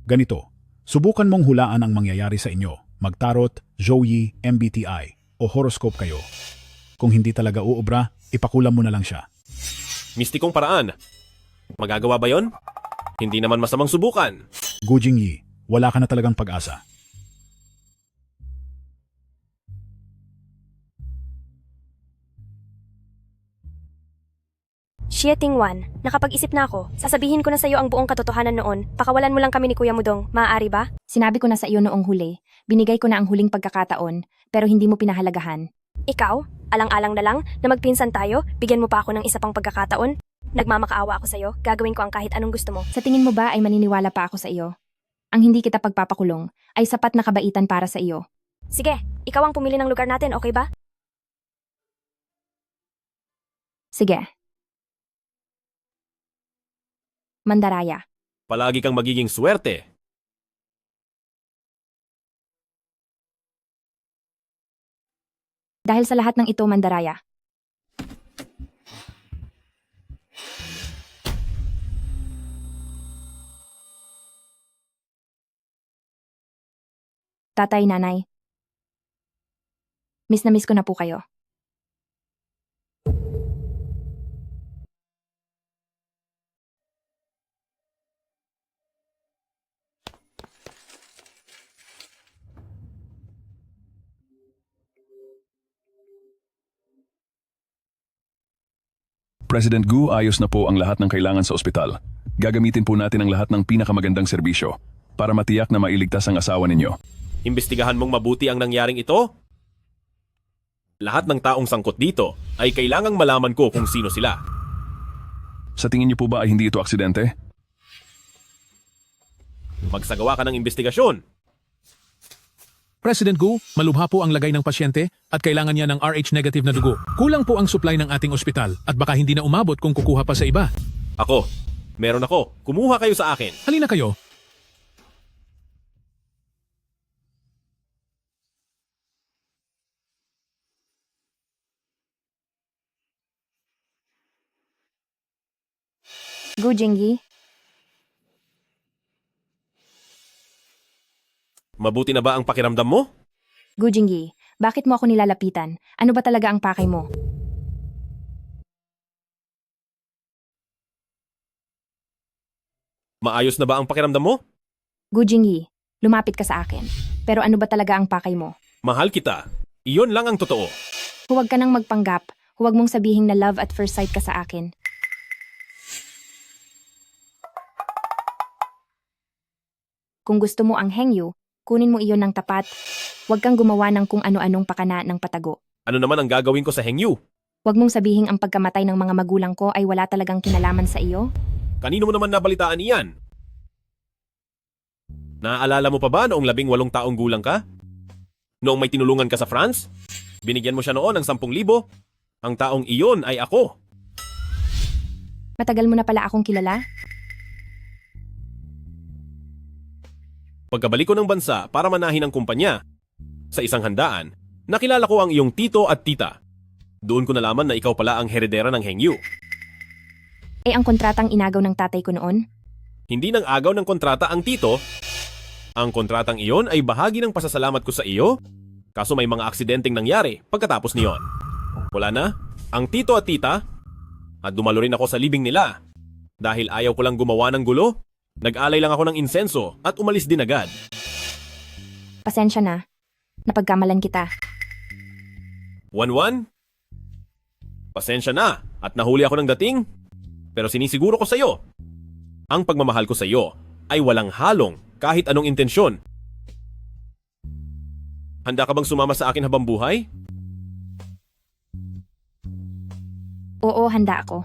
Ganito, subukan mong hulaan ang mangyayari sa inyo. Magtarot, Zhouyi, MBTI, o horoscope kayo. Kung hindi talaga uubra, ipakulam mo na lang siya. Mistikong paraan. Magagawa ba yon? Hindi naman masamang subukan. Gu Jingyi, wala ka na talagang pag-asa. Xie Tingwan, nakapag-isip na ako. Sasabihin ko na sa iyo ang buong katotohanan noon. Pakawalan mo lang kami ni Kuya Mudong. Maaari ba? Sinabi ko na sa iyo noong huli. Binigay ko na ang huling pagkakataon, pero hindi mo pinahalagahan. Ikaw? Alang-alang na lang na magpinsan tayo? Bigyan mo pa ako ng isa pang pagkakataon? Nagmamakaawa ako sa iyo. Gagawin ko ang kahit anong gusto mo. Sa tingin mo ba ay maniniwala pa ako sa iyo? Ang hindi kita pagpapakulong ay sapat na kabaitan para sa iyo. Sige, ikaw ang pumili ng lugar natin, okay ba? Sige. Mandaraya. Palagi kang magiging swerte. Dahil sa lahat ng ito, Mandaraya. Tatay, nanay. Miss na miss ko na po kayo. President Gu, ayos na po ang lahat ng kailangan sa ospital. Gagamitin po natin ang lahat ng pinakamagandang serbisyo para matiyak na mailigtas ang asawa ninyo. Imbestigahan mong mabuti ang nangyaring ito? Lahat ng taong sangkot dito ay kailangang malaman ko kung sino sila. Sa tingin niyo po ba ay hindi ito aksidente? Magsagawa ka ng imbestigasyon. President Gu, malubha po ang lagay ng pasyente at kailangan niya ng RH negative na dugo. Kulang po ang supply ng ating ospital at baka hindi na umabot kung kukuha pa sa iba. Ako, meron ako. Kumuha kayo sa akin. Halina kayo. Gu Jingyi. Mabuti na ba ang pakiramdam mo? Gu Jingyi, bakit mo ako nilalapitan? Ano ba talaga ang pakay mo? Maayos na ba ang pakiramdam mo? Gu Jingyi, lumapit ka sa akin. Pero ano ba talaga ang pakay mo? Mahal kita. Iyon lang ang totoo. Huwag ka nang magpanggap. Huwag mong sabihin na love at first sight ka sa akin. Kung gusto mo ang hengyu, kunin mo iyon ng tapat. Huwag kang gumawa ng kung ano-anong pakana ng patago. Ano naman ang gagawin ko sa hengyu? Huwag mong sabihin ang pagkamatay ng mga magulang ko ay wala talagang kinalaman sa iyo. Kanino mo naman nabalitaan iyan? Naaalala mo pa ba noong 18 taong gulang ka? Noong may tinulungan ka sa France? Binigyan mo siya noon ng 10,000. Ang taong iyon ay ako. Matagal mo na pala akong kilala? Pagkabalik ko ng bansa para manahin ang kumpanya, sa isang handaan, nakilala ko ang iyong tito at tita. Doon ko nalaman na ikaw pala ang heredera ng hengyu. Eh ang kontratang inagaw ng tatay ko noon? Hindi nang agaw ng kontrata ang tito. Ang kontratang iyon ay bahagi ng pasasalamat ko sa iyo, kaso may mga aksidenteng nangyari pagkatapos niyon. Wala na, ang tito at tita, at dumalo rin ako sa libing nila. Dahil ayaw ko lang gumawa ng gulo, nag-alay lang ako ng insenso at umalis din agad. Pasensya na. Napagkamalan kita. Wan-wan? Pasensya na at nahuli ako ng dating. Pero sinisiguro ko sa iyo, ang pagmamahal ko sa iyo ay walang halong kahit anong intensyon. Handa ka bang sumama sa akin habang buhay? Oo, handa ako.